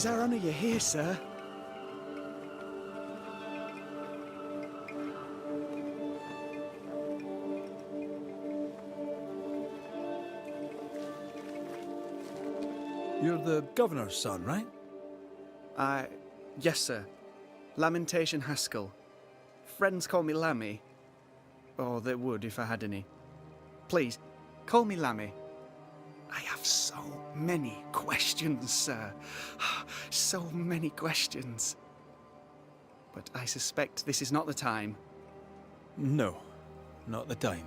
'Tis our honour you're here, sir. You're the governor's son, right? Yes, sir. Lamentation Haskell. Friends call me Lammy. Or they would if I had any. Please, call me Lammy. I have so many questions, sir. So many questions. But I suspect this is not the time. No, not the time.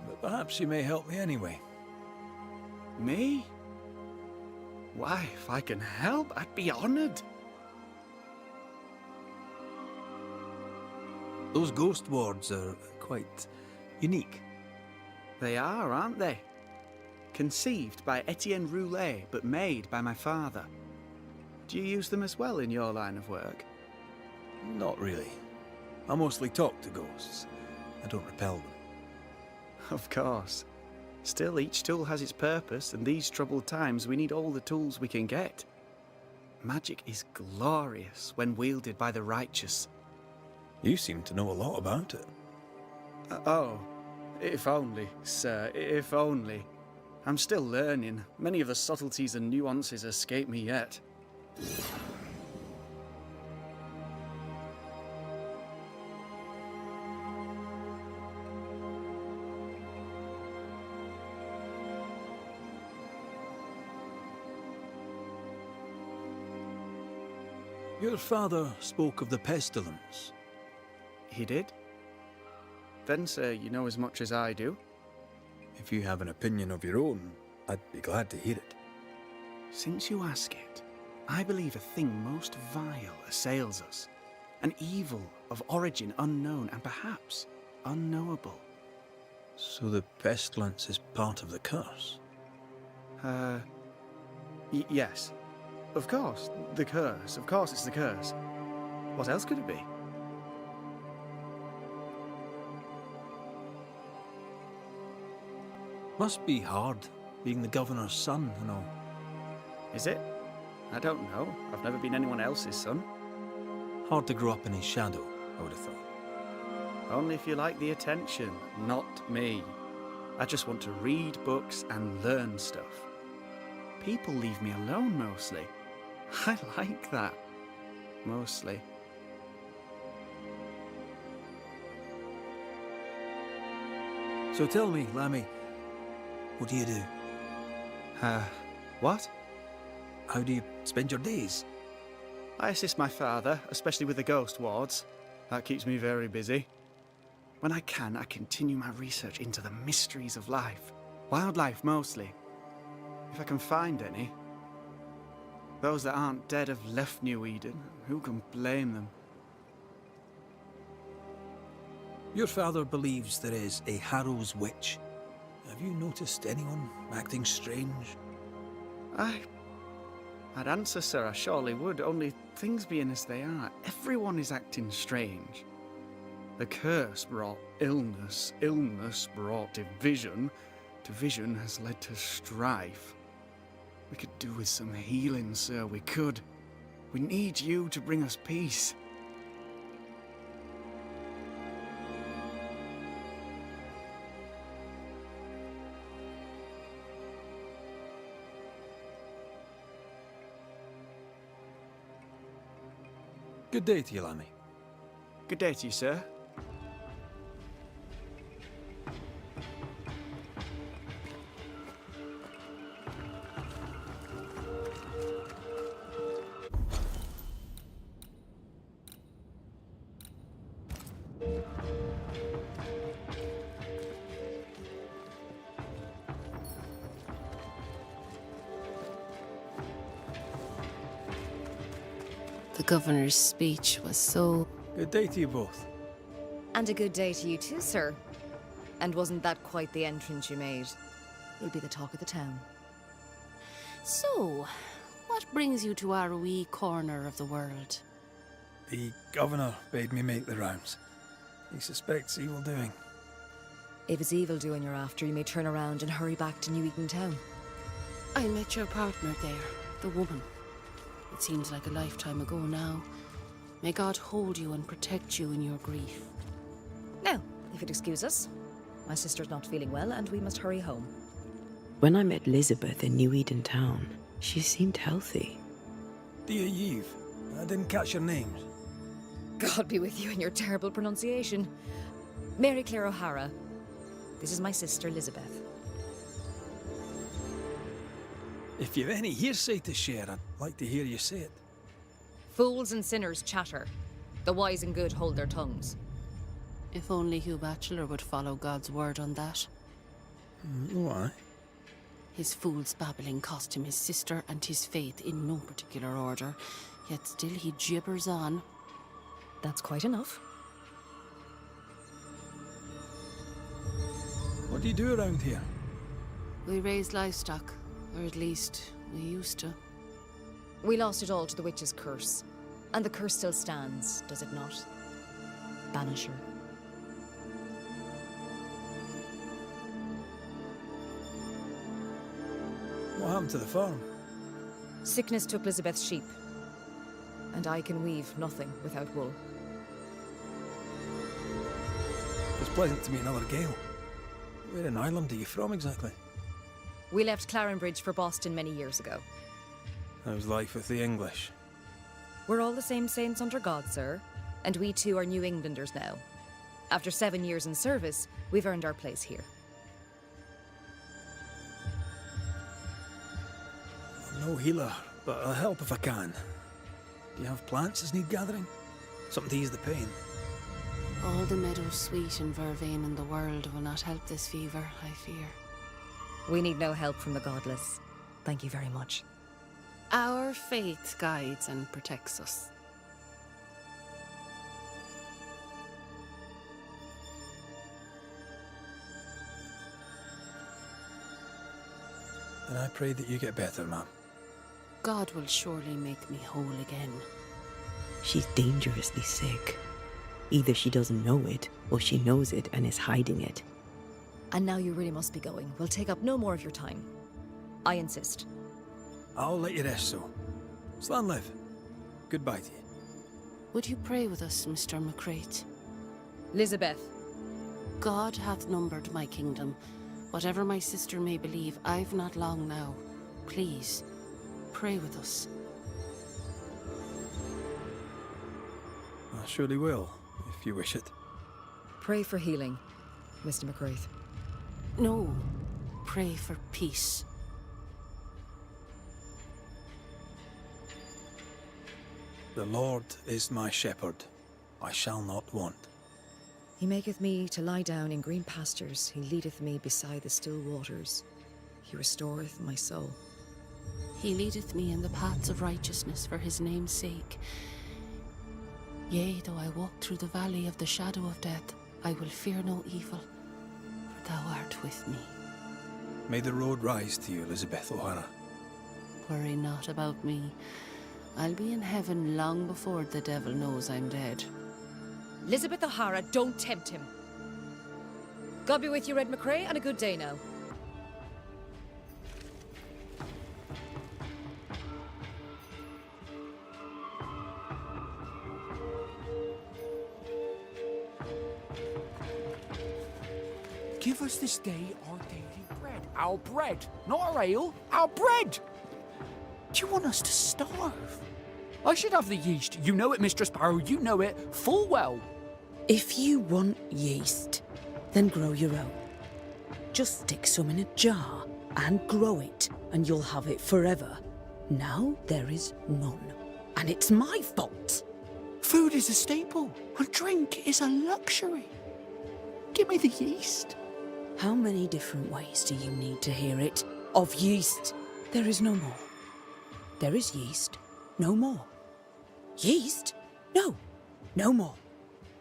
But perhaps you may help me anyway. Me? Why, if I can help, I'd be honoured. Those ghost wards are quite unique. They are, aren't they? Conceived by Etienne Roulet, but made by my father. Do you use them as well in your line of work? Not really. I mostly talk to ghosts. I don't repel them. Of course. Still, each tool has its purpose, and these troubled times we need all the tools we can get. Magic is glorious when wielded by the righteous. You seem to know a lot about it. Oh, if only, sir, if only. I'm still learning. Many of the subtleties and nuances escape me yet. Your father spoke of the pestilence. He did? Then, sir, you know as much as I do. If you have an opinion of your own, I'd be glad to hear it. Since you ask it, I believe a thing most vile assails us. An evil of origin unknown and perhaps unknowable. So the pestilence is part of the curse? Yes. Of course, the curse. Of course it's the curse. What else could it be? Must be hard, being the governor's son and all. Is it? I don't know. I've never been anyone else's son. Hard to grow up in his shadow, I would have thought. Only if you like the attention, not me. I just want to read books and learn stuff. People leave me alone mostly. I like that. Mostly. So tell me, Lammy, what do you do? What? How do you spend your days? I assist my father, especially with the ghost wards. That keeps me very busy. When I can, I continue my research into the mysteries of life. Wildlife, mostly. If I can find any. Those that aren't dead have left New Eden. Who can blame them? Your father believes there is a Harrow's witch. Have you noticed anyone acting strange? I'd answer, sir, I surely would, only things being as they are, everyone is acting strange. The curse brought illness, illness brought division, division has led to strife. We could do with some healing, sir, we could. We need you to bring us peace. Good day to you, Lammy. Good day to you, sir. The governor's speech was so... Good day to you both. And a good day to you too, sir. And wasn't that quite the entrance you made? You'll be the talk of the town. So, what brings you to our wee corner of the world? The governor bade me make the rounds. He suspects evil doing. If it's evil doing you're after, you may turn around and hurry back to New Eden Town. I met your partner there, the woman. It seems like a lifetime ago now. May God hold you and protect you in your grief. Now, if you'd excuse us, my sister's not feeling well and we must hurry home. When I met Elizabeth in New Eden Town, she seemed healthy. Dear Yves, I didn't catch your names. God be with you and your terrible pronunciation. Mary Claire O'Hara. This is my sister, Elizabeth. If you've any hearsay to share, I'd like to hear you say it. Fools and sinners chatter. The wise and good hold their tongues. If only Hugh Batchelor would follow God's word on that. Why? His fool's babbling cost him his sister and his faith in no particular order, yet still he gibbers on. That's quite enough. What do you do around here? We raise livestock, or at least we used to. We lost it all to the witch's curse. And the curse still stands, does it not? Banisher. What happened to the farm? Sickness took Elizabeth's sheep. And I can weave nothing without wool. It's pleasant to meet another Gale. Where in Ireland are you from exactly? We left Clarenbridge for Boston many years ago. How's life with the English? We're all the same saints under God, sir. And we too are New Englanders now. After 7 years in service, we've earned our place here. I'm no healer, but I'll help if I can. Do you have plants as need gathering? Something to ease the pain? All the meadow sweet and vervain in the world will not help this fever, I fear. We need no help from the godless. Thank you very much. Our faith guides and protects us. And I pray that you get better, ma'am. God will surely make me whole again. She's dangerously sick. Either she doesn't know it, or she knows it and is hiding it. And now you really must be going. We'll take up no more of your time. I insist. I'll let you rest, so. Slan live. Goodbye to you. Would you pray with us, Mr. McCrate? Elizabeth. God hath numbered my kingdom. Whatever my sister may believe, I've not long now. Please, pray with us. I surely will, if you wish it. Pray for healing, Mr. McCraith. No, pray for peace. The Lord is my shepherd. I shall not want. He maketh me to lie down in green pastures. He leadeth me beside the still waters. He restoreth my soul. He leadeth me in the paths of righteousness for his name's sake. Yea, though I walk through the valley of the shadow of death, I will fear no evil, for thou art with me. May the road rise to you, Elizabeth O'Hara. Worry not about me. I'll be in heaven long before the devil knows I'm dead. Elizabeth O'Hara, don't tempt him. God be with you, Red McCrae, and a good day now. Give us this day our daily bread. Our bread, not our ale, our bread! Do you want us to starve? I should have the yeast. You know it, Mistress Sparrow, you know it full well. If you want yeast, then grow your own. Just stick some in a jar and grow it, and you'll have it forever. Now there is none, and it's my fault. Food is a staple, and drink is a luxury. Give me the yeast. How many different ways do you need to hear it? Of yeast, there is no more. There is yeast, no more. Yeast? No, no more.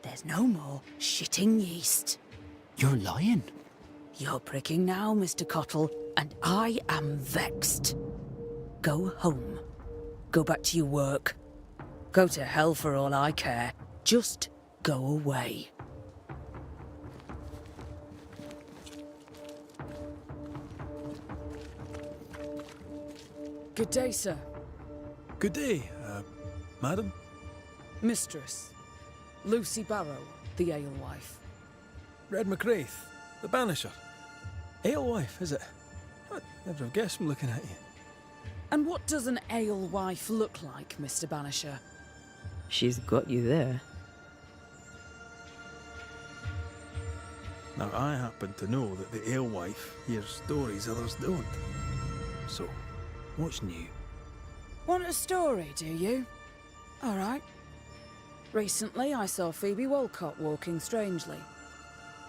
There's no more shitting yeast. You're lying. You're pricking now, Mr. Cottle, and I am vexed. Go home. Go back to your work. Go to hell for all I care. Just go away. Good day, sir. Good day, madam. Mistress. Lucy Barrow, the alewife. Red McCraith, the Banisher. Alewife, is it? I'd never have guessed from looking at you. And what does an alewife look like, Mr. Banisher? She's got you there. Now, I happen to know that the alewife hears stories others don't. So, what's new? Want a story, do you? All right. Recently, I saw Phoebe Walcott walking strangely.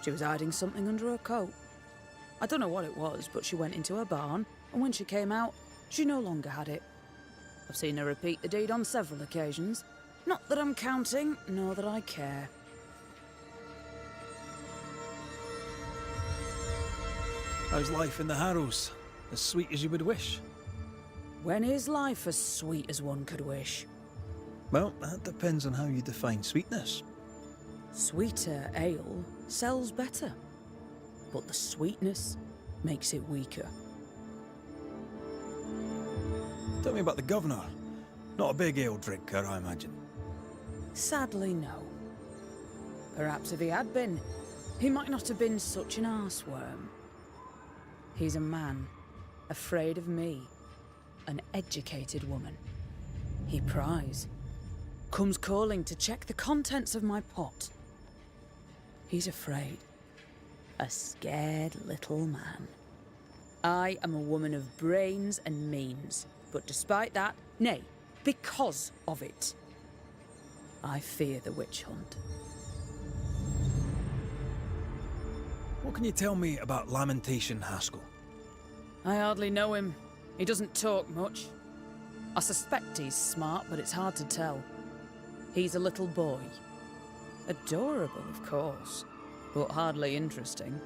She was hiding something under her coat. I don't know what it was, but she went into her barn, and when she came out, she no longer had it. I've seen her repeat the deed on several occasions. Not that I'm counting, nor that I care. How's life in the Harrows? As sweet as you would wish? When is life as sweet as one could wish? Well, that depends on how you define sweetness. Sweeter ale sells better, but the sweetness makes it weaker. Tell me about the governor. Not a big ale drinker, I imagine. Sadly, no. Perhaps if he had been, he might not have been such an arseworm. He's a man, afraid of me, an educated woman. He pries, comes calling to check the contents of my pot. He's afraid, a scared little man. I am a woman of brains and means, but despite that, nay, because of it, I fear the witch hunt. What can you tell me about Lamentation Haskell? I hardly know him. He doesn't talk much. I suspect he's smart, but it's hard to tell. He's a little boy. Adorable, of course, but hardly interesting.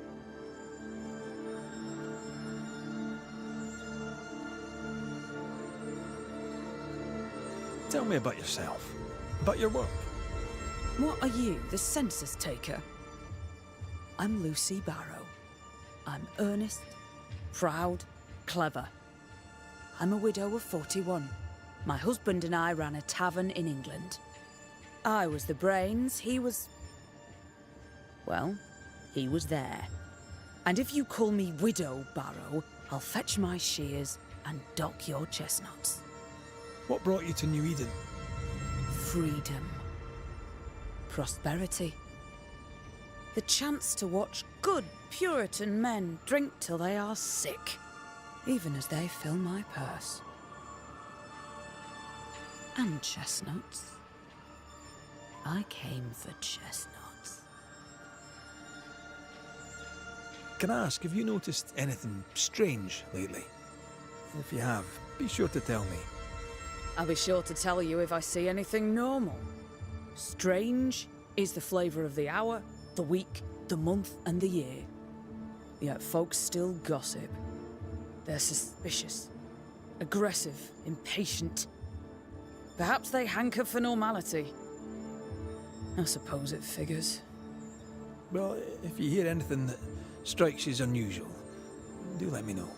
Tell me about yourself. About your work. What are you, the census taker? I'm Lucy Barrow. I'm earnest, proud, clever. I'm a widow of 41. My husband and I ran a tavern in England. I was the brains, he was... well, he was there. And if you call me Widow Barrow, I'll fetch my shears and dock your chestnuts. What brought you to New Eden? Freedom. Prosperity. The chance to watch good Puritan men drink till they are sick, even as they fill my purse. And chestnuts. I came for chestnuts. Can I ask, have you noticed anything strange lately? If you have, be sure to tell me. I'll be sure to tell you if I see anything normal. Strange is the flavour of the hour, the week, the month, and the year. Yet folks still gossip. They're suspicious, aggressive, impatient. Perhaps they hanker for normality. I suppose it figures. Well, if you hear anything that strikes you as unusual, do let me know.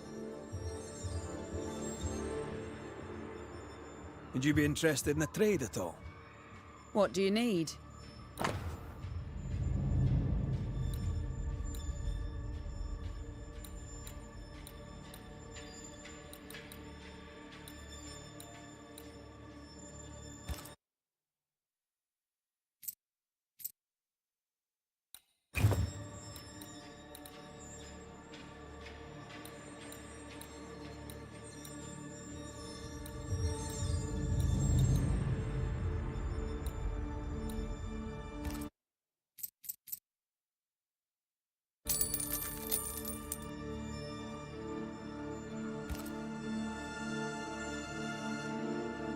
Would you be interested in a trade at all? What do you need?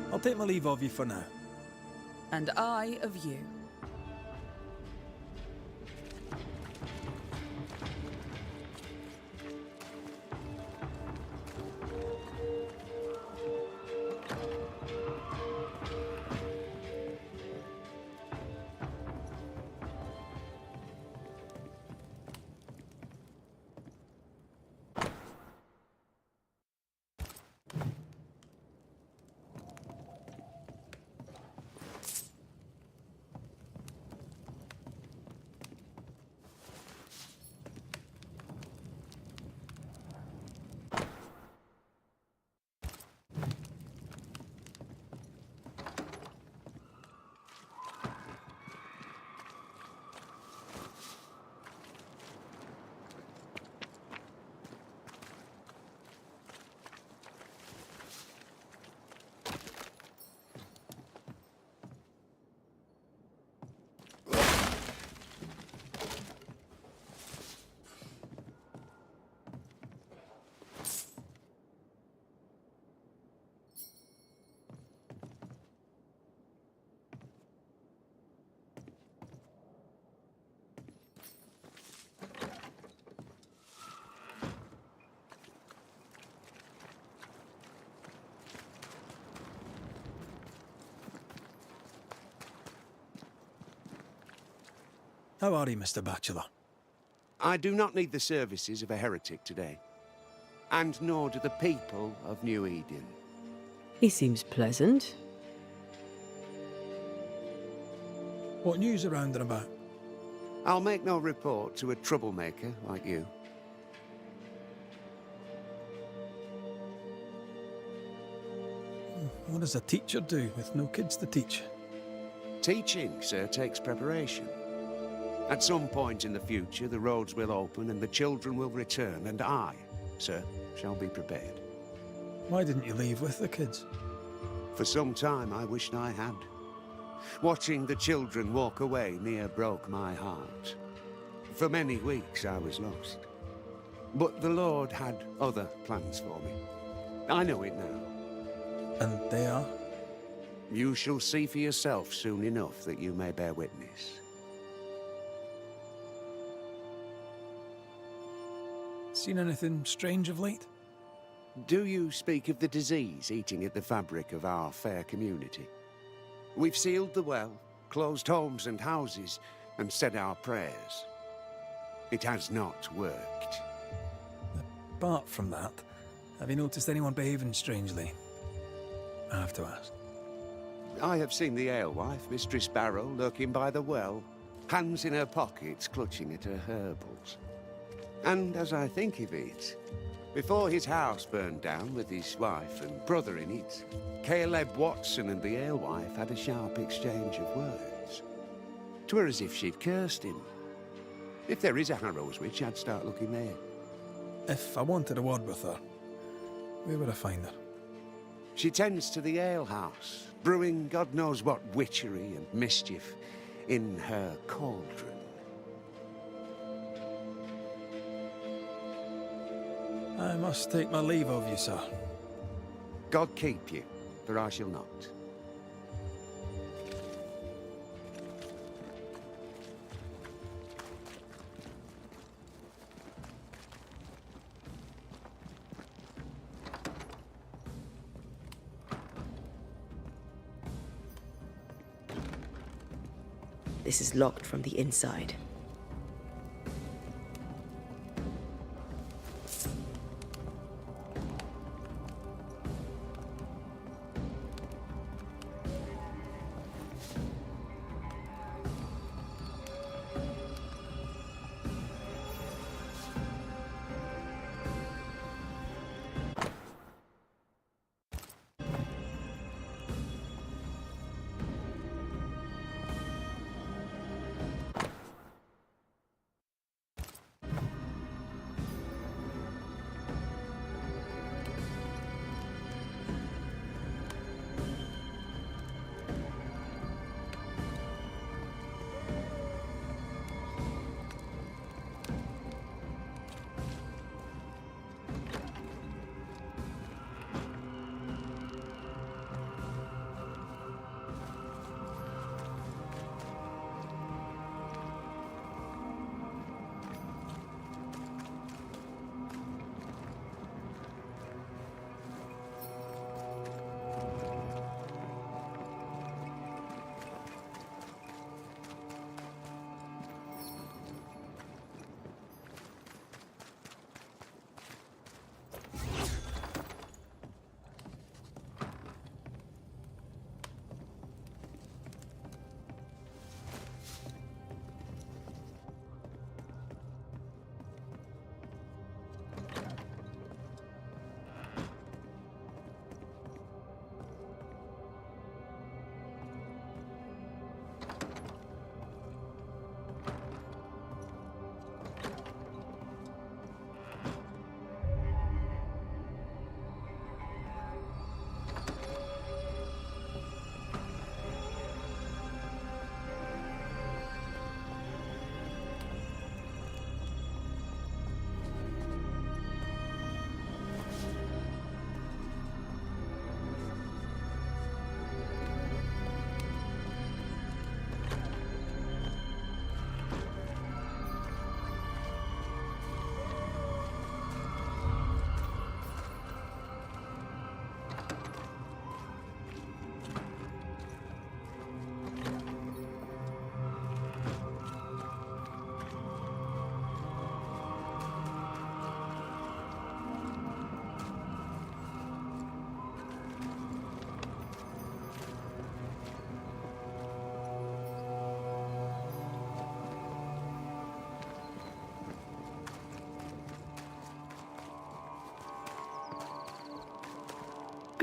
I'll take my leave of you for now. And I of you. How are you, Mr. Bachelor? I do not need the services of a heretic today. And nor do the people of New Eden. He seems pleasant. What news around and about? I'll make no report to a troublemaker like you. What does a teacher do with no kids to teach? Teaching, sir, takes preparation. At some point in the future, the roads will open and the children will return, and I, sir, shall be prepared. Why didn't you leave with the kids? For some time, I wished I had. Watching the children walk away near broke my heart. For many weeks, I was lost. But the Lord had other plans for me. I know it now. And they are? You shall see for yourself soon enough that you may bear witness. Seen anything strange of late? Do you speak of the disease eating at the fabric of our fair community? We've sealed the well, closed homes and houses, and said our prayers. It has not worked. Apart from that, have you noticed anyone behaving strangely? I have to ask. I have seen the alewife, Mistress Barrow, lurking by the well, hands in her pockets, clutching at her herbals. And as I think of it, before his house burned down with his wife and brother in it, Caleb Watson and the alewife had a sharp exchange of words. 'Twere as if she'd cursed him. If there is a Harrow's witch, I'd start looking there. If I wanted a word with her, where would I find her? She tends to the alehouse, brewing God knows what witchery and mischief in her cauldron. I must take my leave of you, sir. God keep you, for I shall not. This is locked from the inside.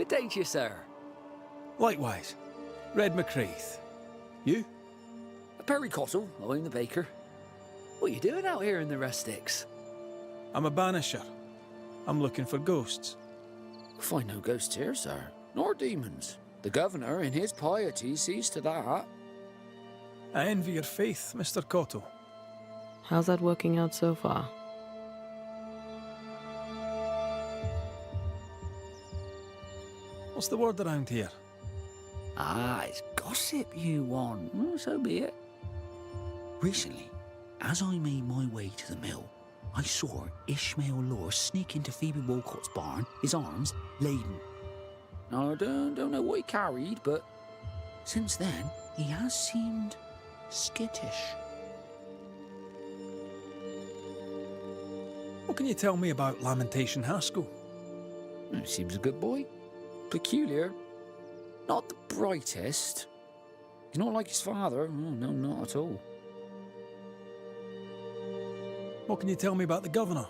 Good day to you, sir. Likewise. Red McCraith. You? Perry Cottle, I'm the baker. What are you doing out here in the rustics? I'm a banisher. I'm looking for ghosts. Find no ghosts here, sir. Nor demons. The governor, in his piety, sees to that. I envy your faith, Mr. Cottle. How's that working out so far? What's the word around here? Ah, it's gossip you want. Well, so be it. Recently, as I made my way to the mill, I saw Ishmael Lore sneak into Phoebe Walcott's barn, his arms laden. Now, I don't know what he carried, but since then, he has seemed skittish. What can you tell me about Lamentation Haskell? He seems a good boy. Peculiar. Not the brightest. He's not like his father. Oh, no, not at all. What can you tell me about the governor?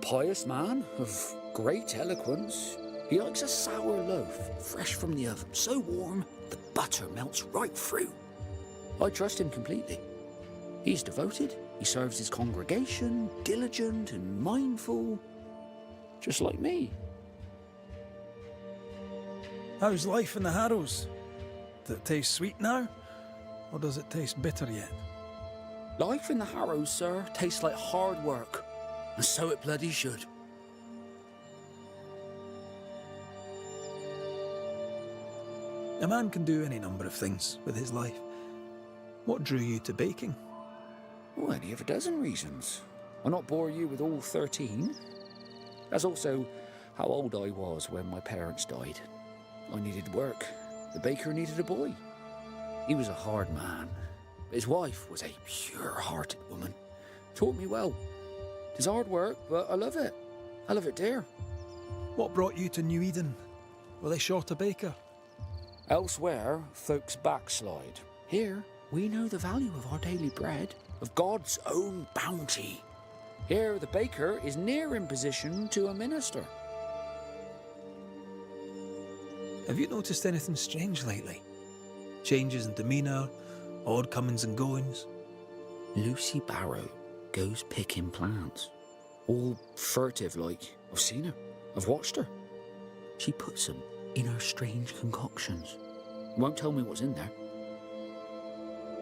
Pious man of great eloquence. He likes a sour loaf, fresh from the oven, so warm the butter melts right through. I trust him completely. He's devoted, he serves his congregation, diligent and mindful, just like me. How's life in the Harrows? Does it taste sweet now? Or does it taste bitter yet? Life in the Harrows, sir, tastes like hard work, and so it bloody should. A man can do any number of things with his life. What drew you to baking? Oh, any of a dozen reasons. I'll not bore you with all 13. That's also how old I was when my parents died. I needed work. The baker needed a boy. He was a hard man. His wife was a pure-hearted woman. Taught me well. 'Tis hard work, but I love it. I love it dear. What brought you to New Eden? Were they short a baker? Elsewhere, folks backslide. Here, we know the value of our daily bread, of God's own bounty. Here, the baker is near in position to a minister. Have you noticed anything strange lately? Changes in demeanour, odd comings and goings? Lucy Barrow goes picking plants. All furtive like. I've seen her. I've watched her. She puts them in her strange concoctions. Won't tell me what's in there.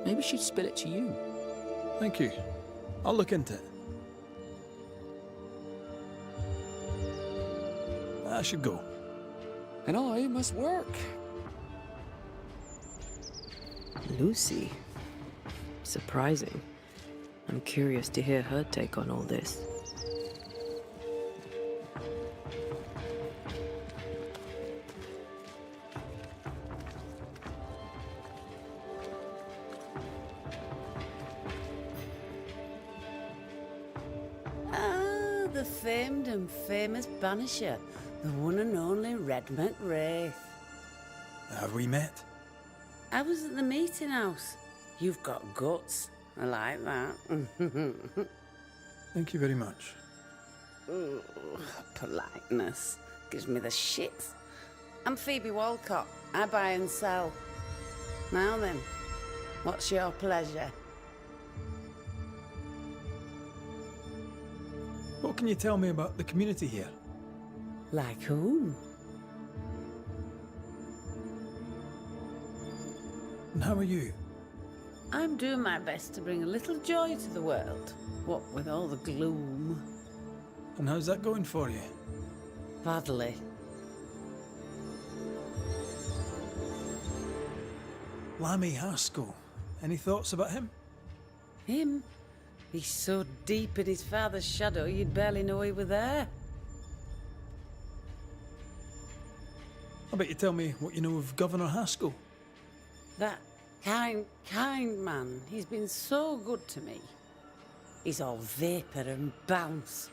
Maybe she'd spill it to you. Thank you. I'll look into it. I should go. And I must work. Lucy. Surprising. I'm curious to hear her take on all this. Ah, the famed and famous Banisher, the one and only Red McWraith. Have we met? I was at the meeting house. You've got guts. I like that. Thank you very much. Ooh, politeness gives me the shits. I'm Phoebe Walcott. I buy and sell. Now then, what's your pleasure? What can you tell me about the community here? Like whom? And how are you? I'm doing my best to bring a little joy to the world. What with all the gloom. And how's that going for you? Badly. Lammy Haskell. Any thoughts about him? Him? He's so deep in his father's shadow you'd barely know he were there. I bet you tell me what you know of Governor Haskell. That kind man. He's been so good to me. He's all vapour and bounce.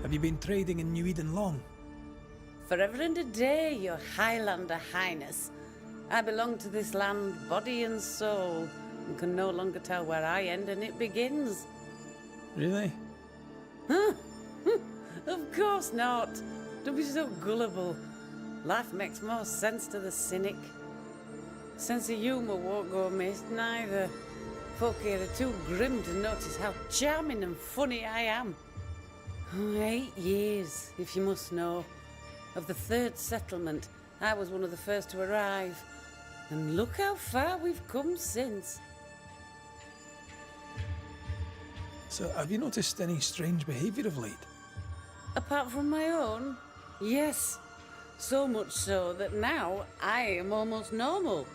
Have you been trading in New Eden long? Forever and a day, your Highlander Highness. I belong to this land, body and soul, and can no longer tell where I end and it begins. Really? Huh? Of course not. Don't be so gullible. Life makes more sense to the cynic. Sense of humour won't go amiss, neither. Folk here are too grim to notice how charming and funny I am. 8 years, if you must know. Of the 3rd settlement, I was one of the first to arrive. And look how far we've come since. So, have you noticed any strange behaviour of late? Apart from my own? Yes. So much so that now I am almost normal.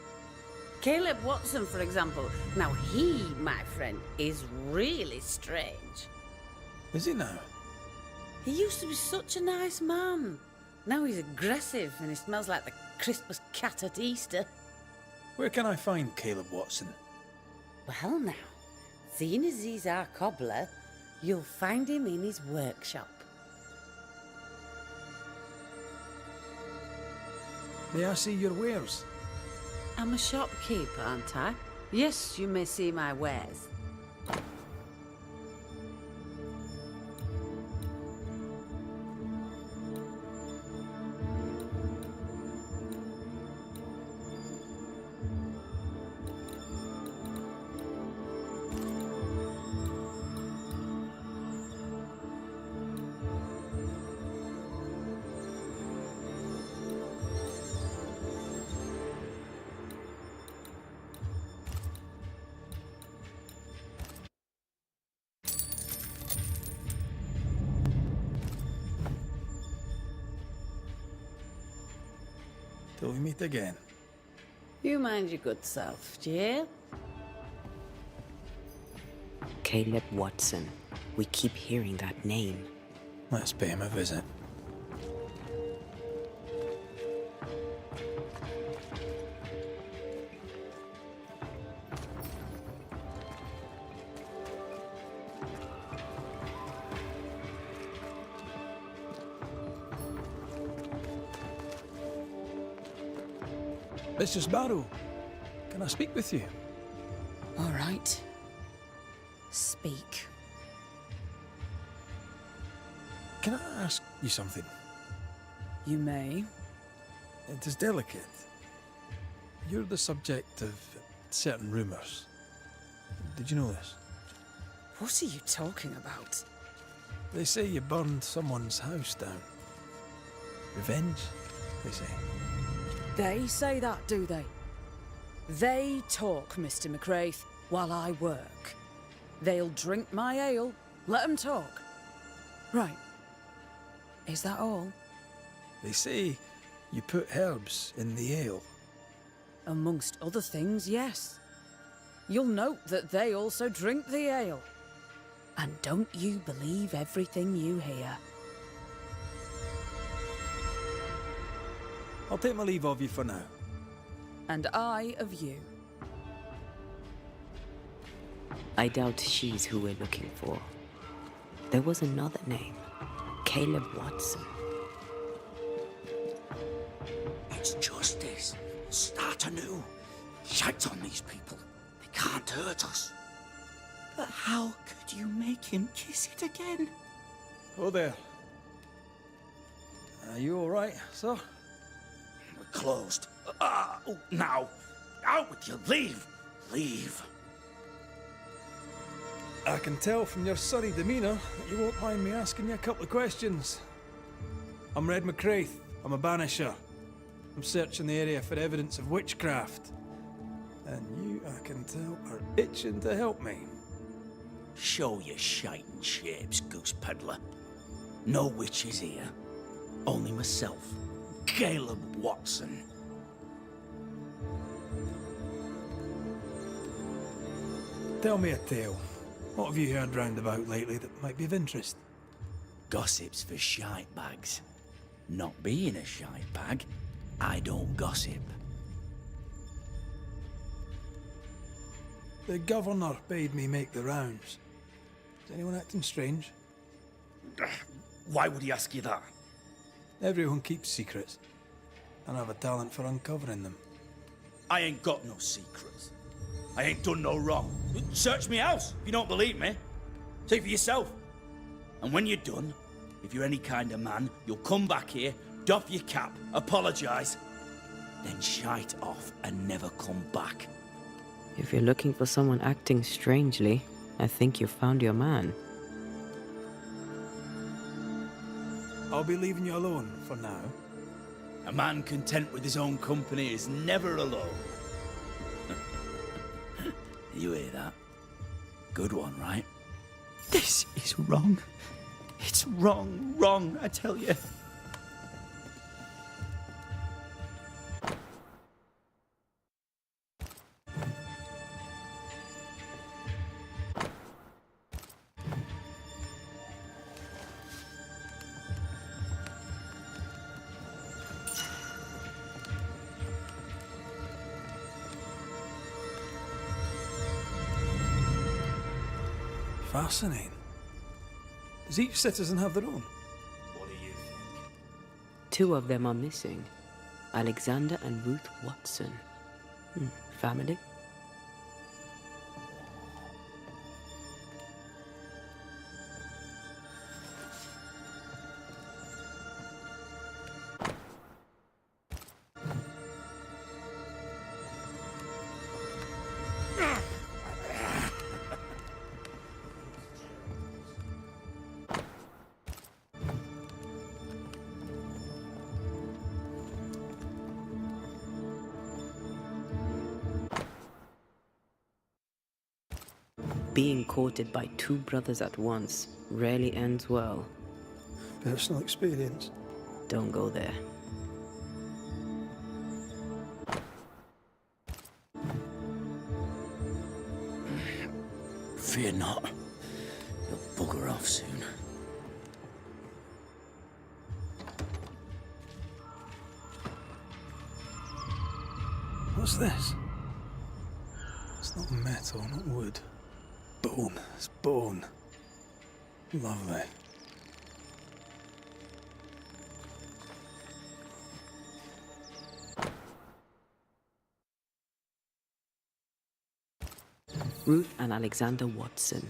Caleb Watson, for example. Now he, my friend, is really strange. Is he now? He used to be such a nice man. Now he's aggressive and he smells like the Christmas cat at Easter. Where can I find Caleb Watson? Well now, seeing as he's our cobbler, you'll find him in his workshop. May I see your wares? I'm a shopkeeper, aren't I? Yes, you may see my wares. Till we meet again. You mind your good self, do you hear? Caleb Watson. We keep hearing that name. Let's pay him a visit. Mistress Barrow, can I speak with you? All right. Speak. Can I ask you something? You may. It is delicate. You're the subject of certain rumours. Did you know this? What are you talking about? They say you burned someone's house down. Revenge, they say. They say that, do they? They talk, Mr. McCraith, while I work. They'll drink my ale, let them talk. Right. Is that all? They say you put herbs in the ale. Amongst other things, yes. You'll note that they also drink the ale. And don't you believe everything you hear. I'll take my leave of you for now. And I of you. I doubt she's who we're looking for. There was another name. Caleb Watson. It's justice. Start anew. Shite on these people. They can't hurt us. But how could you make him kiss it again? Oh there. Are you all right, sir? We're closed. Now. Out with you. Leave. Leave. I can tell from your sunny demeanour that you won't mind me asking you a couple of questions. I'm Red McCraith. I'm a Banisher. I'm searching the area for evidence of witchcraft. And you, I can tell, are itching to help me. Show your shite and shapes, goose peddler. No witches here. Only myself, Caleb Watson. Tell me a tale. What have you heard round about lately that might be of interest? Gossip's for shite bags. Not being a shite bag, I don't gossip. The governor bade me make the rounds. Is anyone acting strange? Why would he ask you that? Everyone keeps secrets, and I have a talent for uncovering them. I ain't got no secrets. I ain't done no wrong. Search me house if you don't believe me. See for yourself. And when you're done, if you're any kind of man, you'll come back here, doff your cap, apologise, then shite off and never come back. If you're looking for someone acting strangely, I think you found your man. I'll be leaving you alone for now. A man content with his own company is never alone. You hear that? Good one, right? This is wrong. It's wrong, I tell you. Fascinating. Does each citizen have their own? What do you think? 2 of them are missing. Alexander and Ruth Watson. Family? Being courted by 2 brothers at once rarely ends well. Personal experience. Don't go there. Fear not. You'll bugger off soon. What's this? It's not metal, not wood. Bone. It's bone. Lovely. Ruth and Alexander Watson,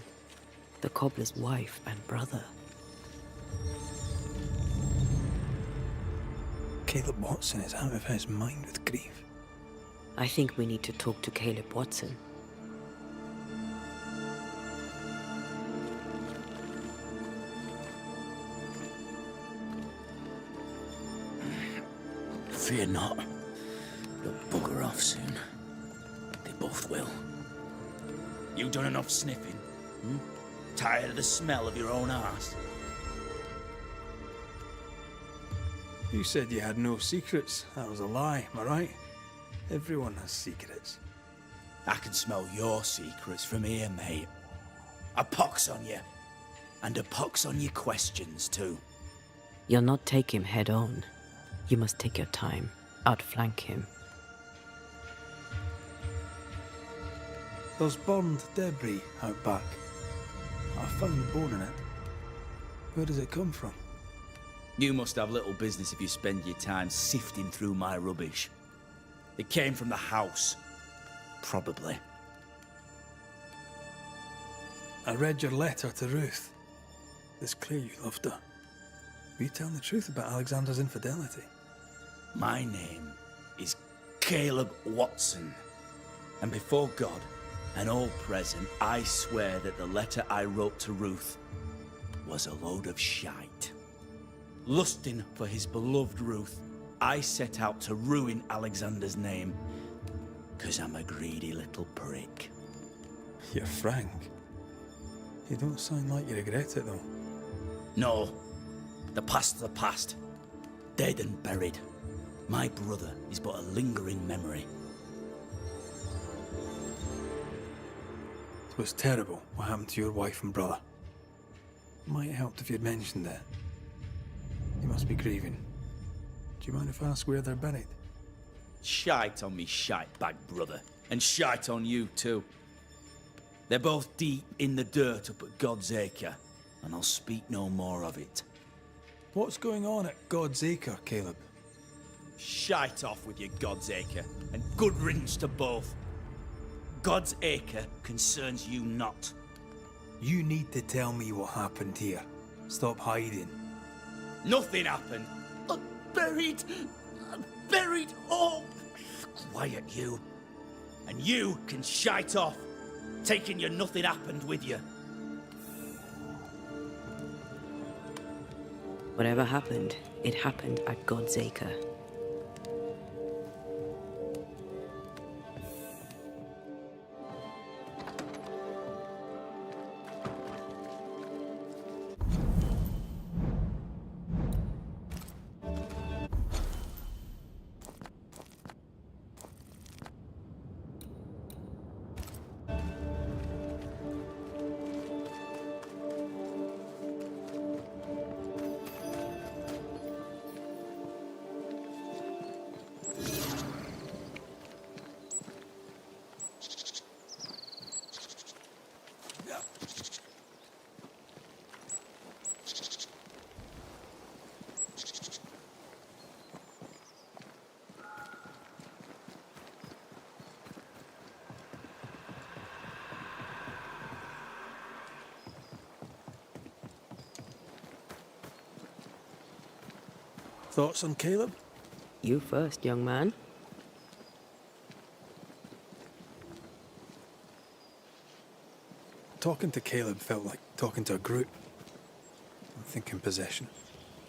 the cobbler's wife and brother. Caleb Watson is out of his mind with grief. I think we need to talk to Caleb Watson. Fear not. You'll bugger off soon. They both will. You done enough sniffing? Tired of the smell of your own arse? You said you had no secrets. That was a lie, am I right? Everyone has secrets. I can smell your secrets from here, mate. A pox on you. And a pox on your questions, too. You'll not take him head on. You must take your time, outflank him. There's burned debris out back. I found a bone in it. Where does it come from? You must have little business if you spend your time sifting through my rubbish. It came from the house. Probably. I read your letter to Ruth. It's clear you loved her. Were you telling the truth about Alexander's infidelity? My name is Caleb Watson. And before God and all present, I swear that the letter I wrote to Ruth was a load of shite. Lusting for his beloved Ruth, I set out to ruin Alexander's name, 'cause I'm a greedy little prick. You're frank. You don't sound like you regret it, though. No, the past's the past. Dead and buried. My brother is but a lingering memory. It was terrible what happened to your wife and brother. Might have helped if you'd mentioned it. You must be grieving. Do you mind if I ask where they're buried? Shite on me shite-bag brother, and shite on you too. They're both deep in the dirt up at God's Acre, and I'll speak no more of it. What's going on at God's Acre, Caleb? Shite off with your God's Acre, and good riddance to both. God's Acre concerns you not. You need to tell me what happened here. Stop hiding. Nothing happened. I'm buried. I'm buried. Oh, quiet you. And you can shite off, taking your nothing happened with you. Whatever happened, it happened at God's Acre. Thoughts on Caleb? You first, young man. Talking to Caleb felt like talking to a Groot. I'm thinking possession.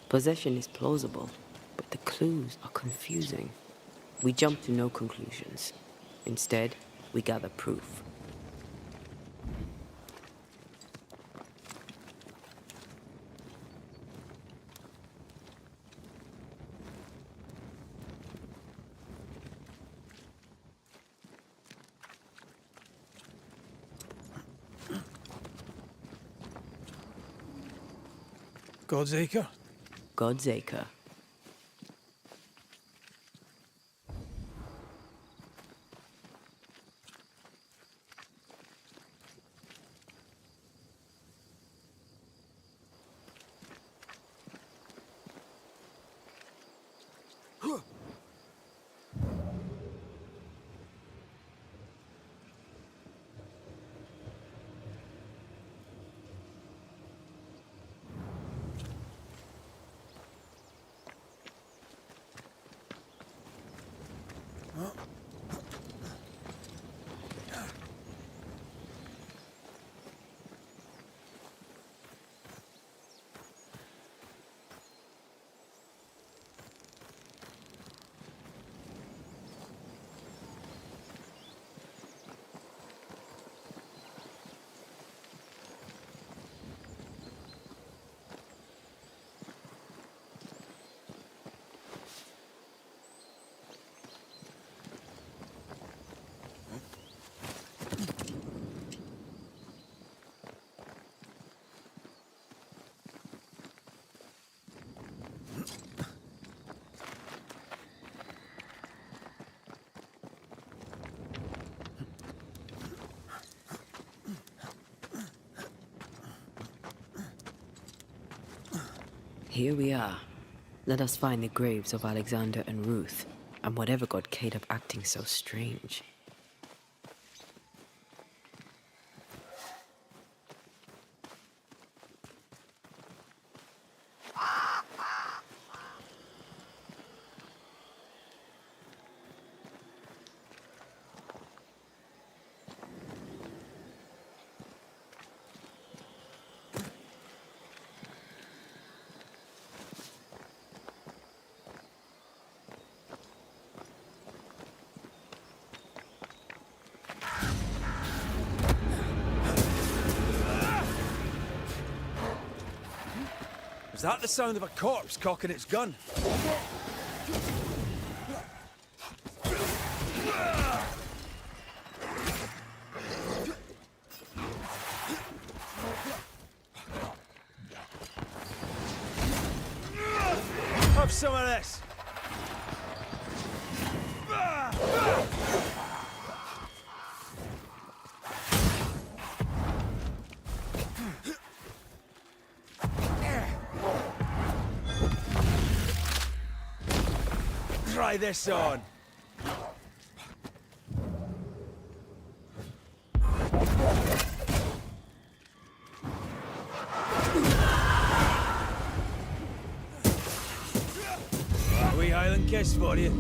Possession is plausible, but the clues are confusing. We jump to no conclusions. Instead, we gather proof. God's Acre? God's Acre. Here we are. Let us find the graves of Alexander and Ruth, and whatever got Caleb acting so strange. Is that the sound of a corpse cocking its gun? Have some of this! Try this on. kiss for you.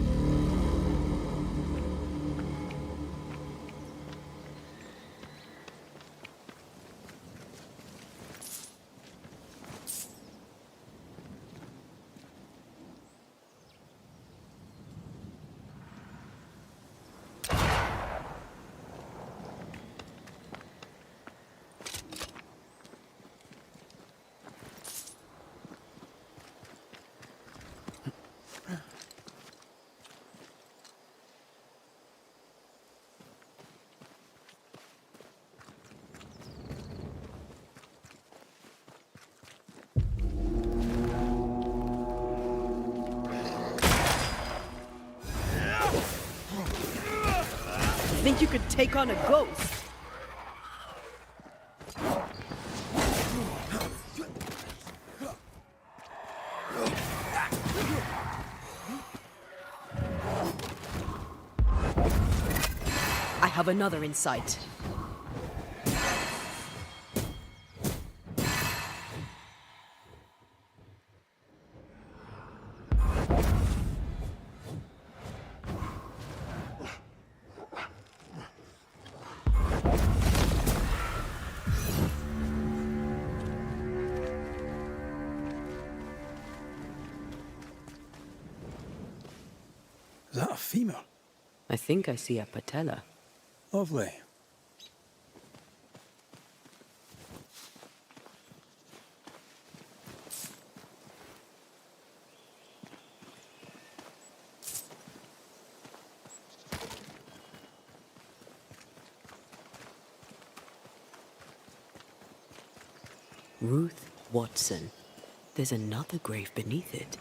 Think you could take on a ghost? I have another in sight. Is that a femur? I think I see a patella. Lovely. Ruth Watson. There's another grave beneath it.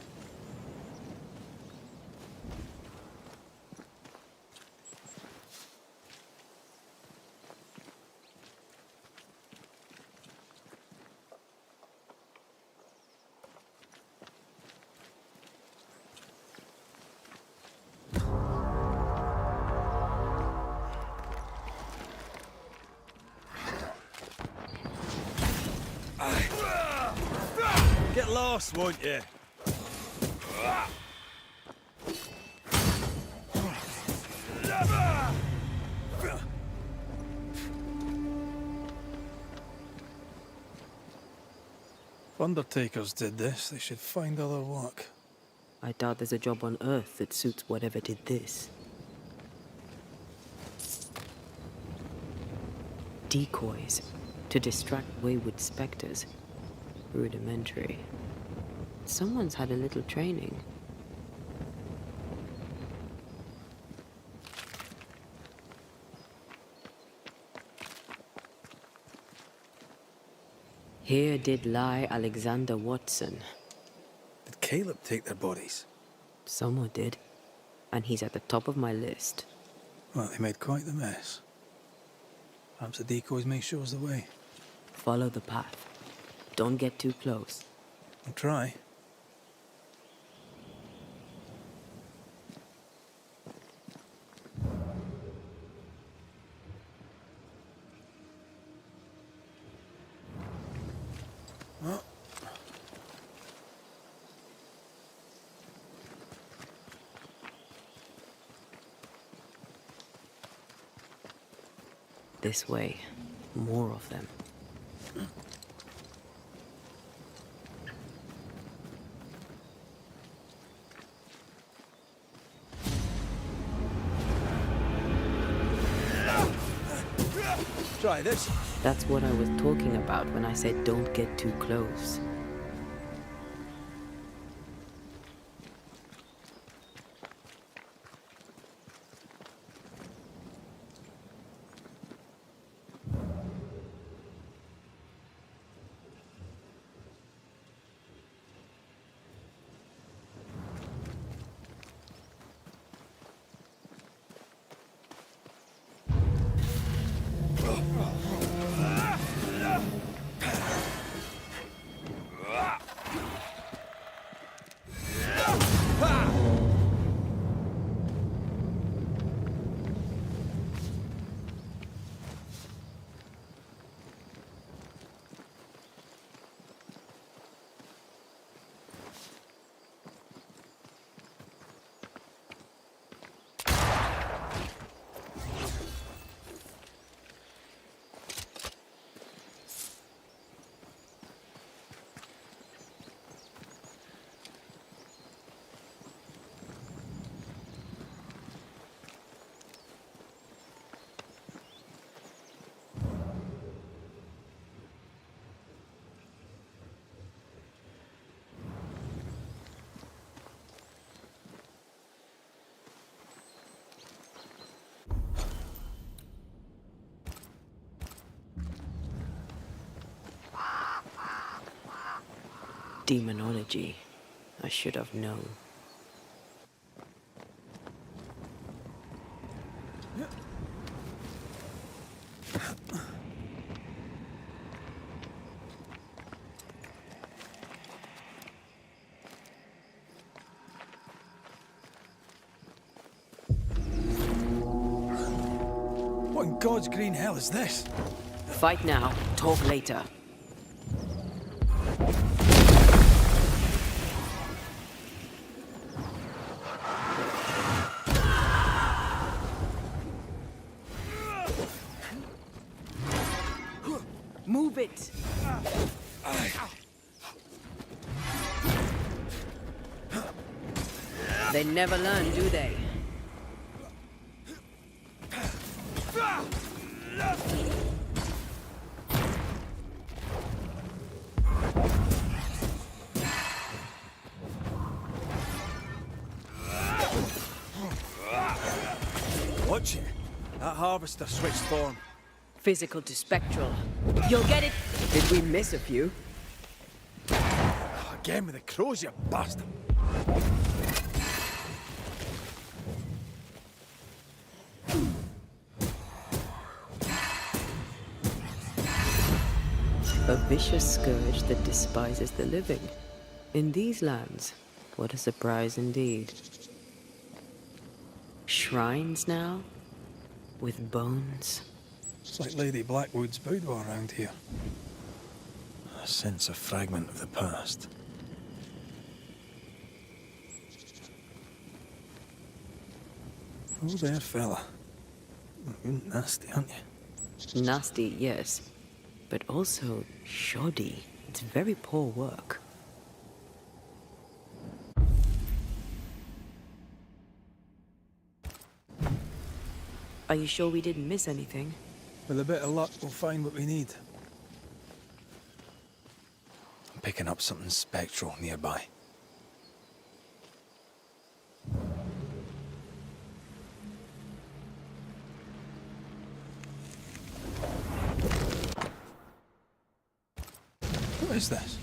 Get lost, won't you? If undertakers did this, they should find other work. I doubt there's a job on Earth that suits whatever did this. Decoys to distract wayward specters. Rudimentary. Someone's had a little training. Here did lie Alexander Watson. Did Caleb take their bodies? Someone did. And he's at the top of my list. Well, they made quite the mess. Perhaps the decoys may show us the way. Follow the path. Don't get too close. I'll try. This way. More of them. Try this. That's what I was talking about when I said don't get too close. Demonology. I should have known. What in God's green hell is this? Fight now, talk later. Move it! They never learn, do they? Watch it. That harvester switched form. Physical to spectral. You'll get it! Did we miss a few? Again with the crows, you bastard. A vicious scourge that despises the living. In these lands, what a surprise indeed. Shrines now? With bones? It's like Lady Blackwood's boudoir around here. I sense a fragment of the past. Oh there, fella. You're nasty, aren't you? Nasty, yes. But also shoddy. It's very poor work. Are you sure we didn't miss anything? With a bit of luck, we'll find what we need. I'm picking up something spectral nearby. What is this?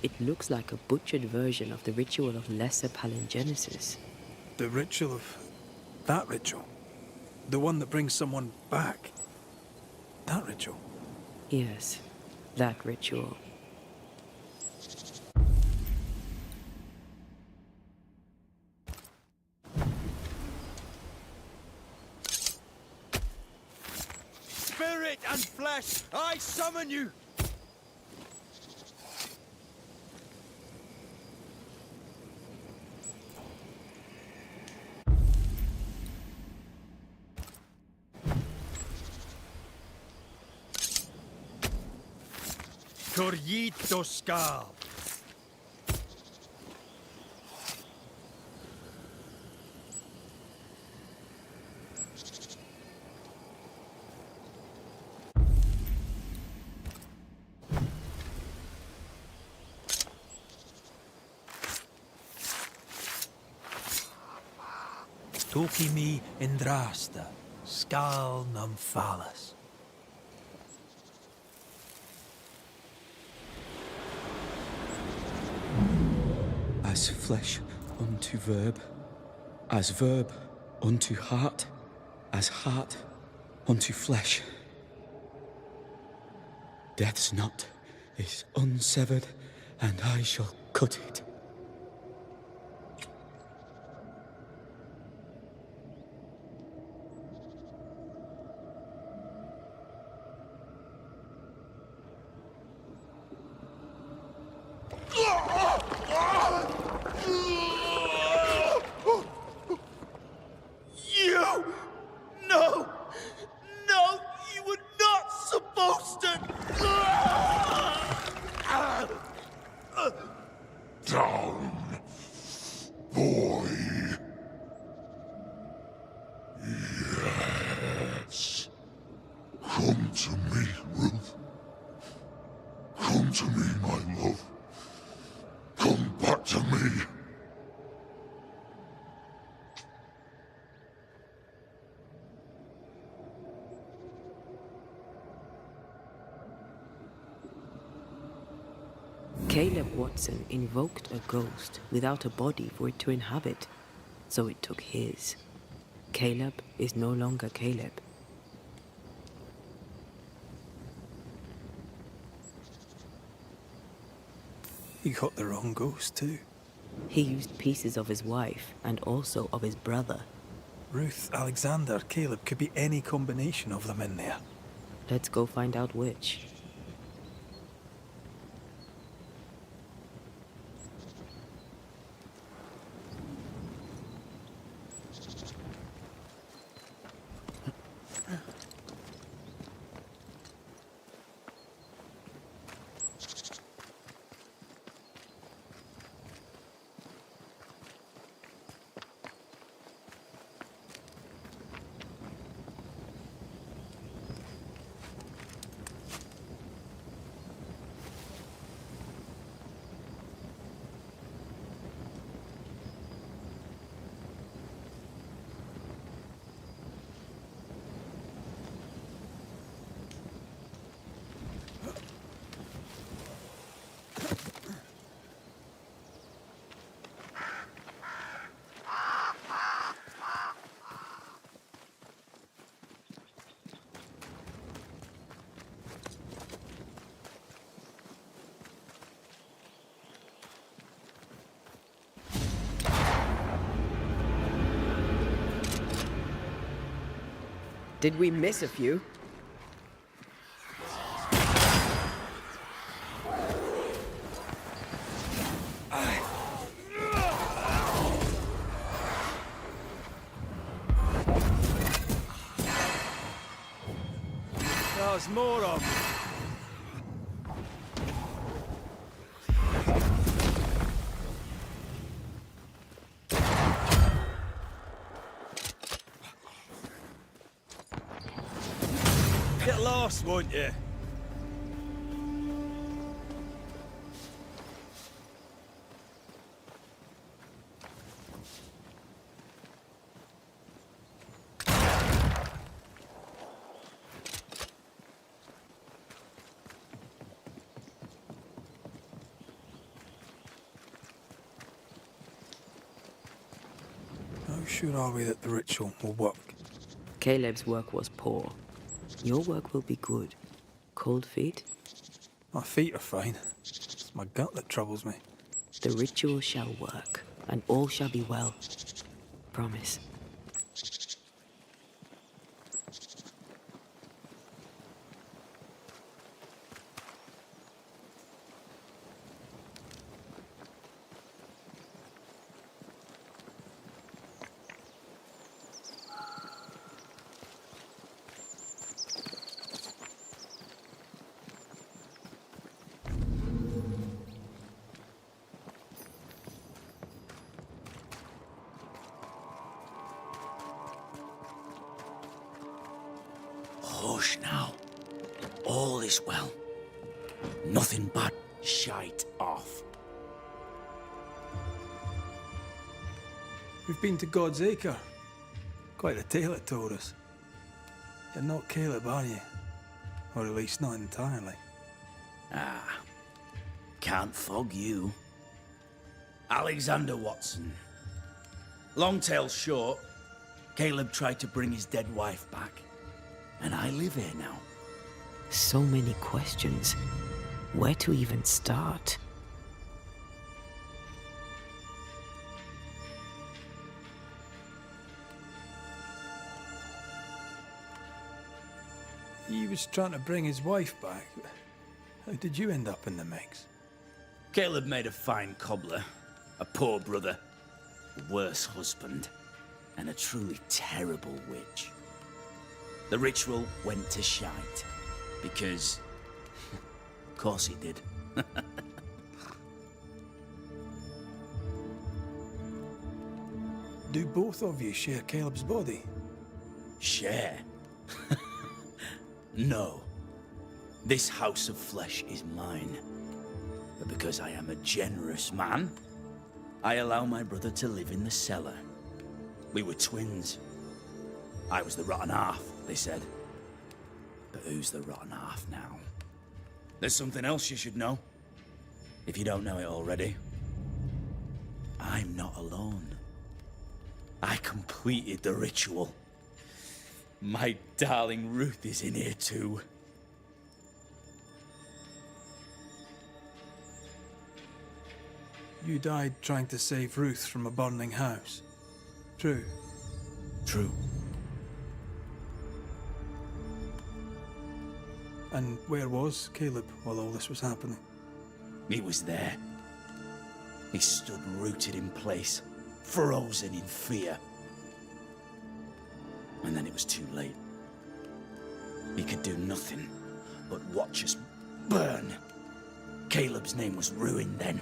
It looks like a butchered version of the ritual of Lesser Palingenesis. The ritual of... that ritual? The one that brings someone back? That ritual? Yes, that ritual. Spirit and flesh, I summon you! Corrito Skal. Tokimi Indrasta, Skal Numphalis. As flesh unto verb, as verb unto heart, as heart unto flesh. Death's knot is unsevered, and I shall cut it. You! No! No! You were not supposed to! Down, boy. Yes. Come to me, Ruth. Come to me, my love. Come back to me. Caleb Watson invoked a ghost without a body for it to inhabit, so it took his. Caleb is no longer Caleb. He got the wrong ghost, too. He used pieces of his wife and also of his brother. Ruth, Alexander, Caleb, could be any combination of them in there. Let's go find out which. Did we miss a few? There's more of them. Get lost, won't you? How sure are we that the ritual will work? Caleb's work was poor. Your work will be good. Cold feet? My feet are fine. It's my gut that troubles me. The ritual shall work, and all shall be well. Promise. Hush now. All is well. Nothing bad. Shite off. We've been to God's Acre. Quite a tale it told us. You're not Caleb, are you? Or at least not entirely. Ah. Can't fog you. Alexander Watson. Long tale short, Caleb tried to bring his dead wife back. And I live here now. So many questions. Where to even start? He was trying to bring his wife back. How did you end up in the mix? Caleb made a fine cobbler, a poor brother, a worse husband, and a truly terrible witch. The ritual went to shite, because... of course it did. Do both of you share Caleb's body? Share? No. This house of flesh is mine. But because I am a generous man, I allow my brother to live in the cellar. We were twins. I was the rotten half, they said. But who's the rotten half now? There's something else you should know. If you don't know it already, I'm not alone. I completed the ritual. My darling Ruth is in here too. You died trying to save Ruth from a burning house. True. True. And where was Caleb while all this was happening? He was there. He stood rooted in place, frozen in fear. And then it was too late. He could do nothing but watch us burn. Caleb's name was ruined then.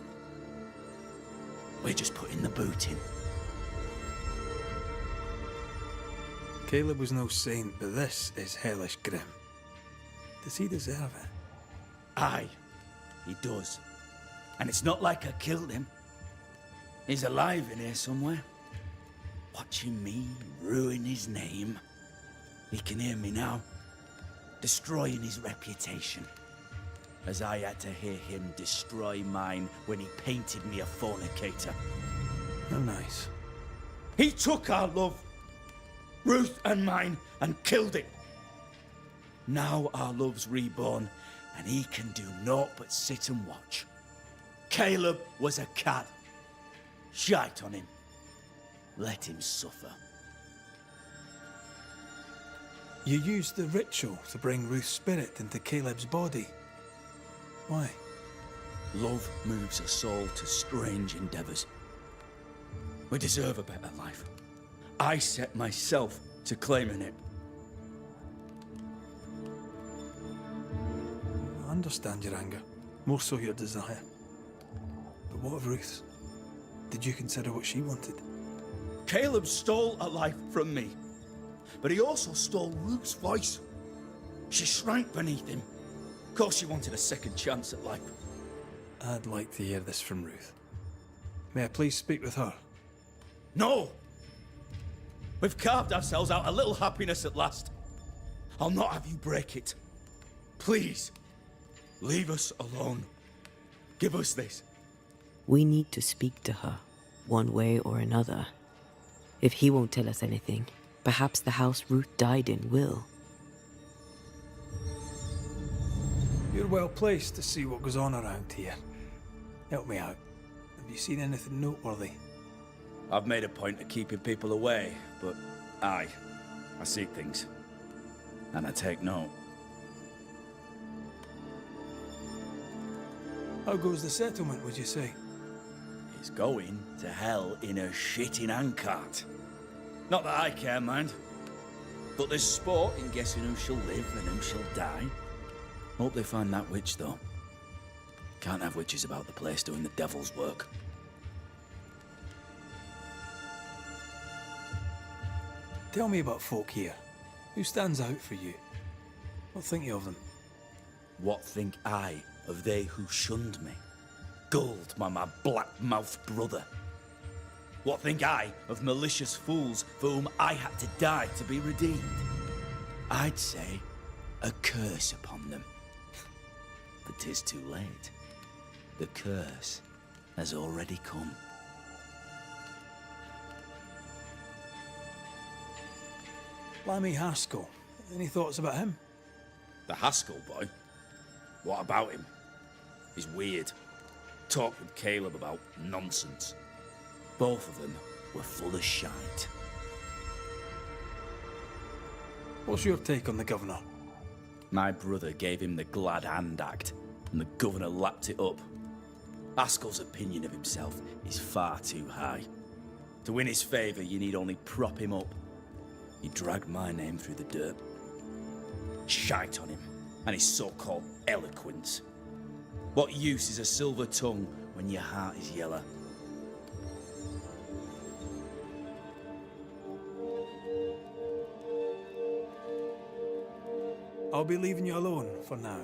We're just putting the boot in. Caleb was no saint, but this is hellish grim. Does he deserve it? Aye, he does. And it's not like I killed him. He's alive in here somewhere. Watching me ruin his name. He can hear me now. Destroying his reputation. As I had to hear him destroy mine when he painted me a fornicator. Oh, nice. He took our love, Ruth and mine, and killed it. Now our love's reborn, and he can do naught but sit and watch. Caleb was a cad. Shite on him. Let him suffer. You used the ritual to bring Ruth's spirit into Caleb's body. Why? Love moves a soul to strange endeavors. We deserve a better life. I set myself to claiming it. I understand your anger, more so your desire. But what of Ruth's? Did you consider what she wanted? Caleb stole a life from me, but he also stole Ruth's voice. She shrank beneath him. Of course she wanted a second chance at life. I'd like to hear this from Ruth. May I please speak with her? No! We've carved ourselves out a little happiness at last. I'll not have you break it. Please, leave us alone. Give us this. We need to speak to her, one way or another. If he won't tell us anything, perhaps the house Ruth died in will. You're well placed to see what goes on around here. Help me out. Have you seen anything noteworthy? I've made a point of keeping people away, but I seek things. And I take note. How goes the settlement, would you say? It's going to hell in a shitting handcart. Not that I care, mind. But there's sport in guessing who shall live and who shall die. Hope they find that witch, though. Can't have witches about the place doing the devil's work. Tell me about folk here. Who stands out for you? What think you of them? What think I of they who shunned me? Gulled by my black-mouthed brother. What think I of malicious fools for whom I had to die to be redeemed? I'd say a curse upon them. But 'tis too late. The curse has already come. Lammy Haskell. Any thoughts about him? The Haskell boy? What about him? He's weird. Talked with Caleb about nonsense. Both of them were full of shite. What's your take on the governor? My brother gave him the glad hand act, and the governor lapped it up. Haskell's opinion of himself is far too high. To win his favour, you need only prop him up. He dragged my name through the dirt. Shite on him, and his so-called eloquence. What use is a silver tongue when your heart is yellow? I'll be leaving you alone for now.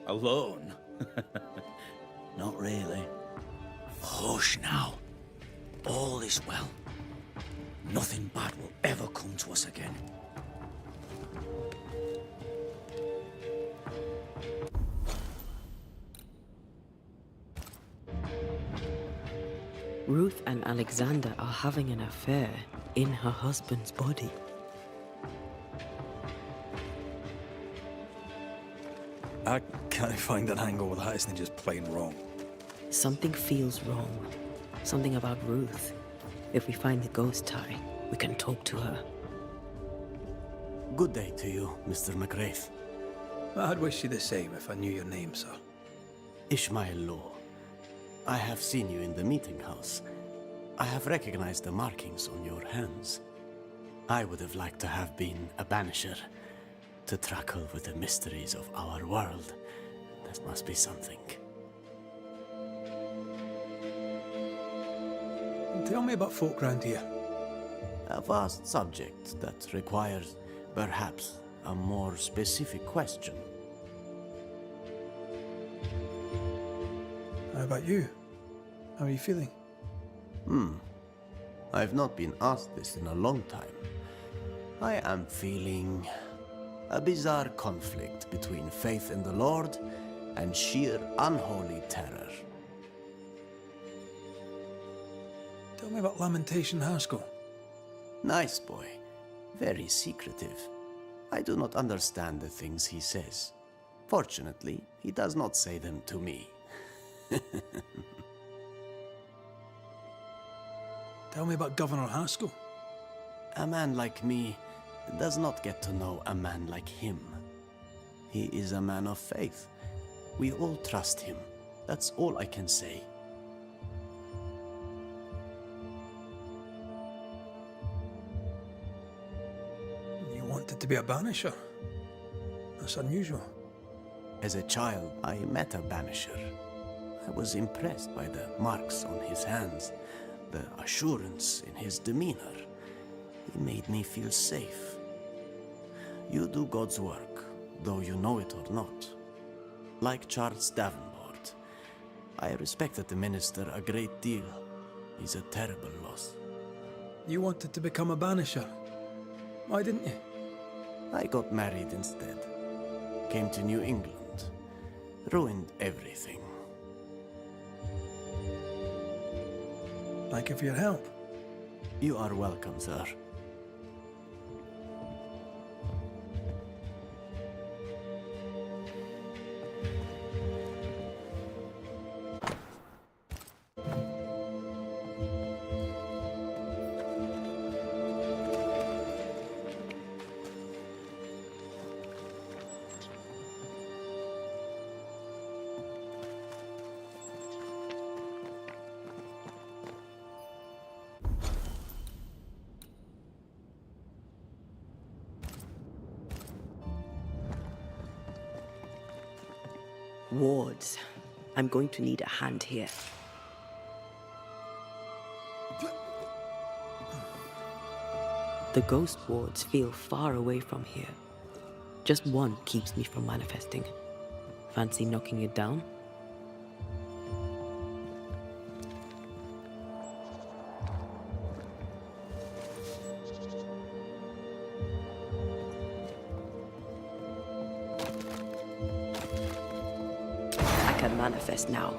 Alone? Not really. Hush now. All is well. Nothing bad will ever come to us again. Ruth and Alexander are having an affair in her husband's body. I can't find an angle that isn't just plain wrong. Something feels wrong. Something about Ruth. If we find the ghost tie, we can talk to her. Good day to you, Mr. McGrath. I'd wish you the same if I knew your name, sir. Ishmael Law. I have seen you in the meeting house. I have recognized the markings on your hands. I would have liked to have been a banisher, to tackle with the mysteries of our world. That must be something. Tell me about folk round here. A vast subject that requires, perhaps, a more specific question. How about you? How are you feeling? I've not been asked this in a long time. I am feeling a bizarre conflict between faith in the Lord and sheer unholy terror. Tell me about Lamentation Haskell. Nice boy. Very secretive. I do not understand the things he says. Fortunately, he does not say them to me. Tell me about Governor Haskell. A man like me does not get to know a man like him. He is a man of faith. We all trust him. That's all I can say. You wanted to be a banisher. That's unusual. As a child, I met a banisher. I was impressed by the marks on his hands, the assurance in his demeanor. He made me feel safe. You do God's work, though you know it or not. Like Charles Davenport, I respected the minister a great deal. He's a terrible loss. You wanted to become a banisher. Why didn't you? I got married instead. Came to New England. Ruined everything. Thank you for your help. You are welcome, sir. Wards. I'm going to need a hand here. The ghost wards feel far away from here. Just one keeps me from manifesting. Fancy knocking it down? I can manifest now.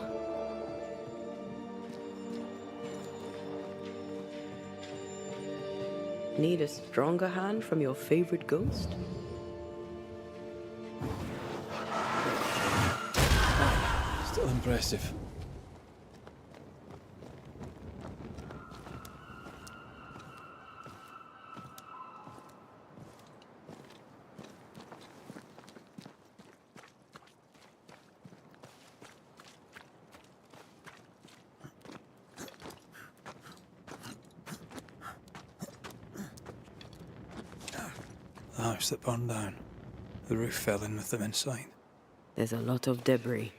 Need a stronger hand from your favorite ghost? Still impressive. The house that burned down. The roof fell in with them inside. There's a lot of debris.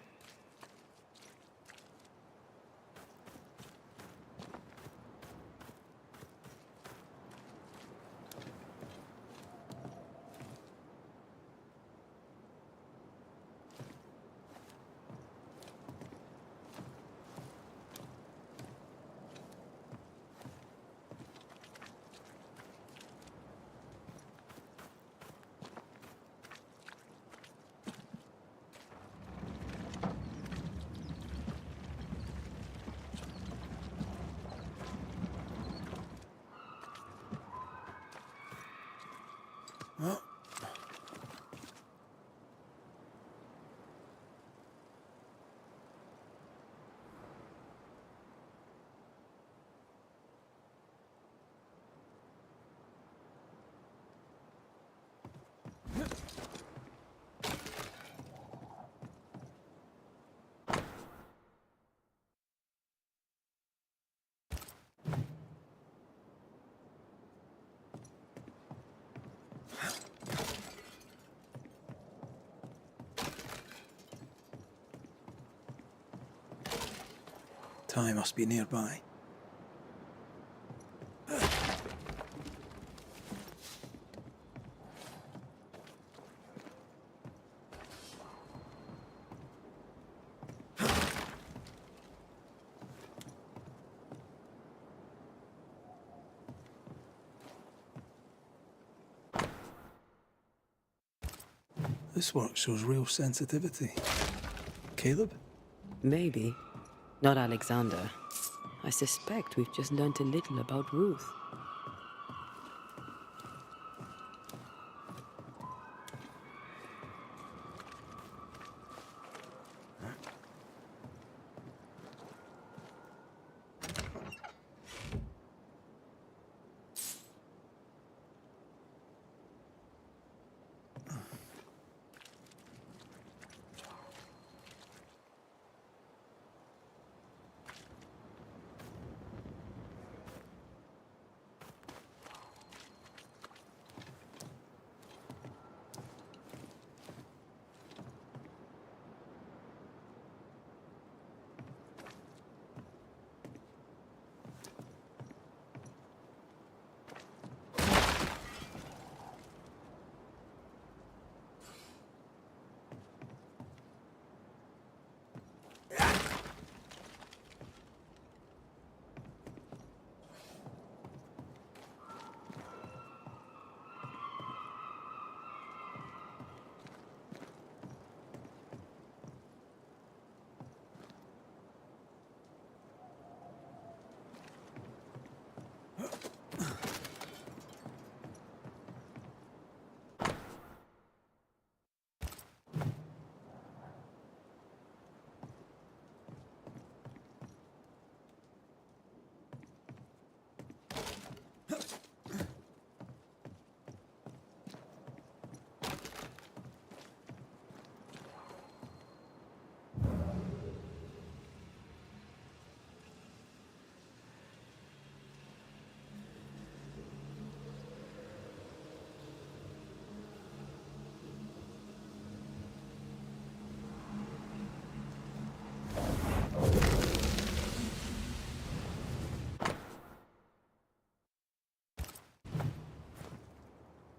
Ty must be nearby. This work shows real sensitivity. Caleb? Maybe. Not Alexander. I suspect we've just learnt a little about Ruth.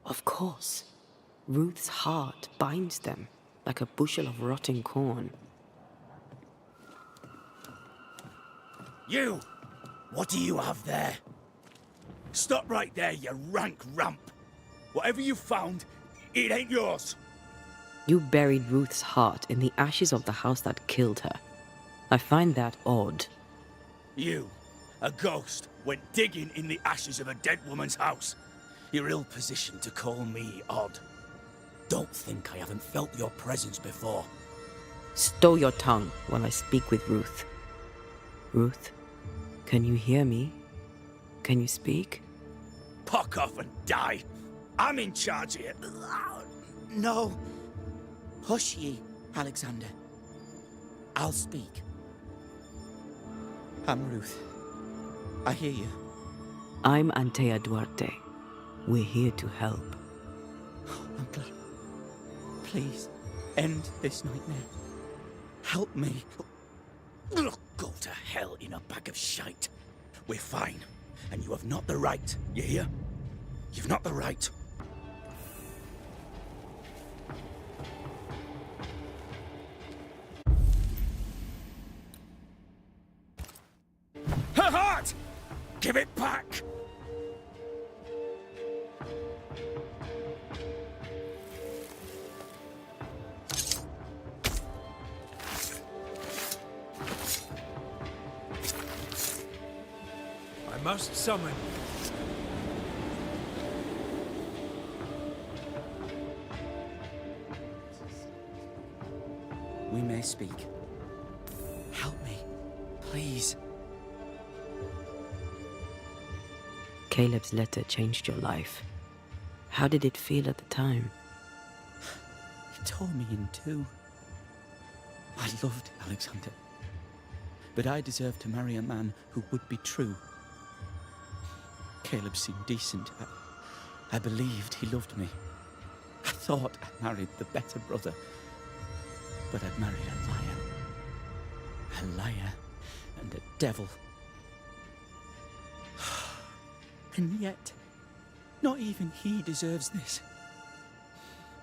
Of course. Ruth's heart binds them like a bushel of rotting corn. You! What do you have there? Stop right there, you rank rump! Whatever you found, it ain't yours! You buried Ruth's heart in the ashes of the house that killed her. I find that odd. You, a ghost, went digging in the ashes of a dead woman's house. You're ill-positioned to call me odd. Don't think I haven't felt your presence before. Stow your tongue while I speak with Ruth. Ruth, can you hear me? Can you speak? Puck off and die! I'm in charge here. No. Hush ye, Alexander. I'll speak. I'm Ruth. I hear you. I'm Antea Duarte. We're here to help. I'm glad. Please, end this nightmare. Help me. Go to hell in a bag of shite. We're fine, and you have not the right, you hear? You've not the right. Her heart! Give it back! I must summon. we may speak. Help me, please. Caleb's letter changed your life. How did it feel at the time? It tore me in two. I loved Alexander, but I deserved to marry a man who would be true. Caleb seemed decent. I believed he loved me. I thought I married the better brother, but I'd married a liar. A liar and a devil. And yet, not even he deserves this.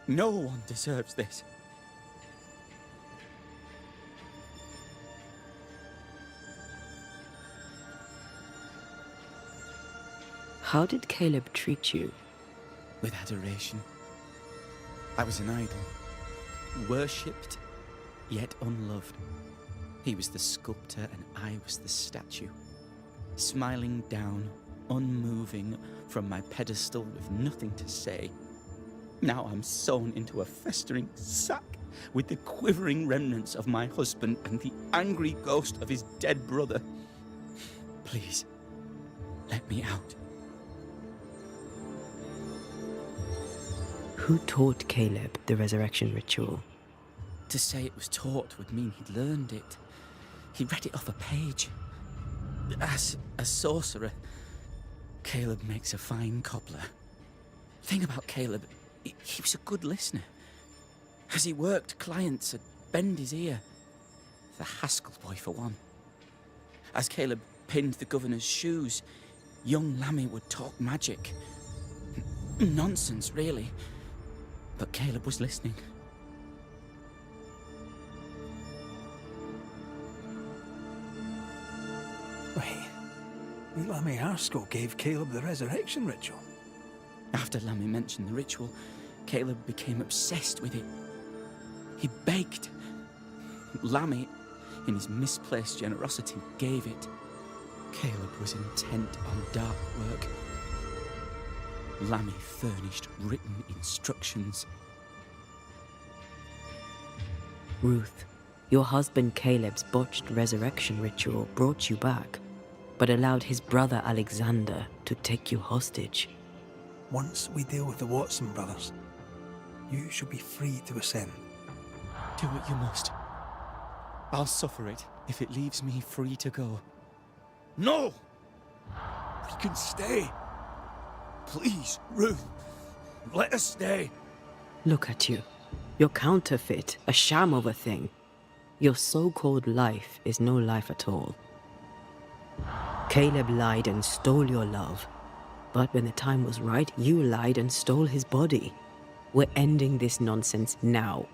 No one deserves this. How did Caleb treat you? With adoration. I was an idol, worshipped, yet unloved. He was the sculptor and I was the statue, smiling down, unmoving from my pedestal with nothing to say. Now I'm sewn into a festering sack with the quivering remnants of my husband and the angry ghost of his dead brother. Please, let me out. Who taught Caleb the resurrection ritual? To say it was taught would mean he'd learned it. He read it off a page. As a sorcerer, Caleb makes a fine cobbler. Thing about Caleb, he was a good listener. As he worked, clients would bend his ear. The Haskell boy, for one. As Caleb pinned the governor's shoes, young Lammy would talk magic. Nonsense, really. But Caleb was listening. Wait, Lammy Haskell gave Caleb the resurrection ritual. After Lammy mentioned the ritual, Caleb became obsessed with it. He begged. Lammy, in his misplaced generosity, gave it. Caleb was intent on dark work. Lammy furnished written instructions. Ruth, your husband Caleb's botched resurrection ritual brought you back, but allowed his brother Alexander to take you hostage. Once we deal with the Watson brothers, you shall be free to ascend. Do what you must. I'll suffer it if it leaves me free to go. No! We can stay. Please, Ruth, let us stay. Look at you. You're counterfeit, a sham of a thing. Your so-called life is no life at all. Caleb lied and stole your love. But when the time was right, you lied and stole his body. We're ending this nonsense now.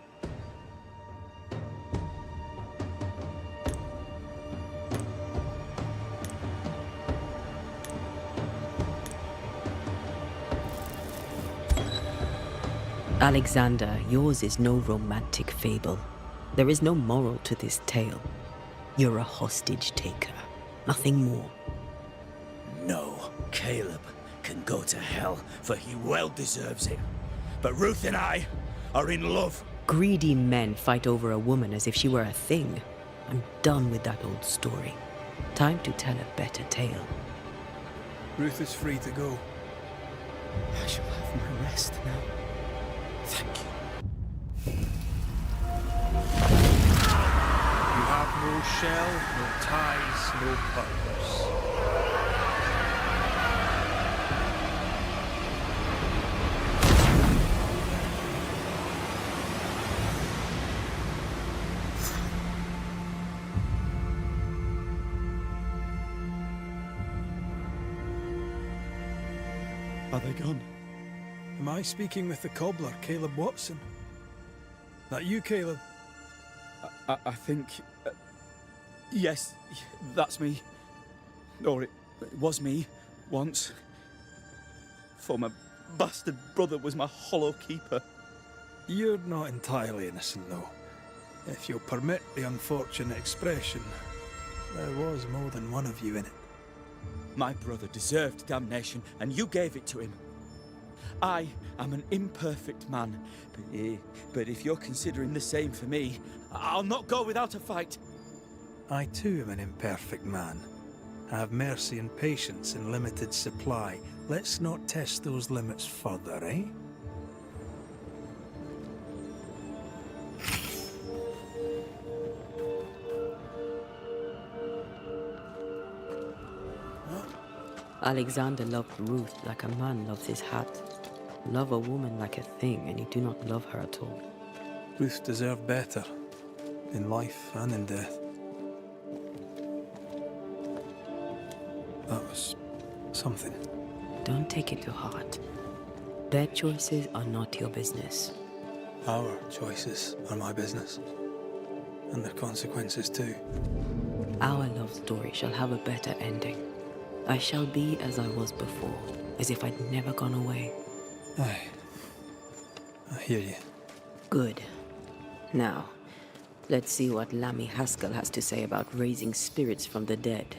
Alexander, yours is no romantic fable. There is no moral to this tale. You're a hostage taker, nothing more. No, Caleb can go to hell, for he well deserves it. But Ruth and I are in love. Greedy men fight over a woman as if she were a thing. I'm done with that old story. Time to tell a better tale. Ruth is free to go. I shall have my rest now. Thank you. You have no shell, no ties, no purpose. Are they gone? Am I speaking with the cobbler, Caleb Watson? That you, Caleb? I think... yes, that's me. Or it was me, once. For my bastard brother was my hollow keeper. You're not entirely innocent, though. If you'll permit the unfortunate expression, there was more than one of you in it. My brother deserved damnation, and you gave it to him. I am an imperfect man. But if you're considering the same for me, I'll not go without a fight. I too am an imperfect man. I have mercy and patience in limited supply. Let's not test those limits further, eh? Alexander loved Ruth like a man loves his hat. Love a woman like a thing, and you do not love her at all. Ruth deserved better, in life and in death. That was something. Don't take it to heart. Their choices are not your business. Our choices are my business. And their consequences too. Our love story shall have a better ending. I shall be as I was before, as if I'd never gone away. Aye. I hear you. Good. Now, let's see what Lammy Haskell has to say about raising spirits from the dead.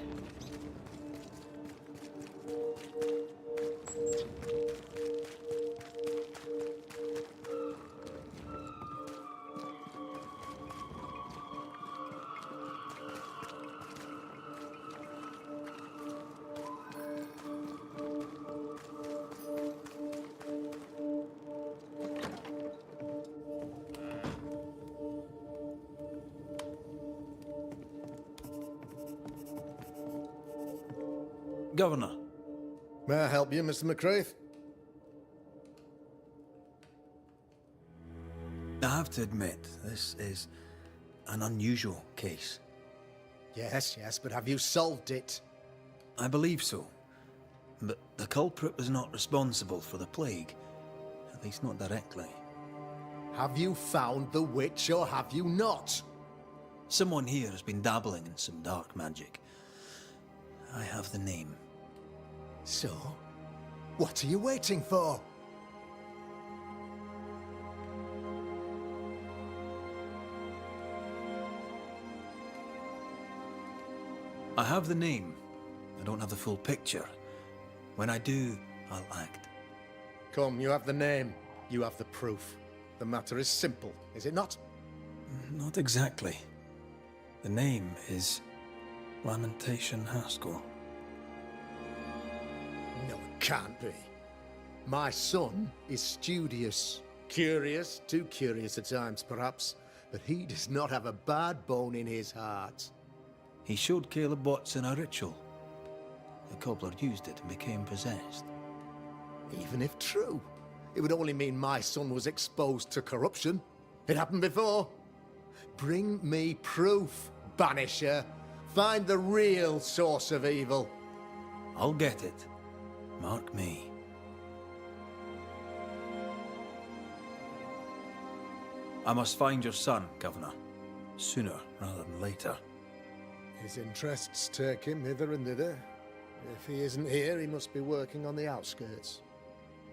Governor. May I help you, Mr. McCraith? I have to admit, this is an unusual case. Yes, but have you solved it? I believe so. But the culprit was not responsible for the plague. At least not directly. Have you found the witch or have you not? Someone here has been dabbling in some dark magic. I have the name. So? What are you waiting for? I have the name. I don't have the full picture. When I do, I'll act. Come, you have the name. You have the proof. The matter is simple, is it not? Not exactly. The name is Lamentation Haskell. No, it can't be. My son is studious. Curious, too curious at times, perhaps. But he does not have a bad bone in his heart. He showed Caleb Watson a ritual. The cobbler used it and became possessed. Even if true, it would only mean my son was exposed to corruption. It happened before. Bring me proof, Banisher. Find the real source of evil. I'll get it. Mark me. I must find your son, Governor. Sooner rather than later. His interests take him hither and thither. If he isn't here, he must be working on the outskirts.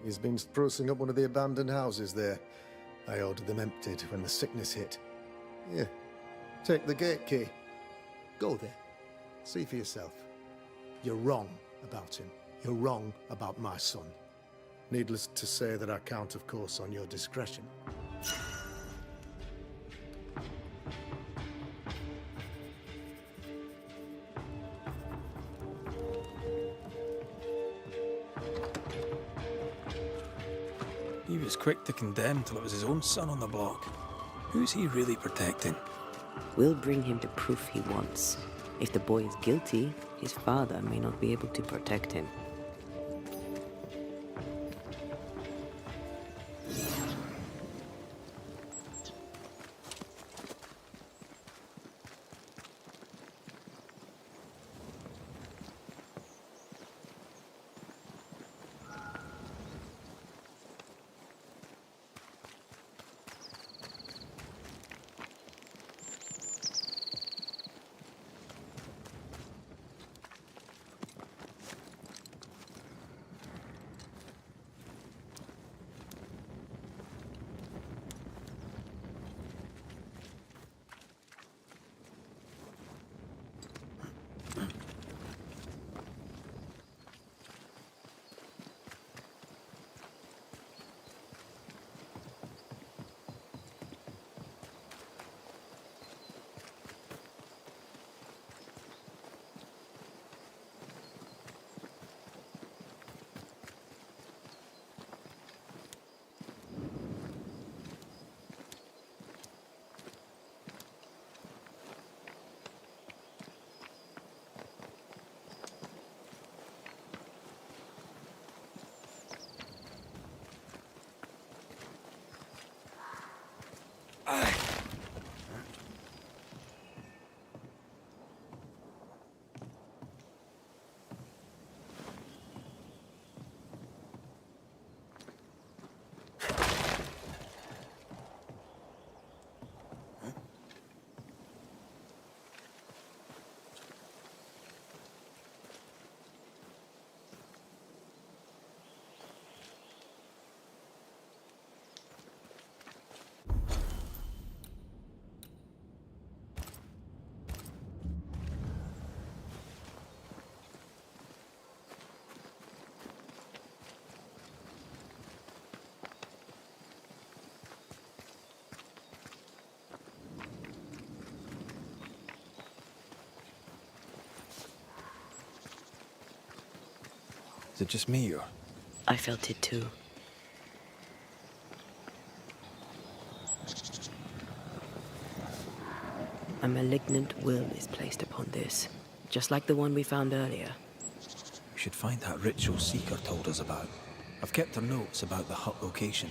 He's been sprucing up one of the abandoned houses there. I ordered them emptied when the sickness hit. Here, take the gate key. Go there. See for yourself. You're wrong about him. You're wrong about my son. Needless to say that I count, of course, on your discretion. He was quick to condemn till it was his own son on the block. Who's he really protecting? We'll bring him the proof he wants. If the boy is guilty, his father may not be able to protect him. it just me, or...? I felt it too. A malignant will is placed upon this, just like the one we found earlier. We should find that ritual Seeker told us about. I've kept her notes about the hut location.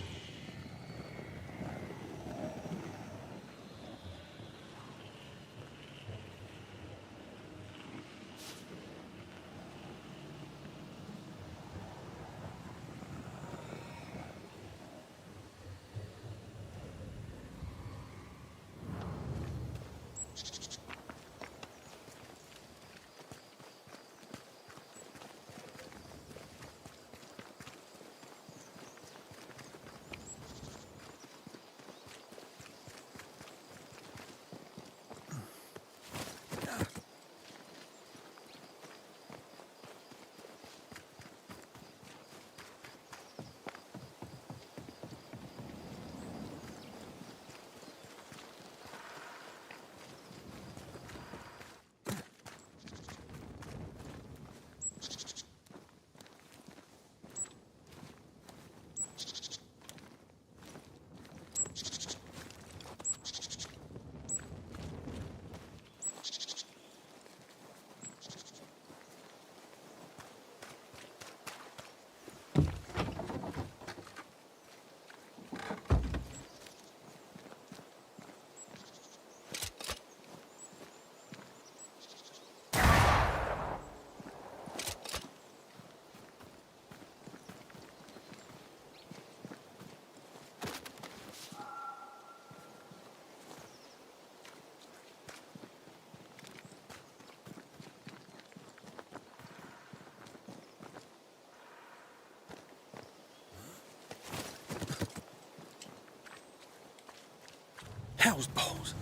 Hell's balls!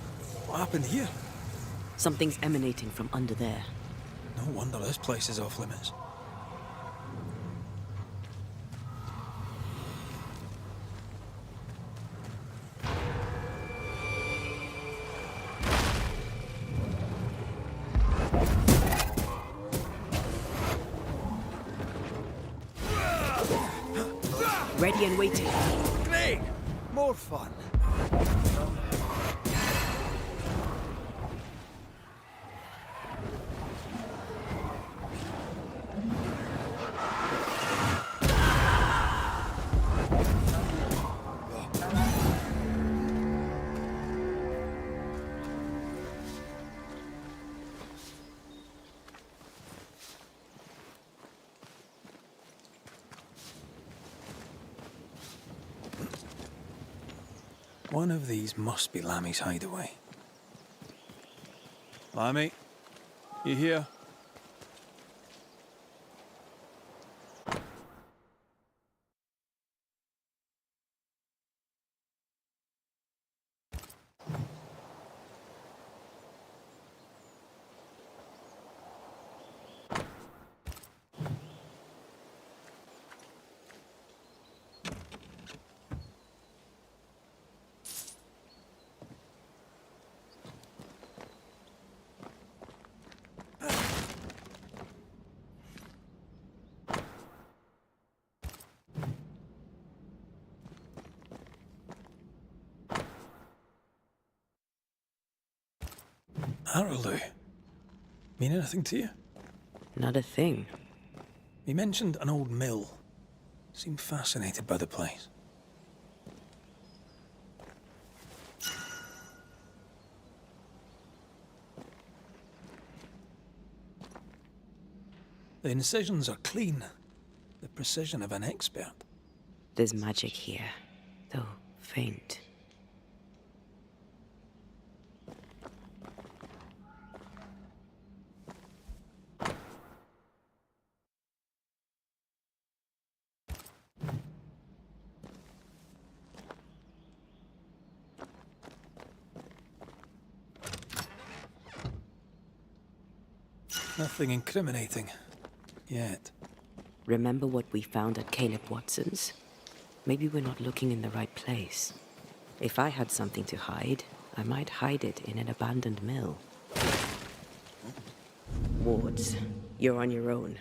What happened here? Something's emanating from under there. No wonder this place is off limits. Ready and waiting. Great! More fun. One of these must be Lammy's hideaway. Lammy, you here? Harrowloo. Mean anything to you? Not a thing. He mentioned an old mill. Seemed fascinated by the place. The incisions are clean. The precision of an expert. There's magic here, though faint. Nothing incriminating. Yet. Remember what we found at Caleb Watson's? Maybe we're not looking in the right place. If I had something to hide, I might hide it in an abandoned mill. Wards, you're on your own.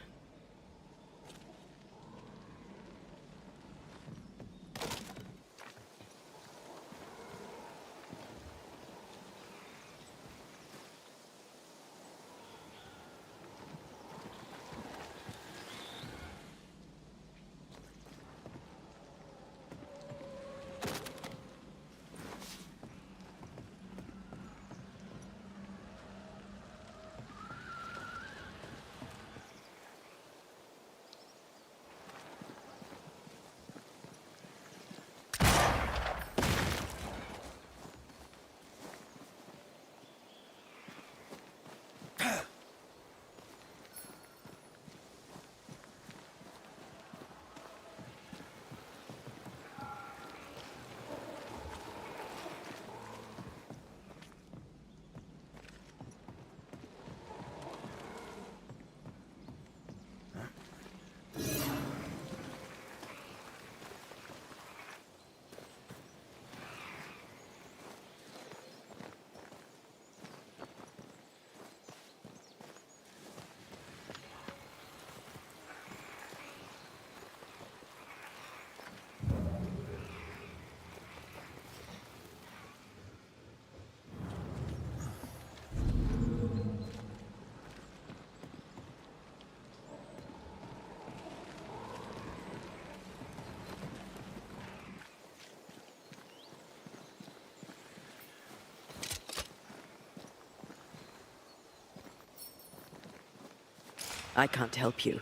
I can't help you.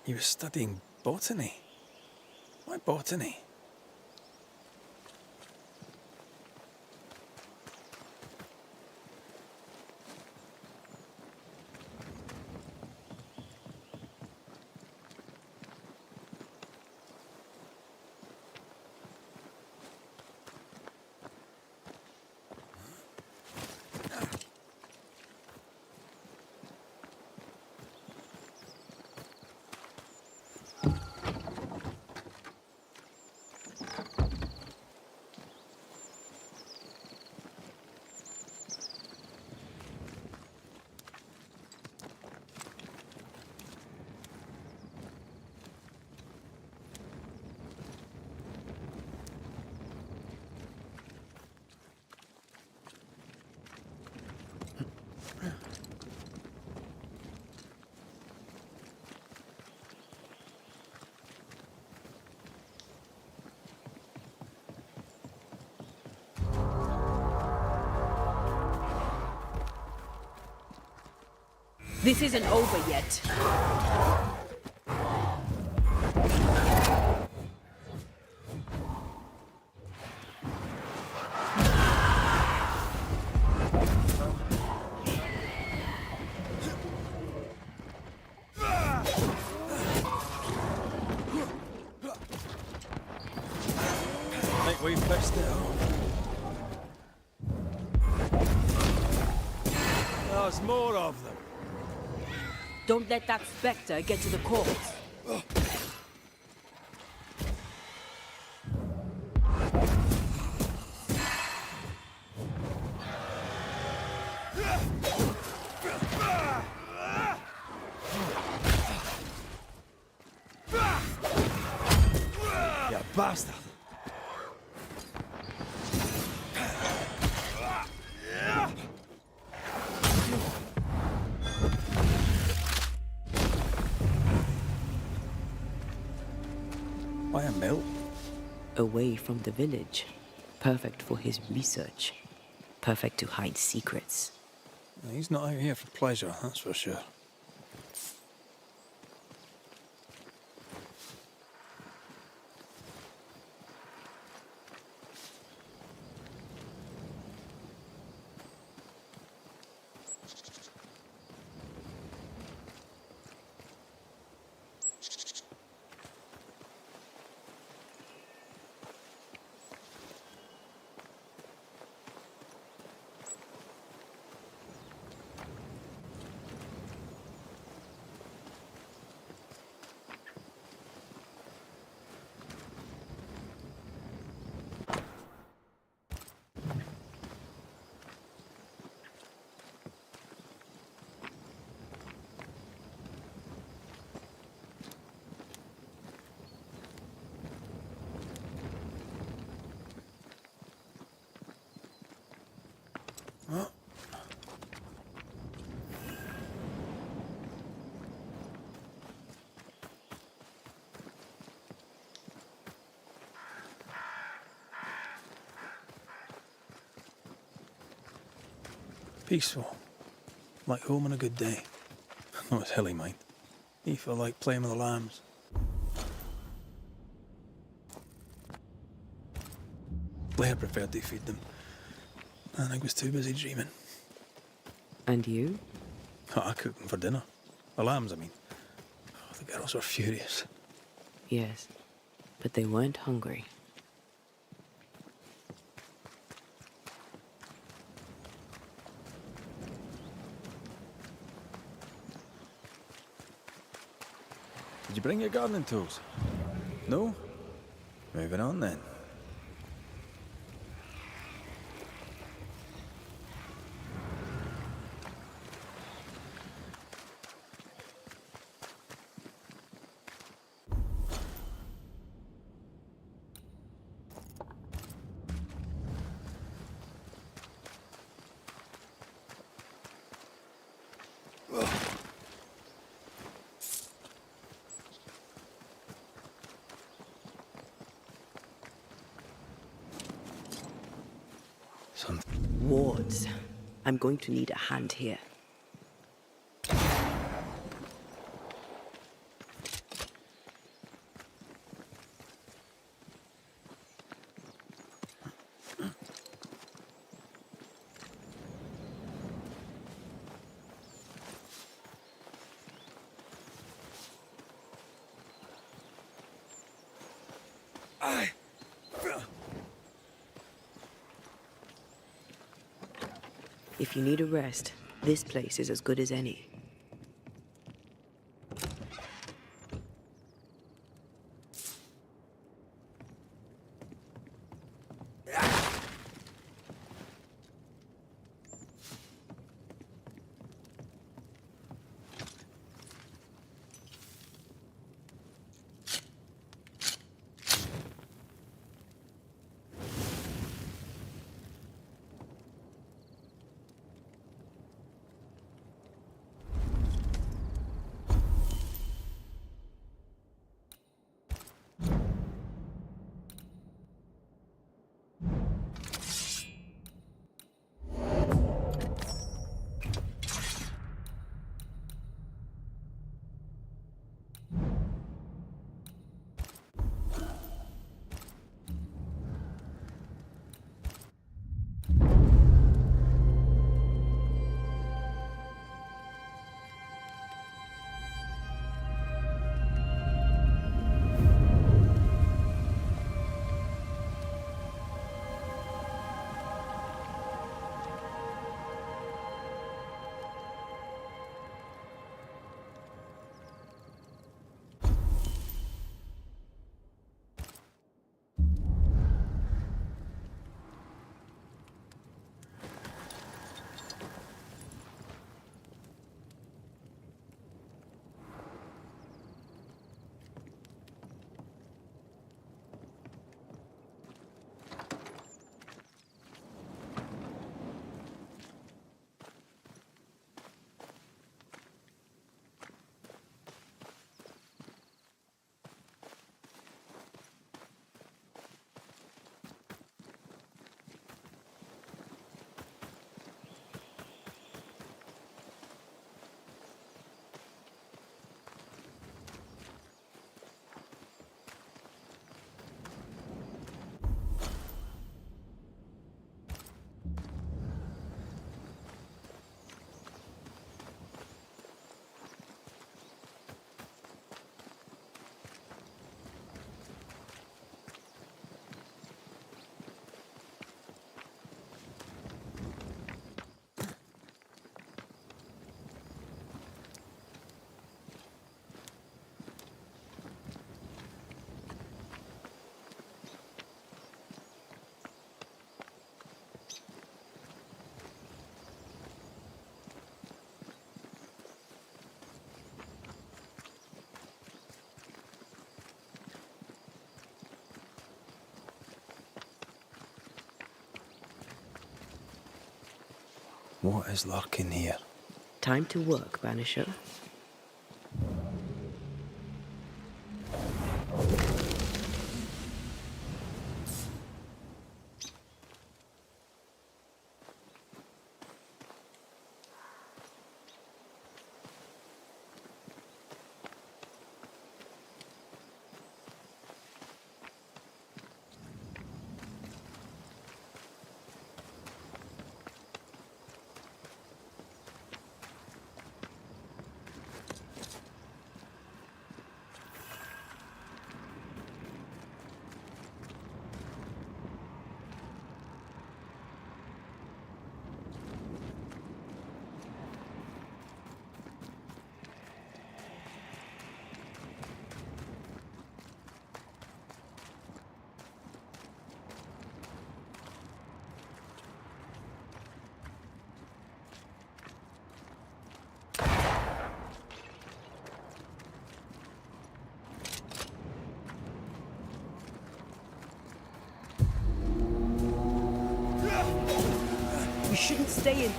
He was studying botany. Why botany? This isn't over yet. Think we fixed it all. There's more of them. Don't let that spectre get to the corpse. You bastard! Why a mill? Away from the village. Perfect for his research. Perfect to hide secrets. He's not out here for pleasure, that's for sure. What? Peaceful. Like home on a good day. No, it's hilly, mind. You feel like playing with the lambs. Blair preferred to feed them. And I was too busy dreaming. And you? Oh, I cooked them for dinner. The lambs, I mean. Oh, the girls were furious. Yes, but they weren't hungry. Did you bring your gardening tools? No? Moving on then. Wards. I'm going to need a hand here. If you need a rest, this place is as good as any. What is lurking here? Time to work, Banisher. We shouldn't stay in.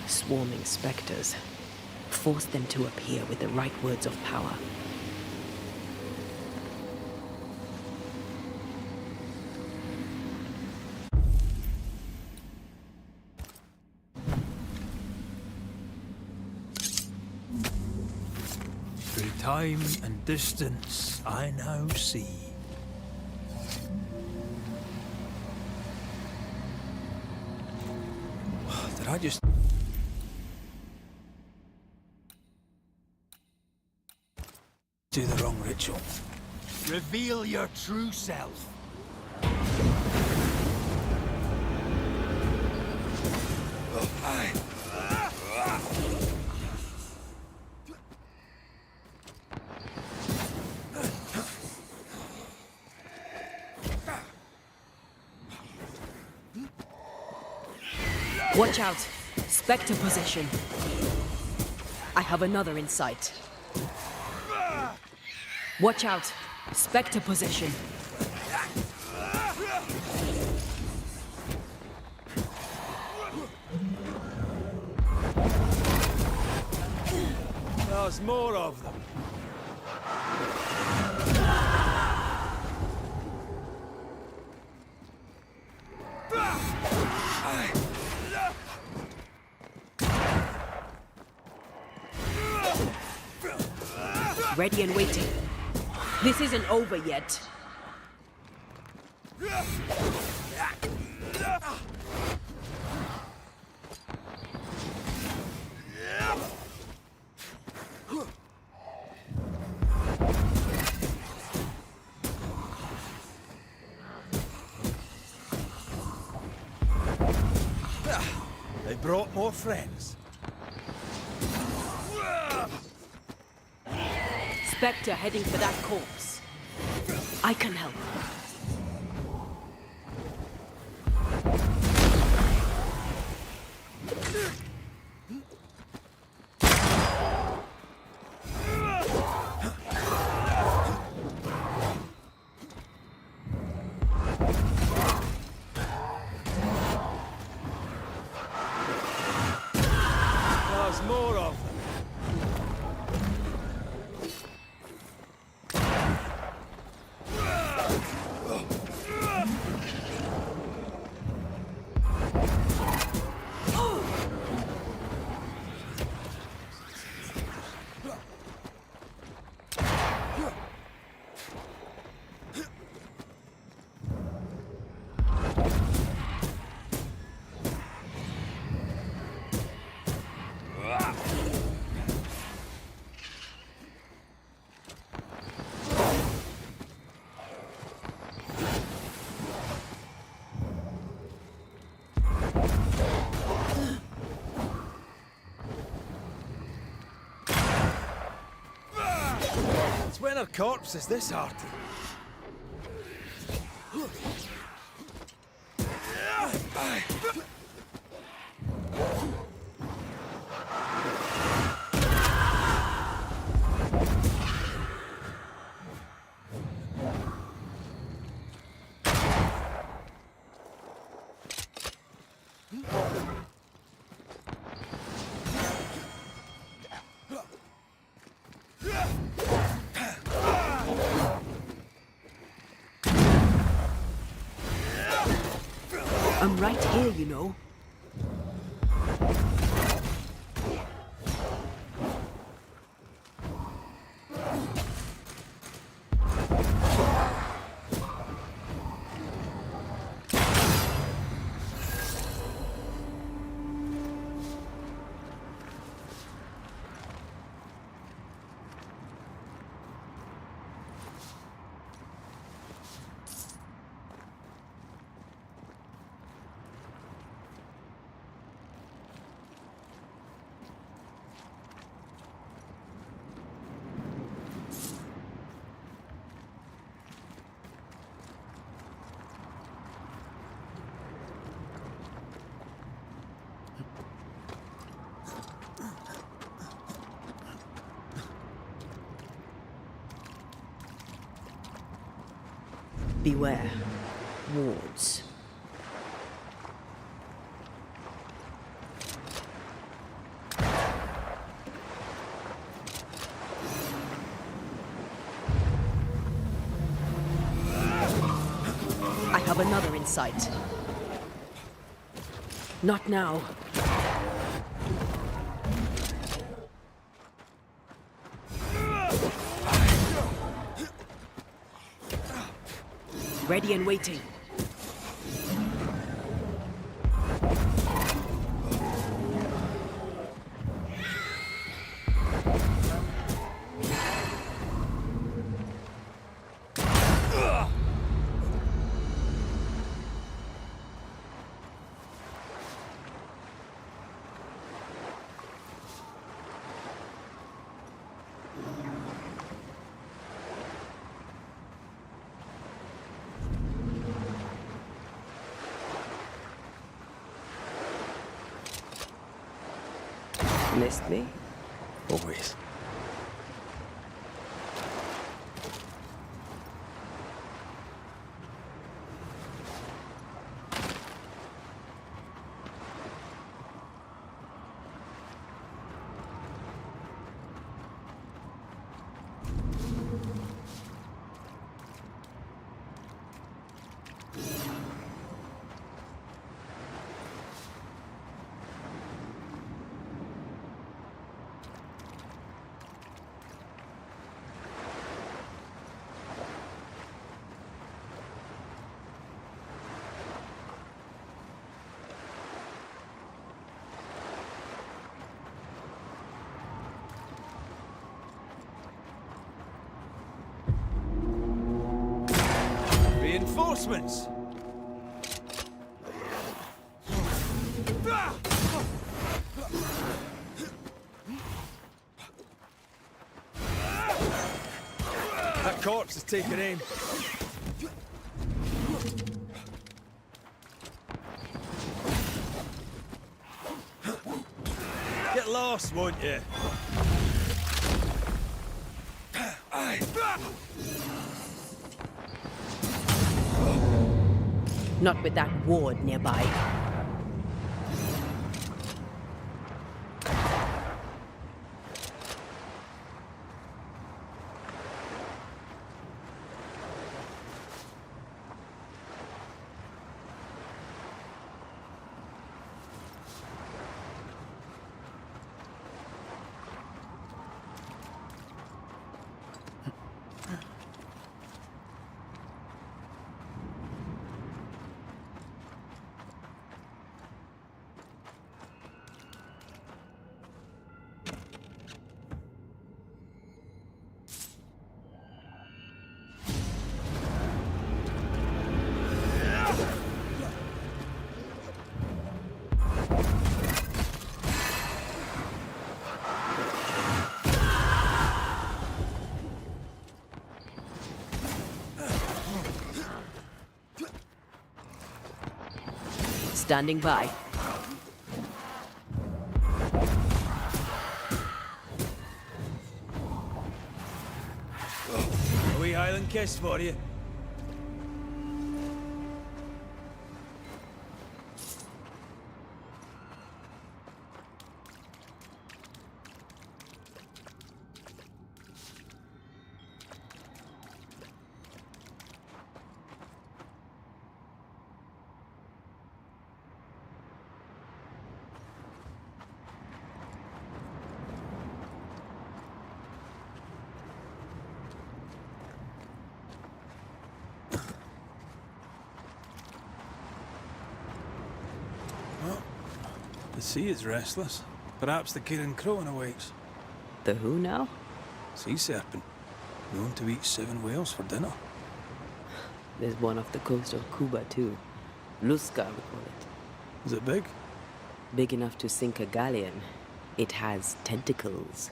Swarming specters. Force them to appear with the right words of power. Through time and distance, I now see. Did I just... do the wrong ritual? Reveal your true self. Watch out. Spectre position. I have another in sight. Watch out. Spectre position. There's more of them. Ready and waiting. This isn't over yet. They brought more friends. Spectre heading for that corpse. I can help. There's more of them. It's when her corpse is this hearty. I'm right here, you know. Beware. Wards. I have another in sight. Not now. Ready and waiting. Missed me? Always. Reinforcements! That corpse is taking aim. Get lost, won't you? Not with that ward nearby. Standing by. A wee Highland kiss for you. The sea is restless. Perhaps the Kieran Crowan awaits. The who now? Sea serpent. Known to eat 7 whales for dinner. There's one off the coast of Cuba, too. Lusca, we call it. Is it big? Big enough to sink a galleon. It has tentacles.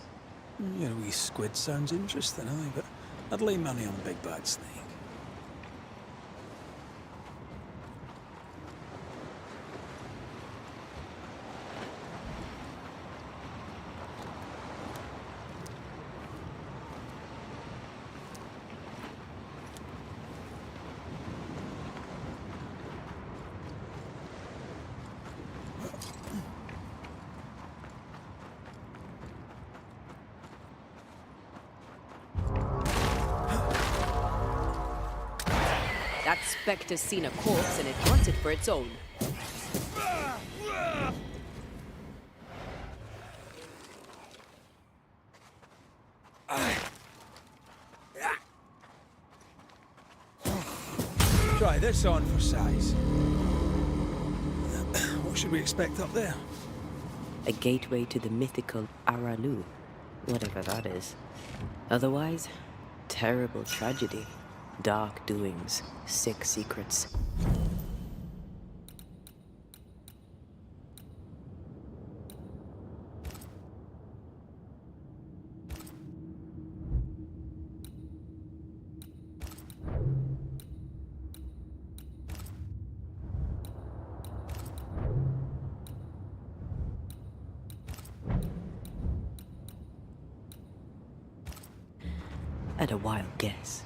Yeah, a wee squid sounds interesting, but I'd lay money on big bad snake. That specter's seen a corpse and it wants it for its own. Try this on for size. What should we expect up there? A gateway to the mythical Aralu, whatever that is. Otherwise, terrible tragedy, dark doings, sick secrets. At a wild guess.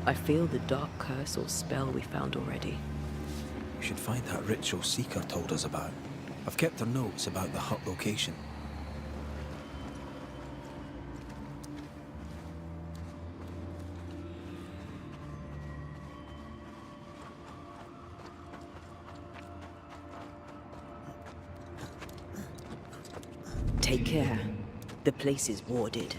I feel the dark curse or spell we found already. We should find that ritual Seeker told us about. I've kept her notes about the hut location. Take care. The place is warded.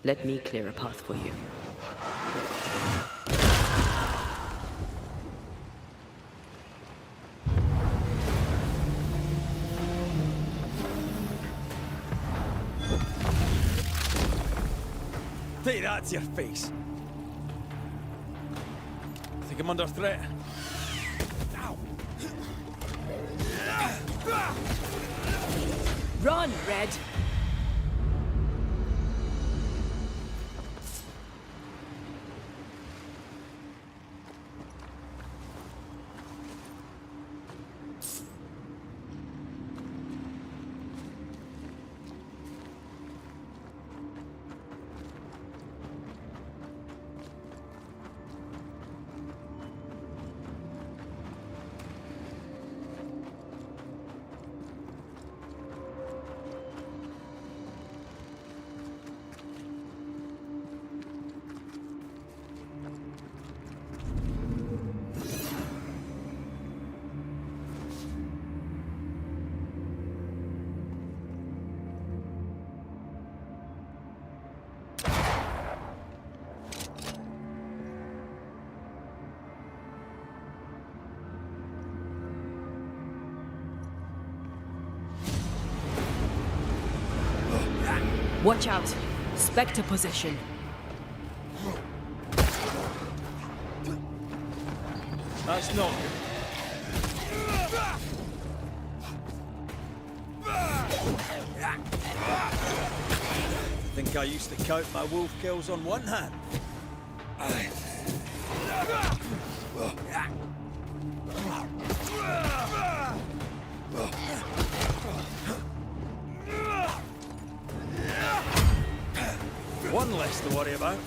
Let me clear a path for you. Take that to your face. Think I'm under threat? Run, Red! Watch out! Spectre position. That's not good. Think I used to count my wolf kills on one hand? One less to worry about.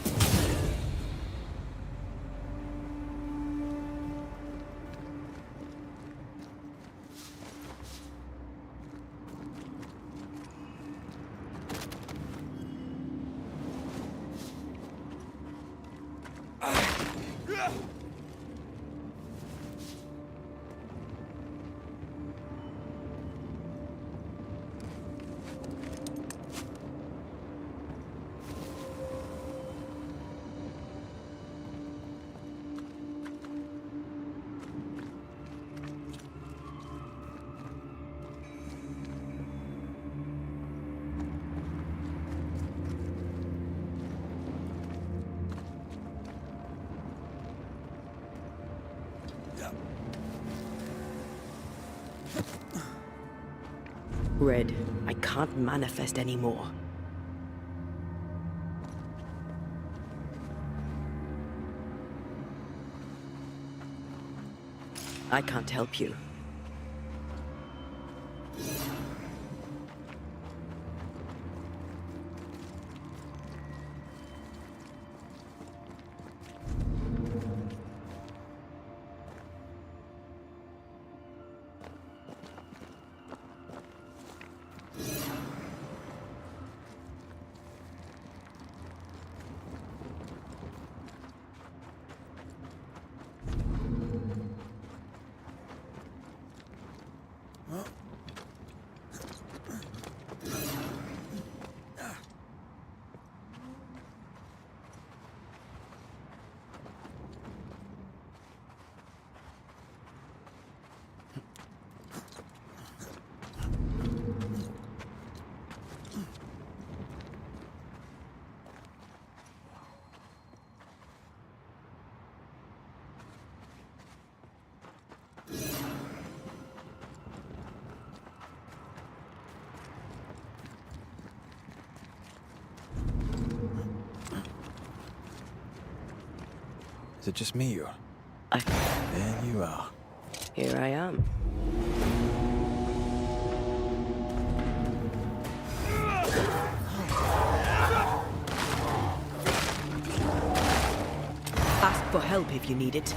Red, I can't manifest anymore. I can't help you. Is it just me, or? I... There you are. Here I am. Ask for help if you need it.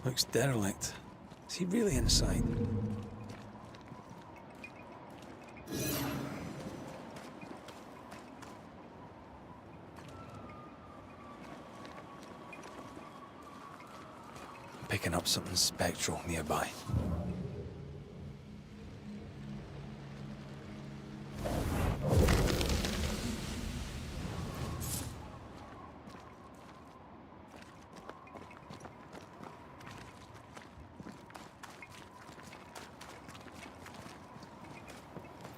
Looks derelict. Is he really inside? Picking up something spectral nearby.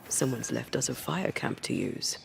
Someone's left us a fire camp to use.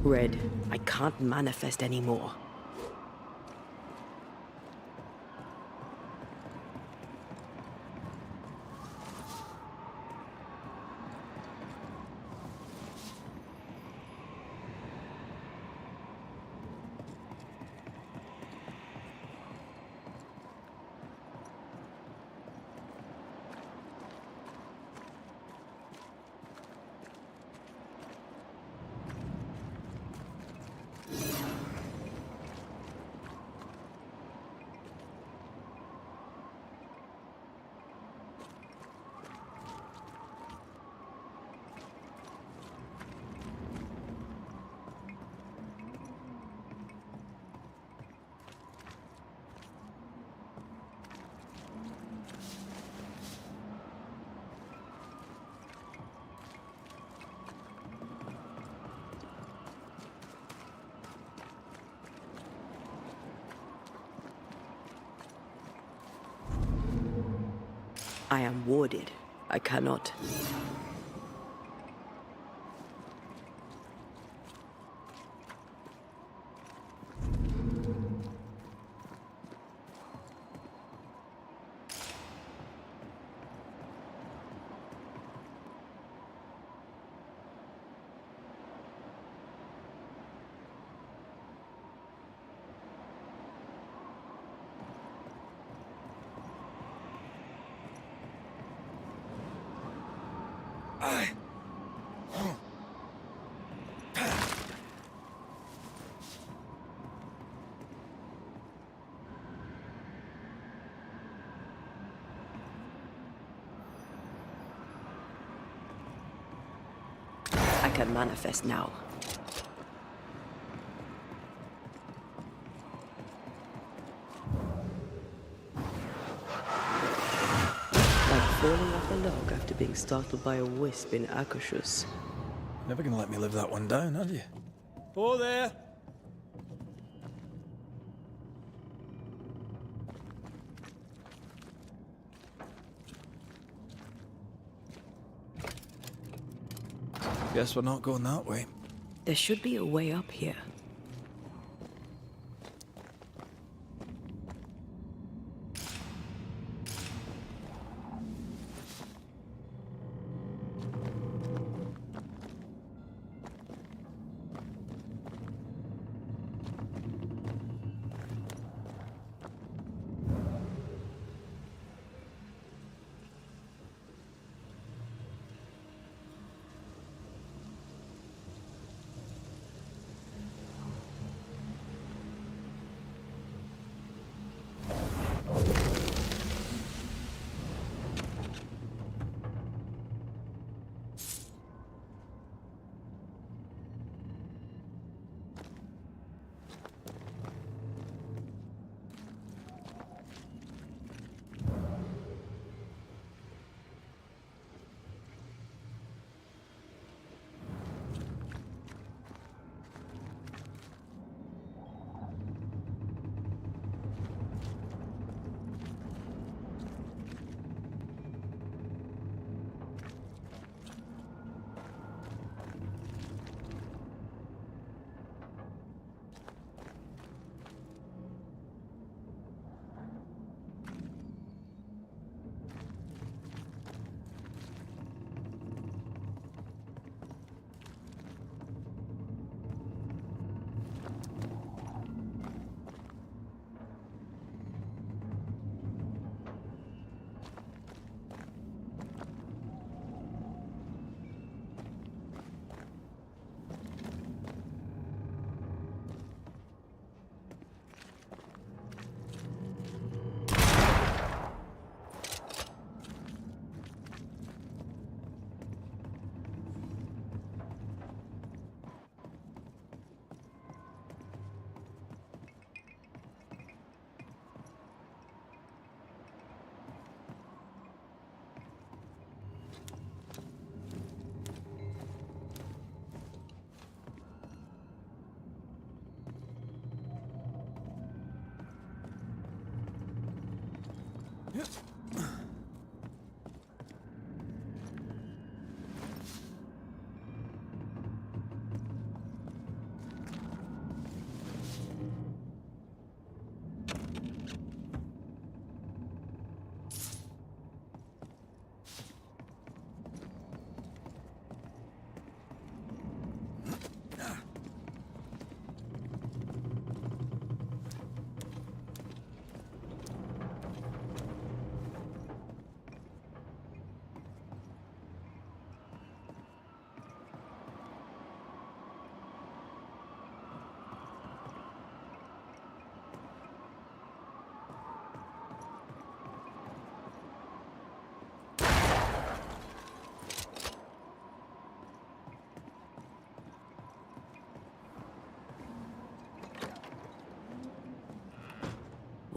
Red, I can't manifest anymore. I am warded. I cannot. I can manifest now. Like falling off a log after being startled by a wisp in Akashus. Never gonna let me live that one down, are you? Oh there! Guess we're not going that way. There should be a way up here.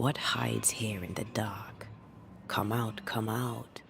What hides here in the dark? Come out, come out.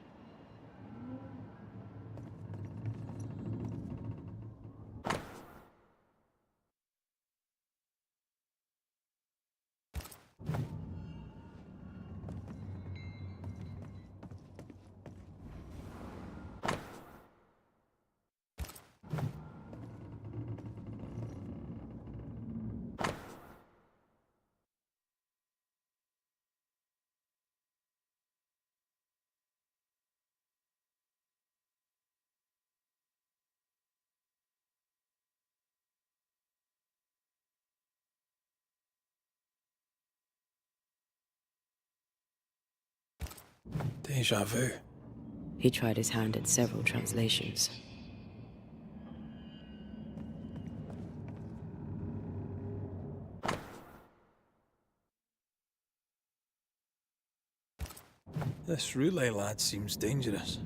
Deja vu. He tried his hand at several translations. This relay lad seems dangerous.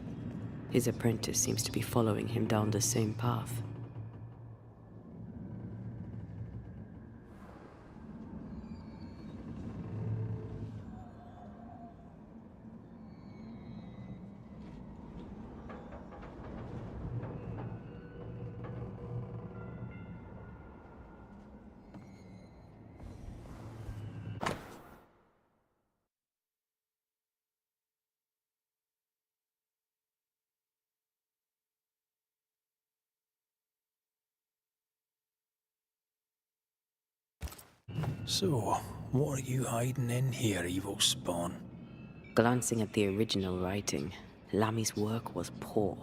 His apprentice seems to be following him down the same path. So, what are you hiding in here, evil spawn? Glancing at the original writing, Lami's work was poor.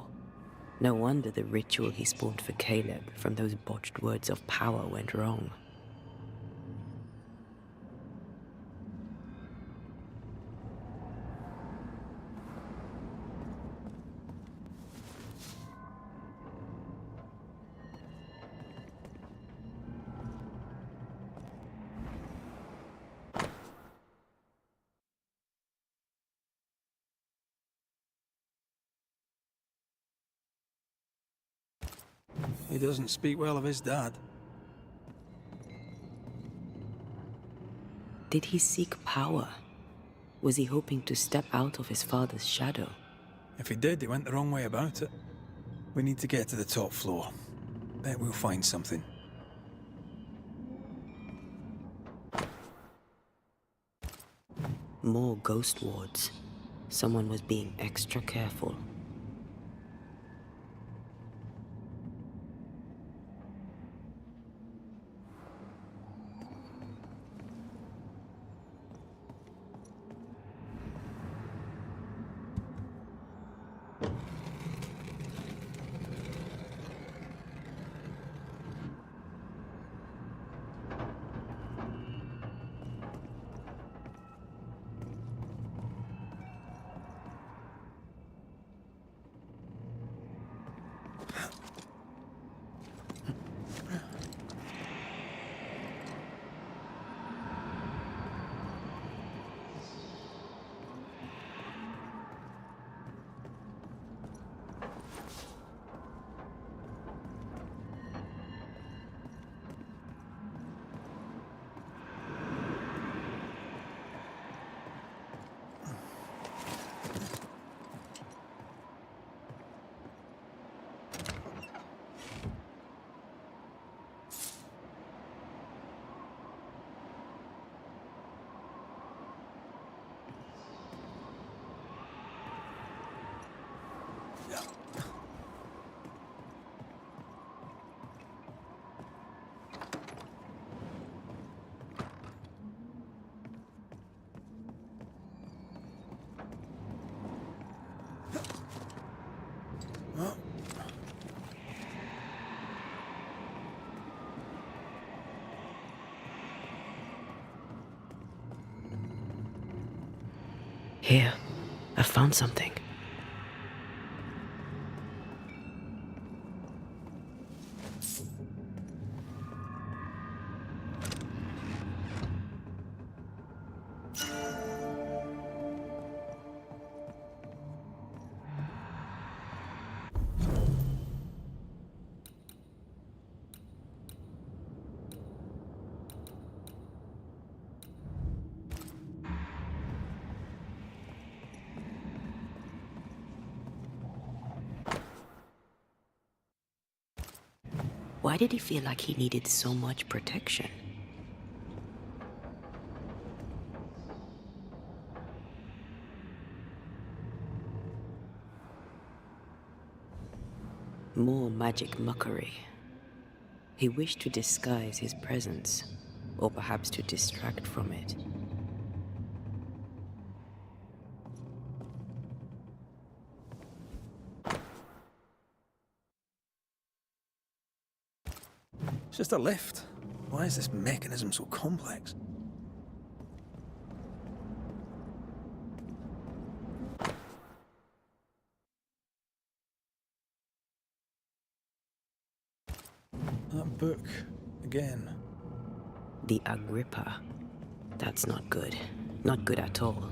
No wonder the ritual he spawned for Caleb from those botched words of power went wrong. He doesn't speak well of his dad. Did he seek power? Was he hoping to step out of his father's shadow? If he did, he went the wrong way about it. We need to get to the top floor. Bet we'll find something. More ghost wards. Someone was being extra careful. Here, I found something. Why did he feel like he needed so much protection? More magic mockery. He wished to disguise his presence, or perhaps to distract from it. It's just a lift. Why is this mechanism so complex? That book, again. The Agrippa. That's not good. Not good at all.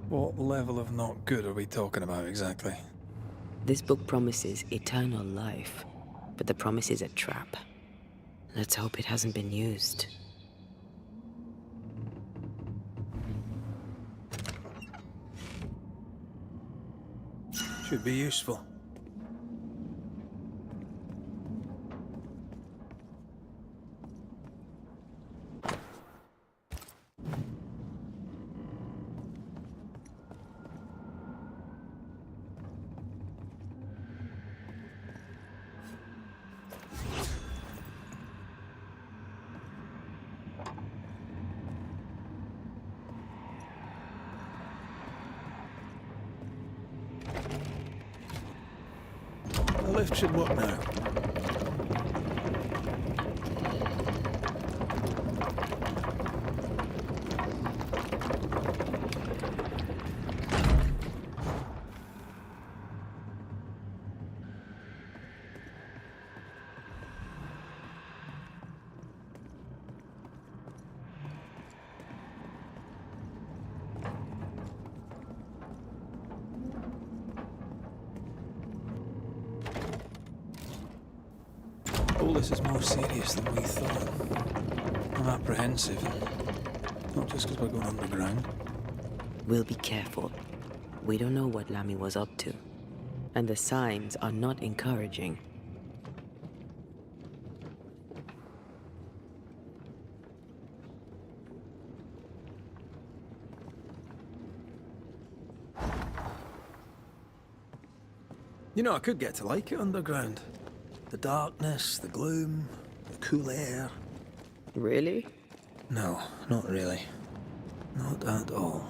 What level of not good are we talking about exactly? This book promises eternal life, but the promise is a trap. Let's hope it hasn't been used. Should be useful. The lift should work now. All this is more serious than we thought. I'm apprehensive. Not just because we're going underground. We'll be careful. We don't know what Lammy was up to. And the signs are not encouraging. You know, I could get to like it underground. The darkness, the gloom, the cool air. Really? No, not really. Not at all.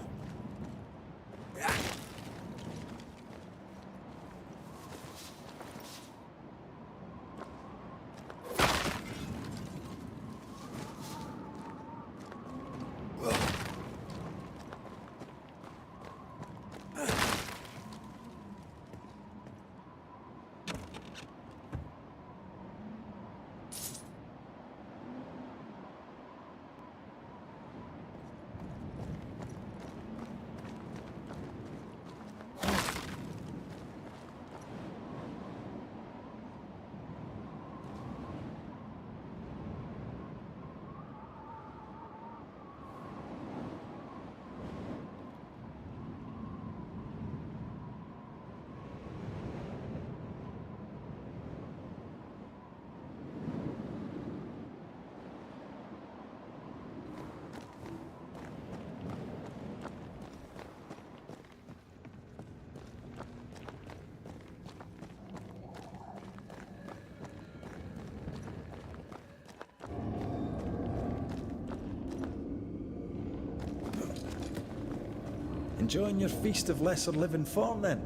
Enjoying your feast of lesser living form, then?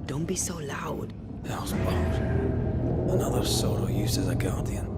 Don't be so loud. Hell's balls. Another sorrow used as a guardian.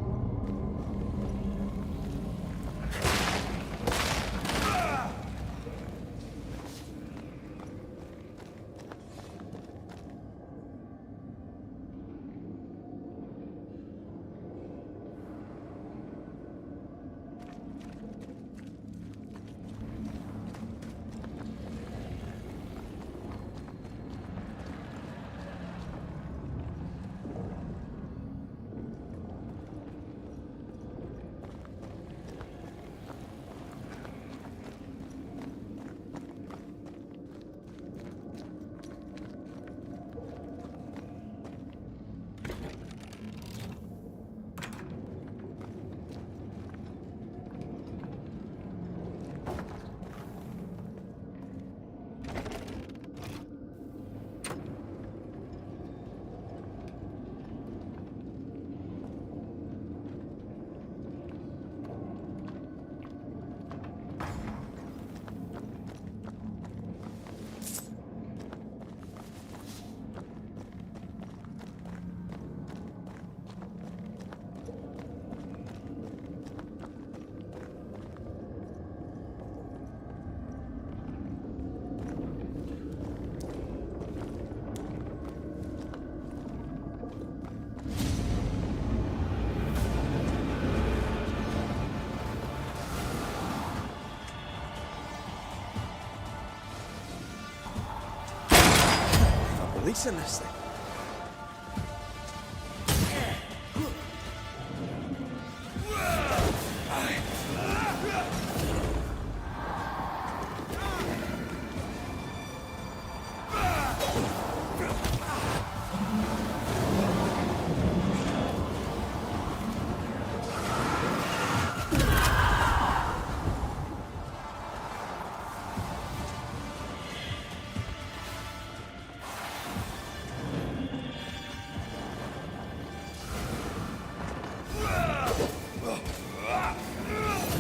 points in this thing.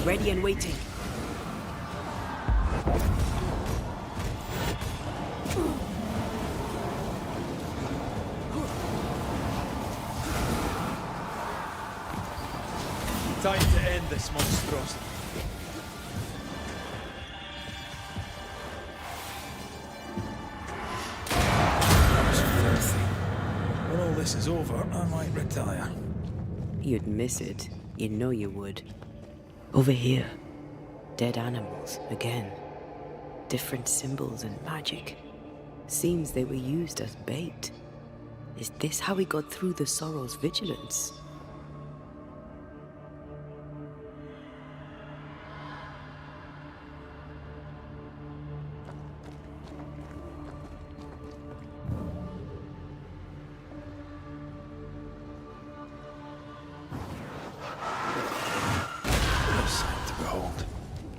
Ready and waiting. Time to end this monstrosity. That's filthy. When all this is over, I might retire. You'd miss it. You know you would. Over here, dead animals again. Different symbols and magic. Seems they were used as bait. Is this how we got through the Sorrow's vigilance?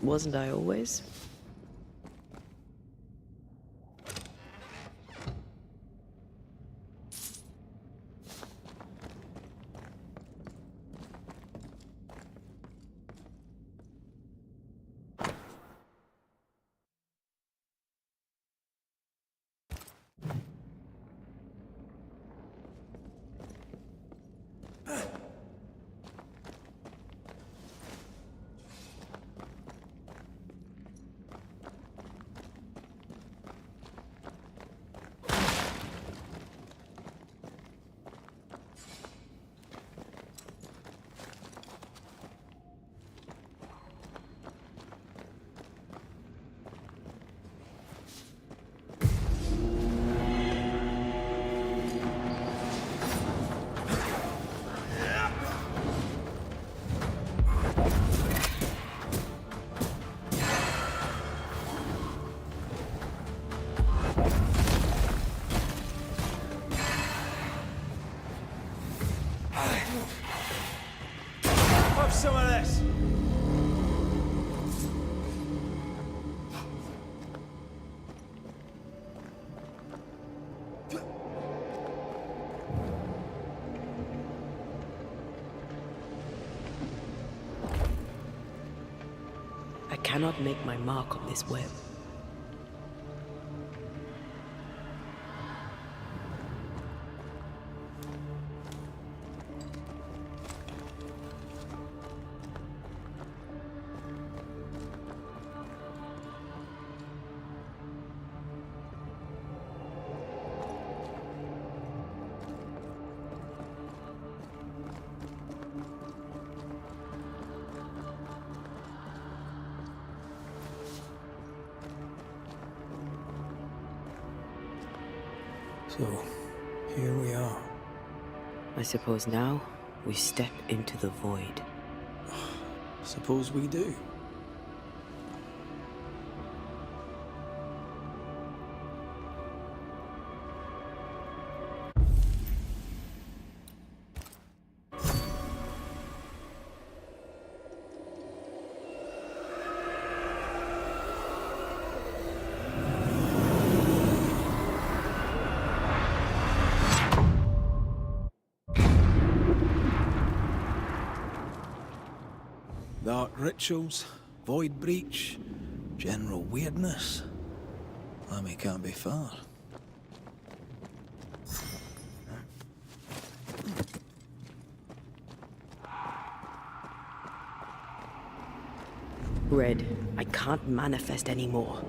Wasn't I always? Have some of this. I cannot make my mark on this web. So, here we are. I suppose now we step into the void. Suppose we do. Dark rituals, void breach, general weirdness. Lemmy can't be far. Red, I can't manifest anymore.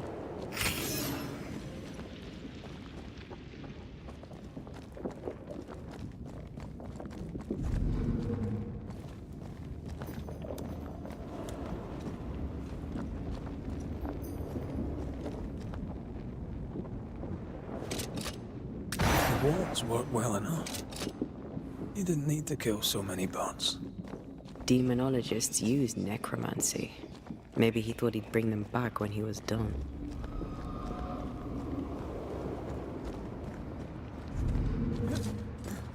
walls work well enough. You didn't need to kill so many birds. Demonologists use necromancy. Maybe he thought he'd bring them back when he was done.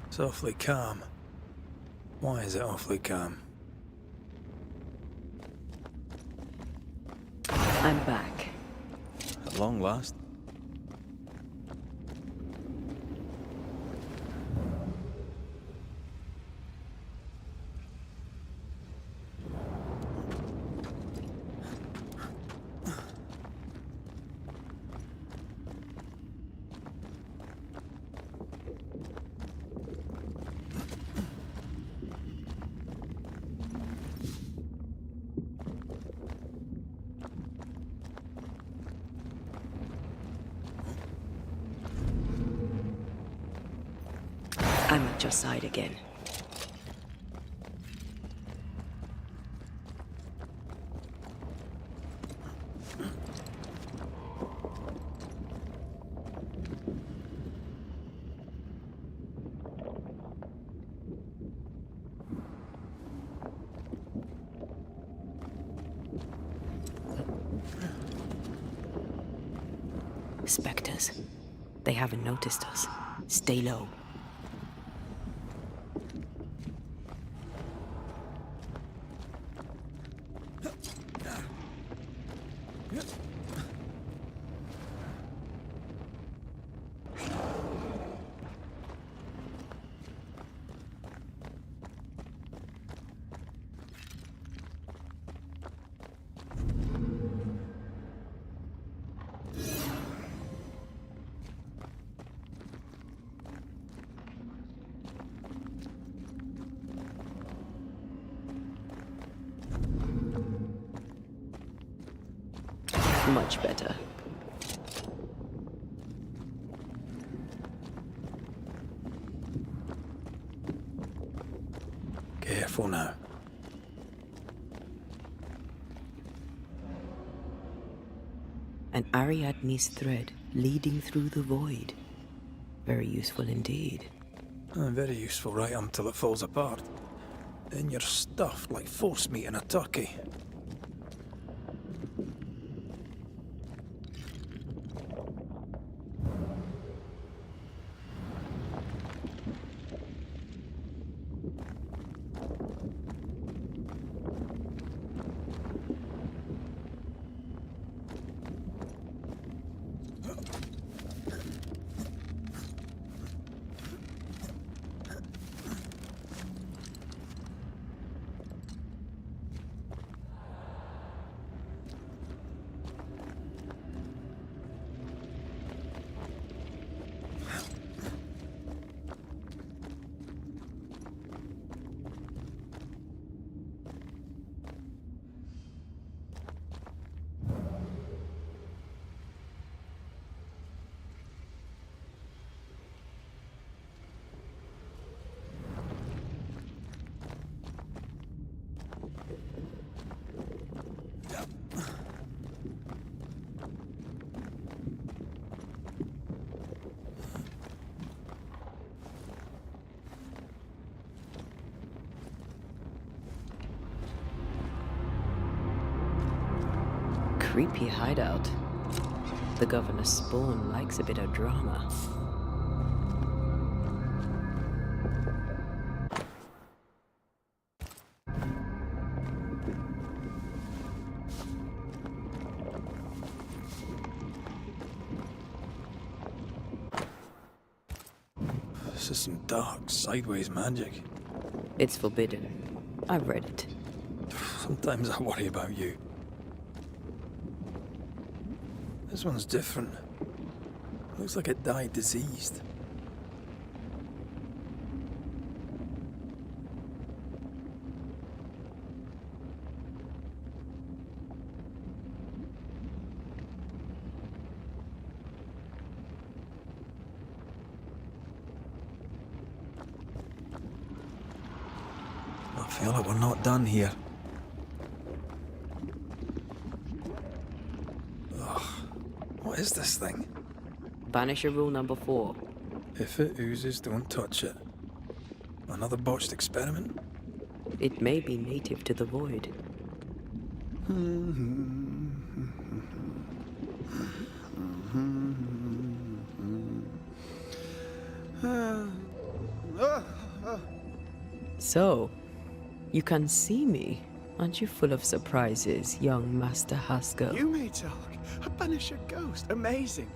It's awfully calm. Why is it awfully calm? I'm back. At long last. I'm at your side again. Spectres. They haven't noticed us. Stay low. Much better. Careful now. An Ariadne's thread leading through the void. Very useful indeed. Very useful right until it falls apart. Then you're stuffed like force meat in a turkey. Creepy hideout. The governor's spawn likes a bit of drama. This is some dark, sideways magic. It's forbidden. I've read it. Sometimes I worry about you. This one's different. Looks like it died diseased. I feel like we're not done here. Ugh. What is this thing? Banisher rule number 4. If it oozes, don't touch it. Another botched experiment? It may be native to the void. So, you can see me. Aren't you full of surprises, young Master Haskell? You may talk. A Banisher ghost. Amazing.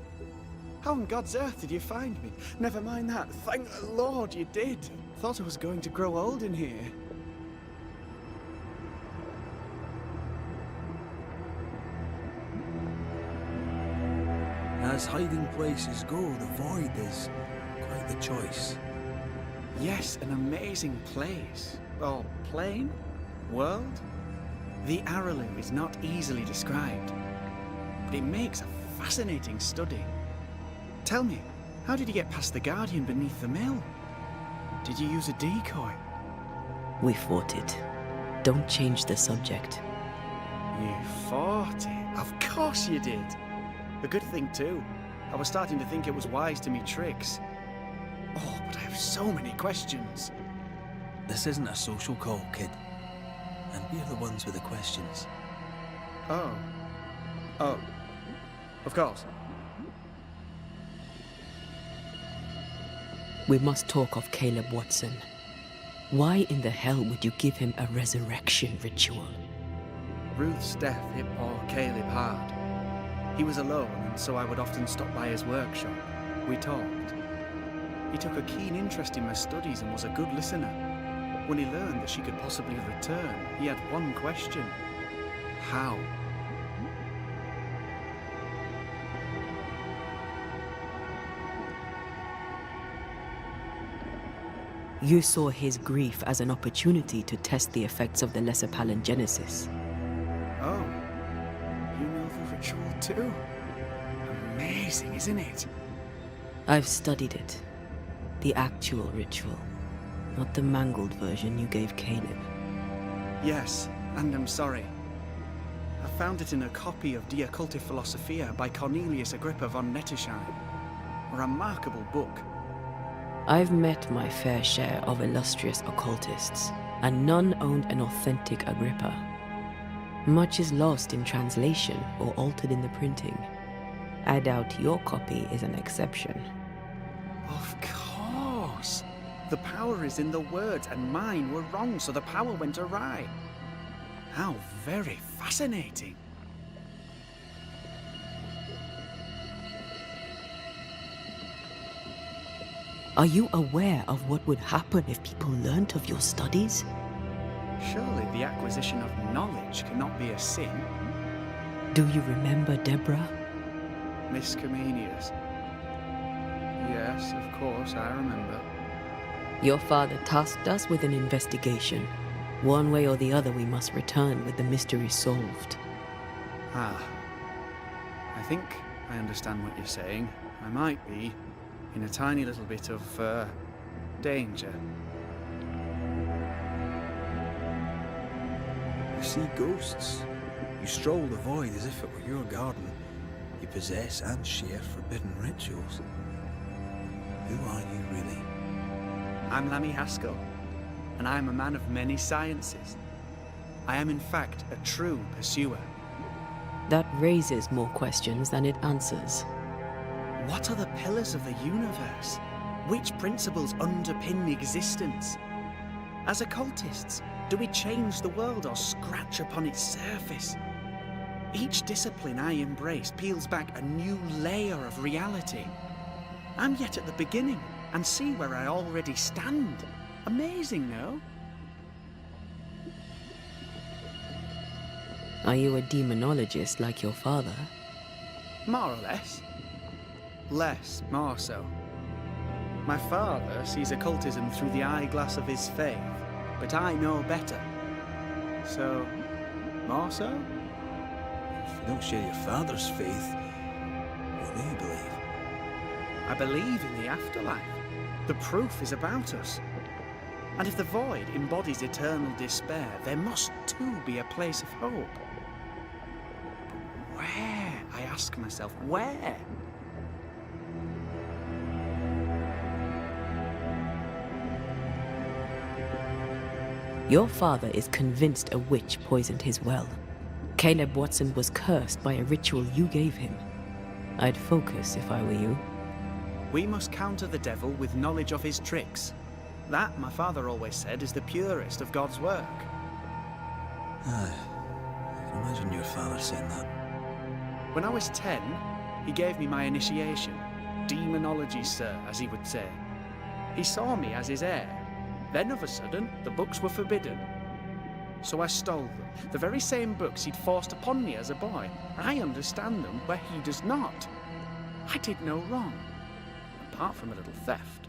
How on God's earth did you find me? Never mind that. Thank the Lord you did. Thought I was going to grow old in here. As hiding places go, the void is quite the choice. Yes, an amazing place. Or plane? World? The Araloo is not easily described, but it makes a fascinating study. Tell me, how did you get past the Guardian beneath the mill? Did you use a decoy? We fought it. Don't change the subject. You fought it? Of course you did. A good thing too. I was starting to think it was wise to me tricks. Oh, but I have so many questions. This isn't a social call, kid. And we're the ones with the questions. Oh. Oh. Of course. We must talk of Caleb Watson. Why in the hell would you give him a resurrection ritual? Ruth's death hit poor Caleb hard. He was alone, and so I would often stop by his workshop. We talked. He took a keen interest in my studies and was a good listener. When he learned that she could possibly return, he had one question. How? You saw his grief as an opportunity to test the effects of the lesser palingenesis. Oh. You know the ritual too? Amazing, isn't it? I've studied it. The actual ritual. Not the mangled version you gave Caleb. Yes, and I'm sorry. I found it in a copy of De Occulti Philosophia by Cornelius Agrippa von Nettesheim. A remarkable book. I've met my fair share of illustrious occultists, and none owned an authentic Agrippa. Much is lost in translation or altered in the printing. I doubt your copy is an exception. Of course. The power is in the words, and mine were wrong, so the power went awry. How very fascinating. Are you aware of what would happen if people learnt of your studies? Surely the acquisition of knowledge cannot be a sin. Do you remember Deborah? Miss Comenius. Yes, of course, I remember. Your father tasked us with an investigation. One way or the other, we must return with the mystery solved. Ah. I think I understand what you're saying. I might be in a tiny little bit of, danger. You see ghosts. You stroll the void as if it were your garden. You possess and share forbidden rituals. Who are you really? I'm Lammy Haskell, and I am a man of many sciences. I am in fact a true pursuer. That raises more questions than it answers. What are the pillars of the universe? Which principles underpin existence? As occultists, do we change the world or scratch upon its surface? Each discipline I embrace peels back a new layer of reality. I'm yet at the beginning, and see where I already stand. Amazing, no? Are you a demonologist like your father? More or less. Less, more so. My father sees occultism through the eyeglass of his faith, but I know better. So, more so? If you don't share your father's faith, what do you believe? I believe in the afterlife. The proof is about us. And if the void embodies eternal despair, there must too be a place of hope. But where? I ask myself, where? Your father is convinced a witch poisoned his well. Caleb Watson was cursed by a ritual you gave him. I'd focus if I were you. We must counter the devil with knowledge of his tricks. That, my father always said, is the purest of God's work. Aye. I can imagine your father saying that. When I was 10, he gave me my initiation. Demonology, sir, as he would say. He saw me as his heir. Then, of a sudden, the books were forbidden. So I stole them. The very same books he'd forced upon me as a boy. I understand them where he does not. I did no wrong, apart from a little theft.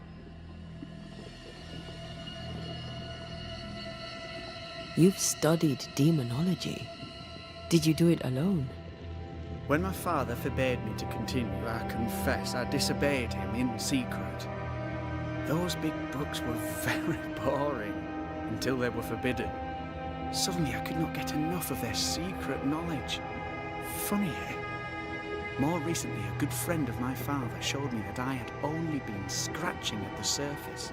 You've studied demonology. Did you do it alone? When my father forbade me to continue, I confess I disobeyed him in secret. Those big books were very boring until they were forbidden. Suddenly I could not get enough of their secret knowledge. Funny, eh? More recently, a good friend of my father showed me that I had only been scratching at the surface.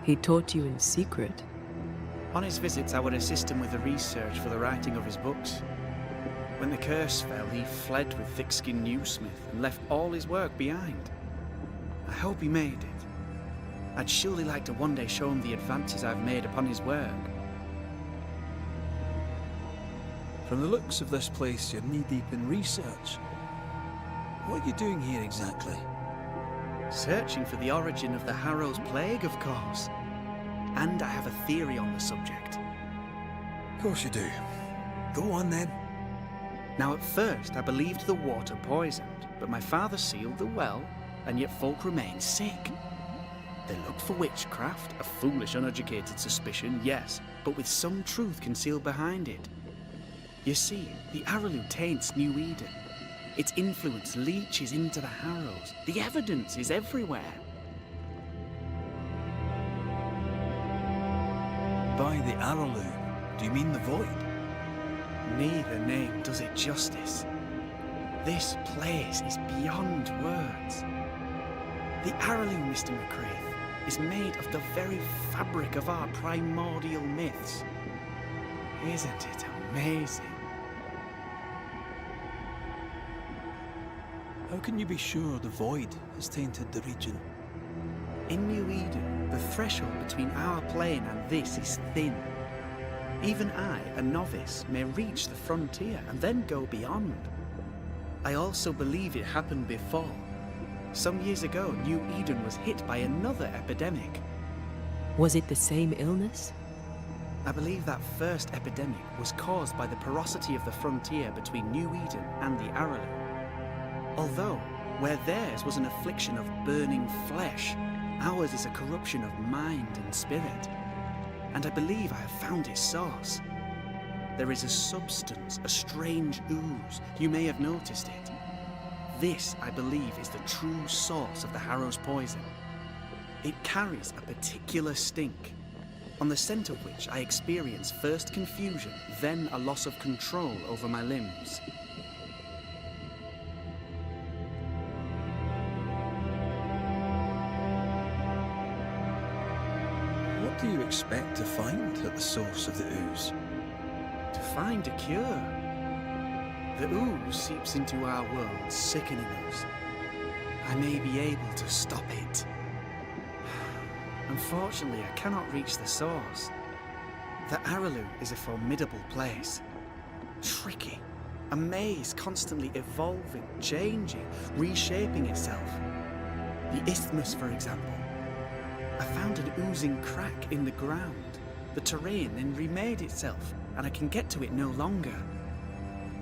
He taught you in secret? On his visits, I would assist him with the research for the writing of his books. When the curse fell, he fled with thick-skinned Newsmith and left all his work behind. I hope he made it. I'd surely like to one day show him the advances I've made upon his work. From the looks of this place, you're knee-deep in research. What are you doing here exactly? Searching for the origin of the Harrow's Plague, of course. And I have a theory on the subject. Of course you do. Go on then. Now at first I believed the water poisoned, but my father sealed the well, and yet folk remained sick. They looked for witchcraft, a foolish, uneducated suspicion, yes, but with some truth concealed behind it. You see, the Araloo taints New Eden. Its influence leaches into the Harrows. The evidence is everywhere. By the Araloo, do you mean the Void? Neither name does it justice. This place is beyond words. The Araloo, Mr. McCraith, is made of the very fabric of our primordial myths. Isn't it amazing? How can you be sure the Void has tainted the region? In New Eden, the threshold between our plane and this is thin. Even I, a novice, may reach the frontier and then go beyond. I also believe it happened before. Some years ago, New Eden was hit by another epidemic. Was it the same illness? I believe that first epidemic was caused by the porosity of the frontier between New Eden and the Araloo. Although, where theirs was an affliction of burning flesh, ours is a corruption of mind and spirit. And I believe I have found its source. There is a substance, a strange ooze. You may have noticed it. This, I believe, is the true source of the Harrow's poison. It carries a particular stink, on the scent of which I experience first confusion, then a loss of control over my limbs. What do you expect to find at the source of the ooze? To find a cure. The ooze seeps into our world, sickening us. I may be able to stop it. Unfortunately, I cannot reach the source. The Araloo is a formidable place. Tricky. A maze constantly evolving, changing, reshaping itself. The isthmus, for example. I found an oozing crack in the ground. The terrain then remade itself, and I can get to it no longer.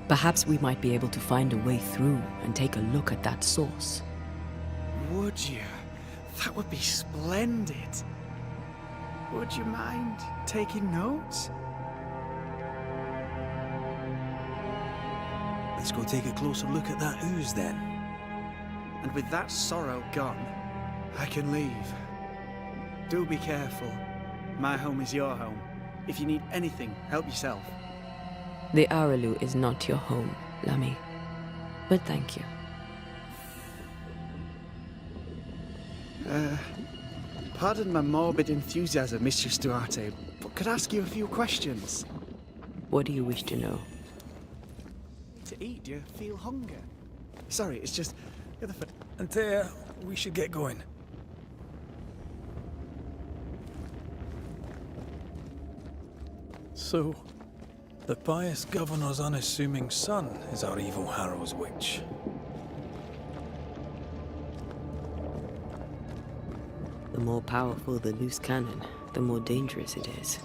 Perhaps we might be able to find a way through and take a look at that source. Would you? That would be splendid. Would you mind taking notes? Let's go take a closer look at that ooze then. And with that sorrow gone, I can leave. Do be careful. My home is your home. If you need anything, help yourself. The Araloo is not your home, Lammy. But thank you. Pardon my morbid enthusiasm, Mistress Duarte, but could I ask you a few questions? What do you wish to know? To eat, do you feel hunger? Sorry, it's just... the other foot. Antea, we should get going. So, the pious governor's unassuming son is our evil Harrow's witch. The more powerful the loose cannon, the more dangerous it is.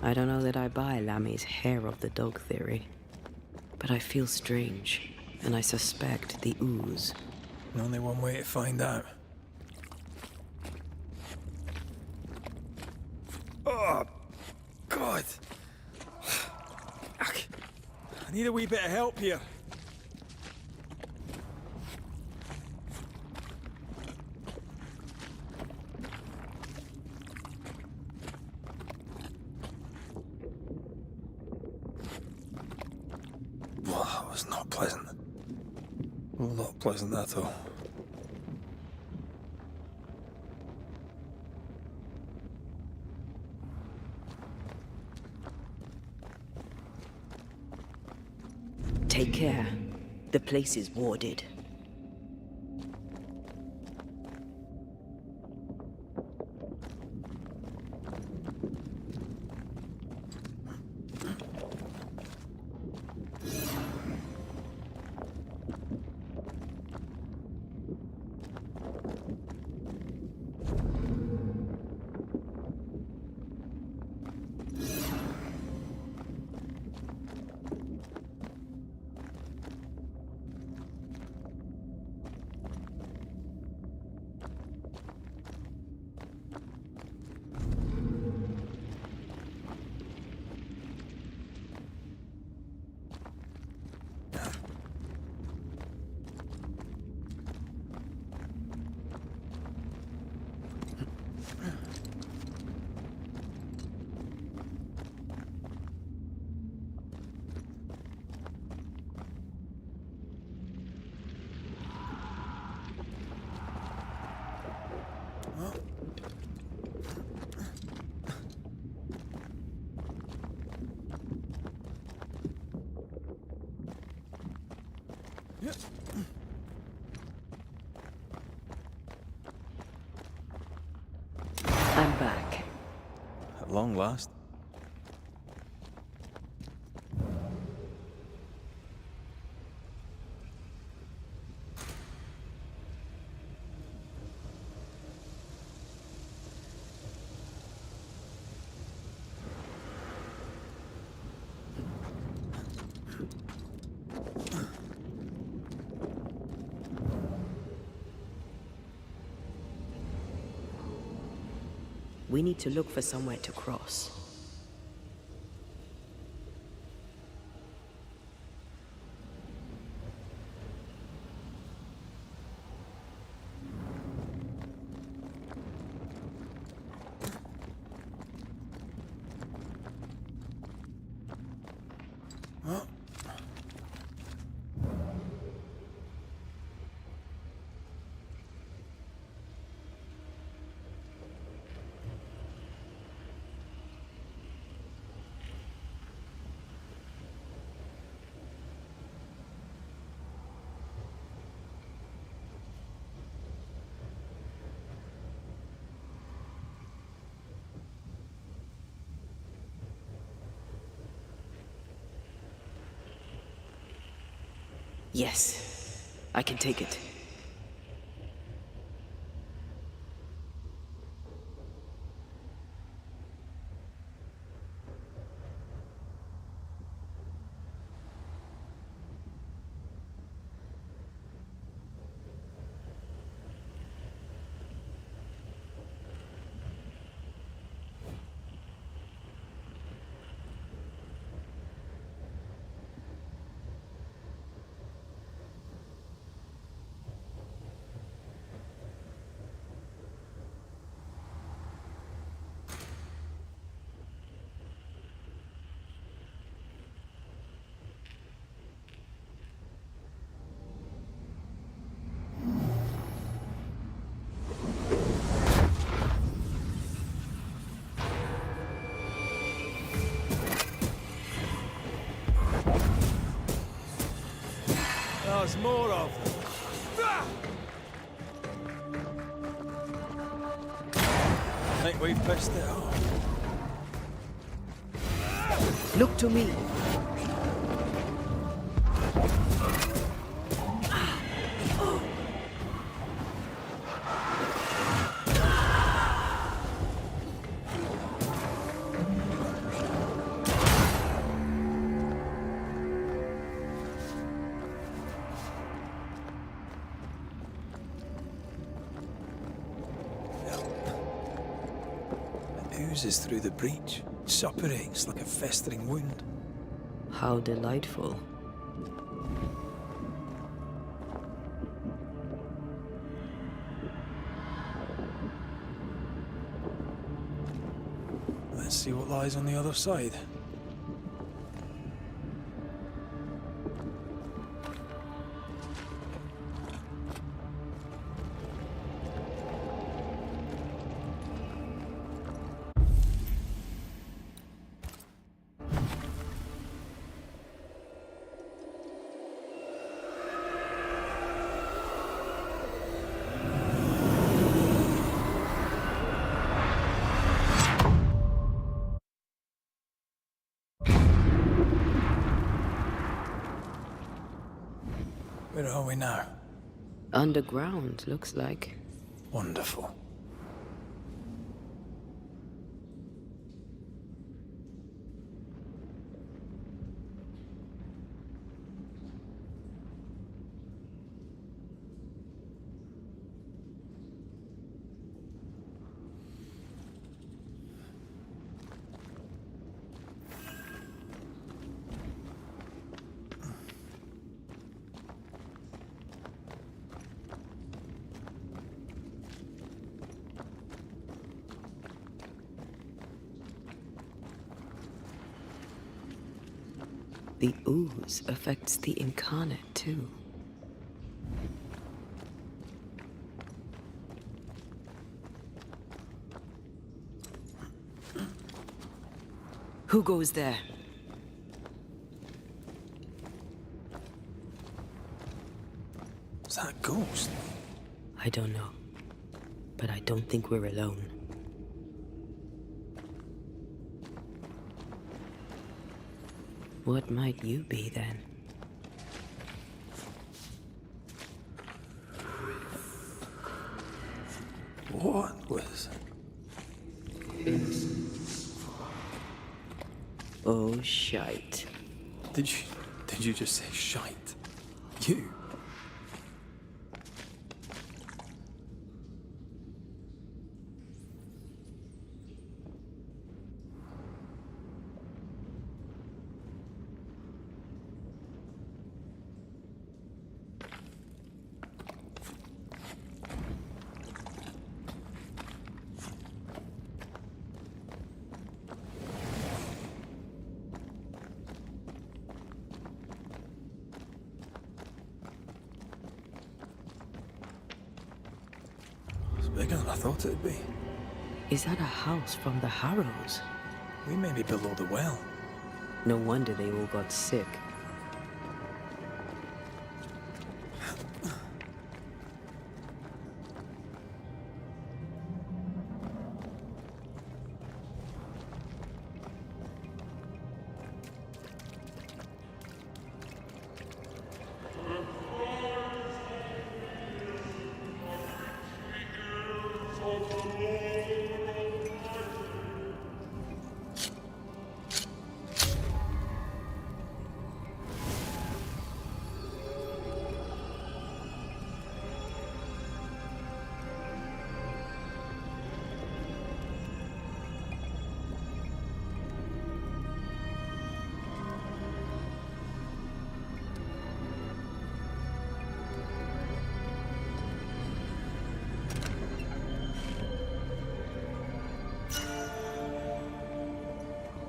I don't know that I buy Lammy's hair of the dog theory, but I feel strange, and I suspect the ooze. Only one way to find out. Oh, God. I need a wee bit of help here. Well, that was not pleasant. Well, not pleasant at all. Take care. The place is warded. I'm back. At long last. We need to look for somewhere to cross. Yes, I can take it. There's more of them. I think we've pissed it off. Look to me. oozes through the breach, suppurates like a festering wound. How delightful. Let's see what lies on the other side. Where are we now? Underground, looks like. Wonderful. The ooze affects the incarnate, too. Who goes there? Is that a ghost? I don't know. But I don't think we're alone. What might you be, then? What was... Oh, shite. Did you just say shite? You? Bigger than I thought it'd be. Is that a house from the Harrows? We may be below the well. No wonder they all got sick.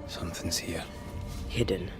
Something's here. Hidden.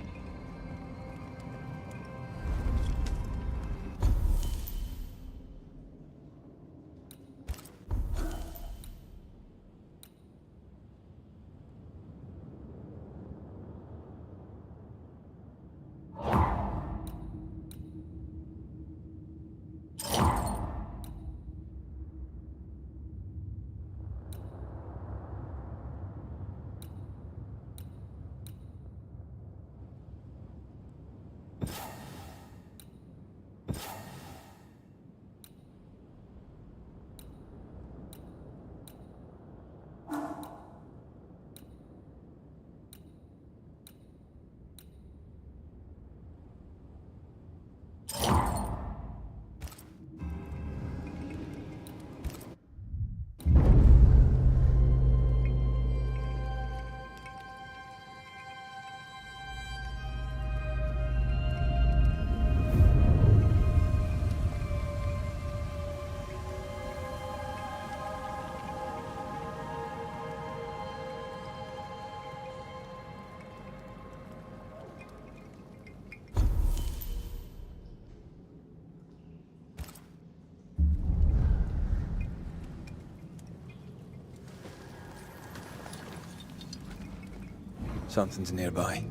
Something's nearby.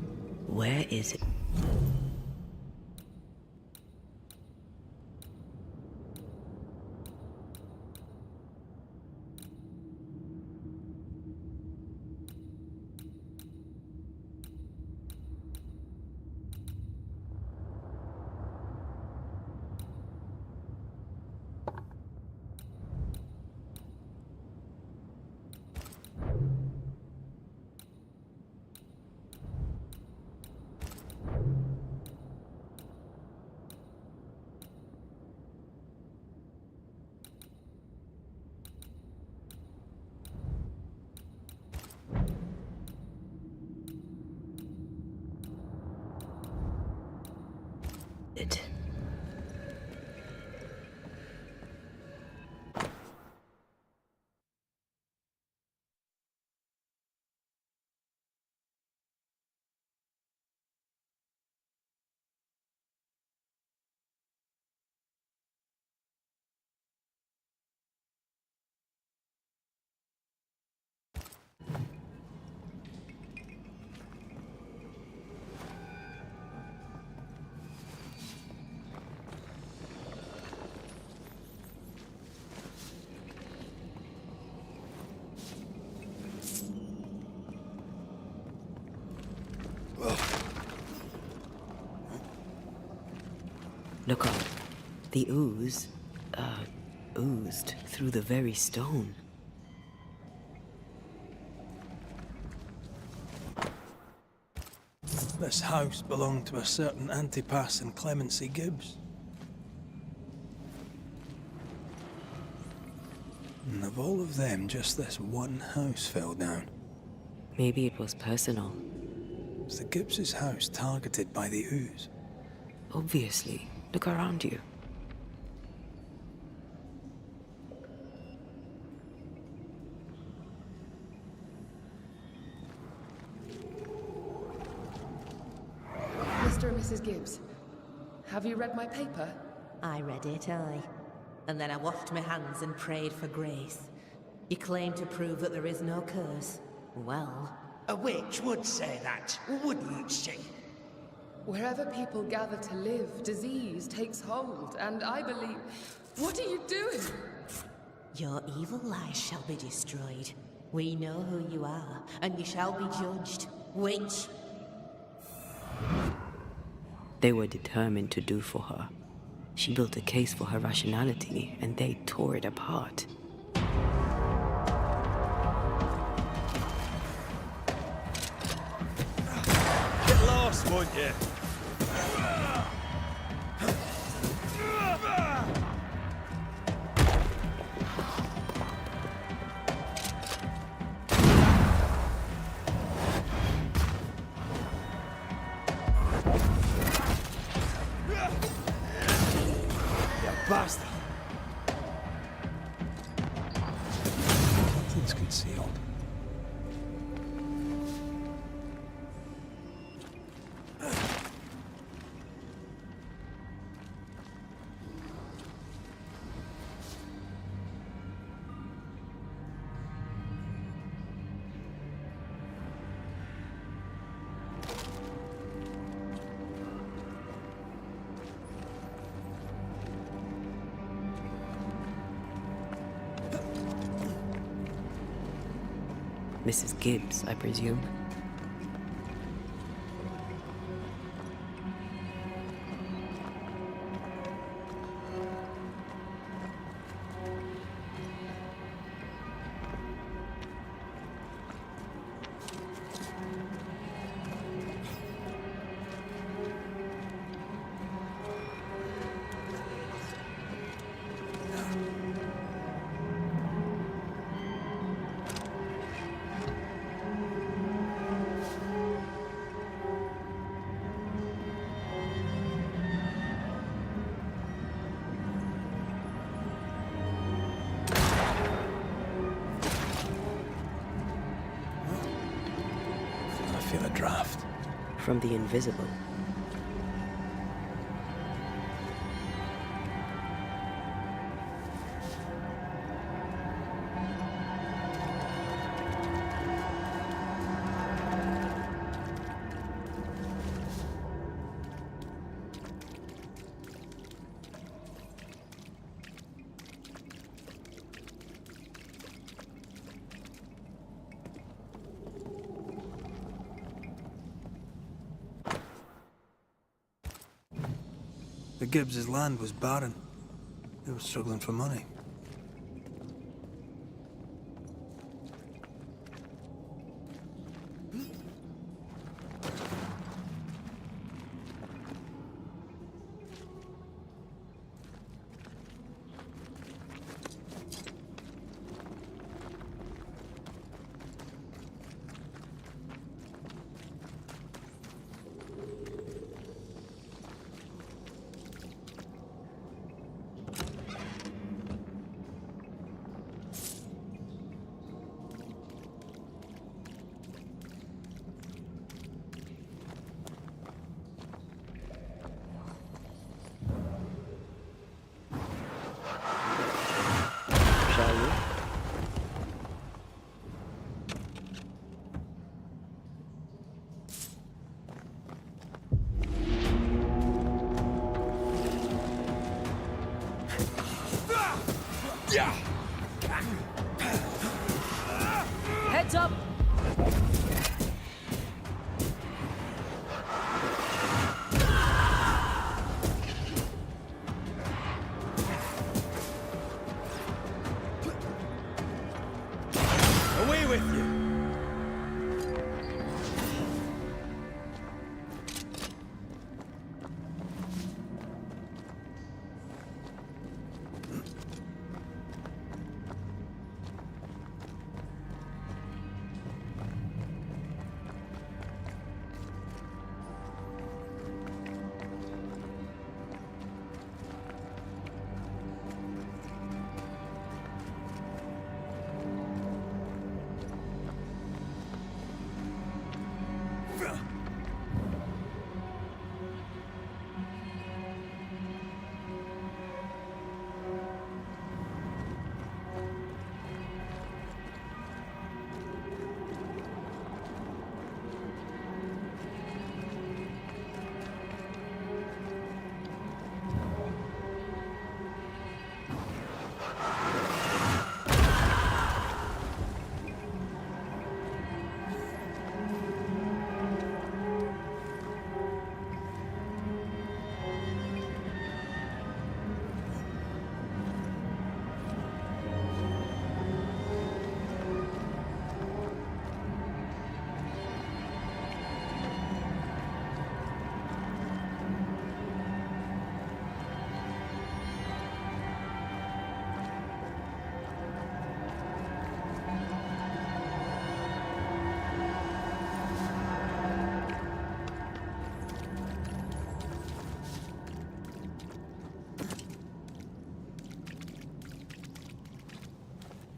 Where is it? It. Look up. The ooze, oozed through the very stone. This house belonged to a certain Antipas and Clemency Gibbs. And of all of them, just this one house fell down. Maybe it was personal. Was the Gibbs' house targeted by the ooze? Obviously. Look around you. Mr. and Mrs. Gibbs, have you read my paper? I read it, aye. And then I washed my hands and prayed for grace. You claim to prove that there is no curse. Well... A witch would say that, wouldn't she? Wherever people gather to live, disease takes hold, and I believe... What are you doing? Your evil lies shall be destroyed. We know who you are, and you shall be judged. Witch! They were determined to do for her. She built a case for her rationality, and they tore it apart. Get lost, won't you? Bastard! Something's concealed. Mrs. Gibbs, I presume. A draft. From the invisible. The Gibbs' land was barren. They were struggling for money. Heads up! Away with you!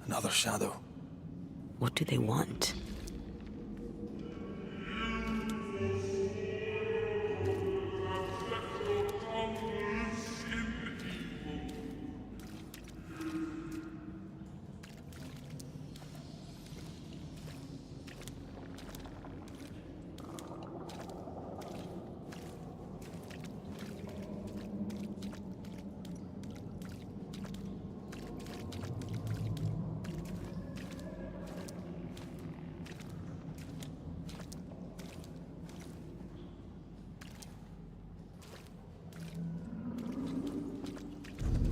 Another shadow. What do they want?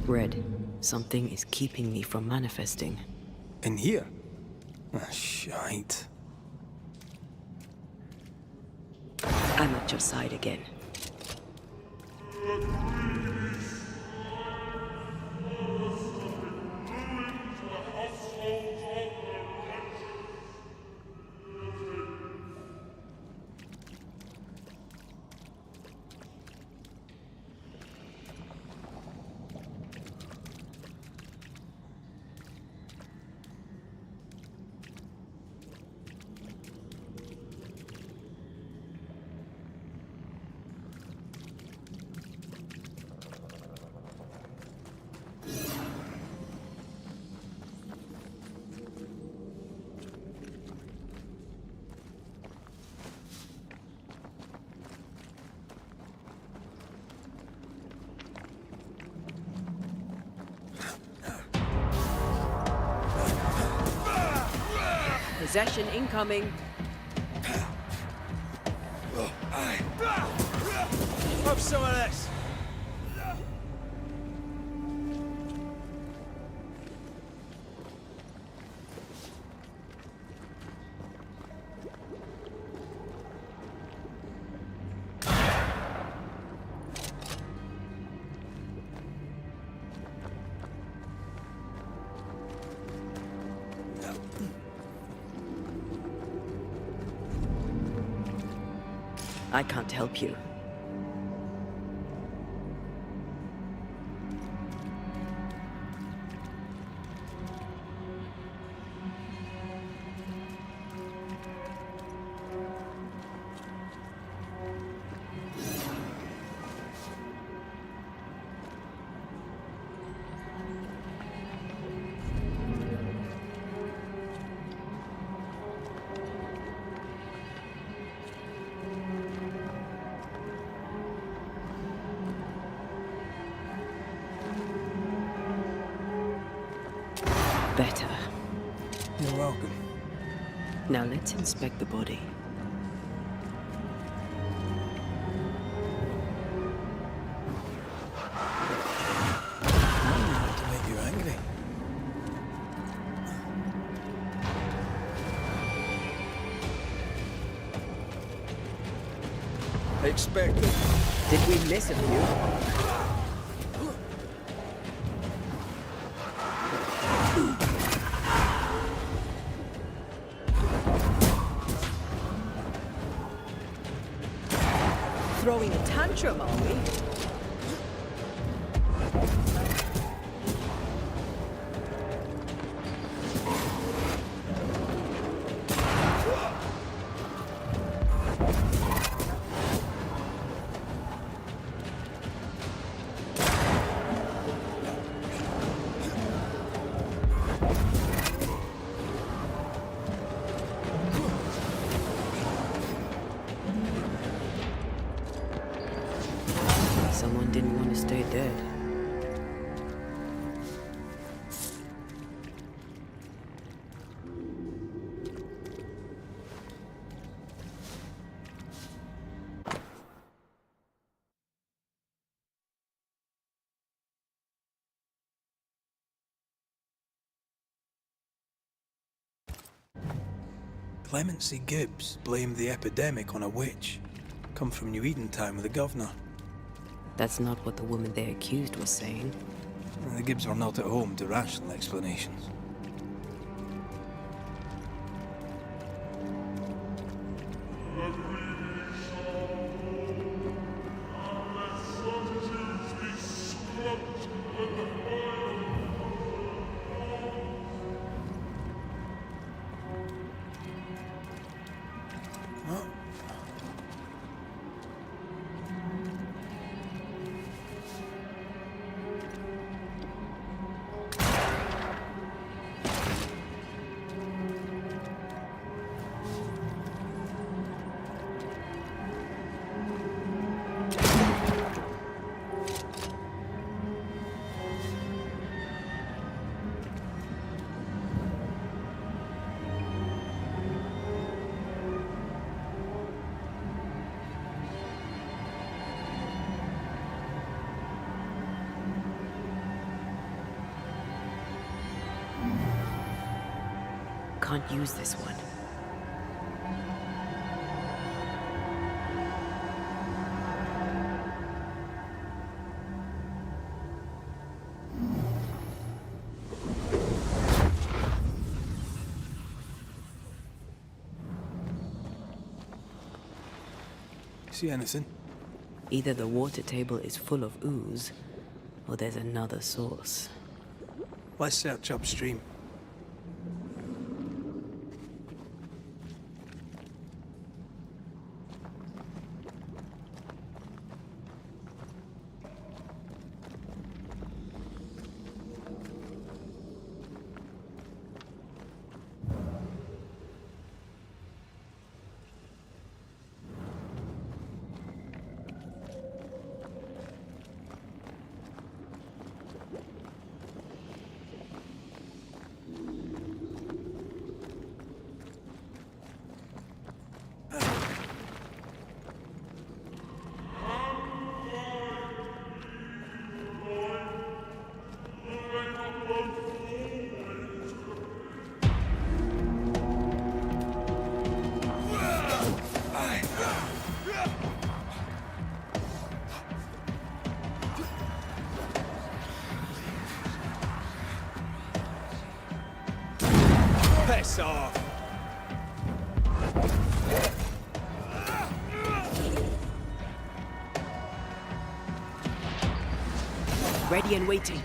Red, something is keeping me from manifesting. In here? Ah, shite. I'm at your side again. Possession incoming. Have some of this. I can't help you. Better. You're welcome. Now let's inspect the body. Not to make you angry. Expected. Did we miss a few? Throwing a tantrum, are we? Someone didn't want to stay dead. Clemency Gibbs blamed the epidemic on a witch. Come from New Eden Town with the governor. That's not what the woman they accused was saying. The Gibbs were not at home to rational explanations. Can't use this one. See anything? Either the water table is full of ooze, or there's another source. Let's search upstream. Piss off! ready and waiting.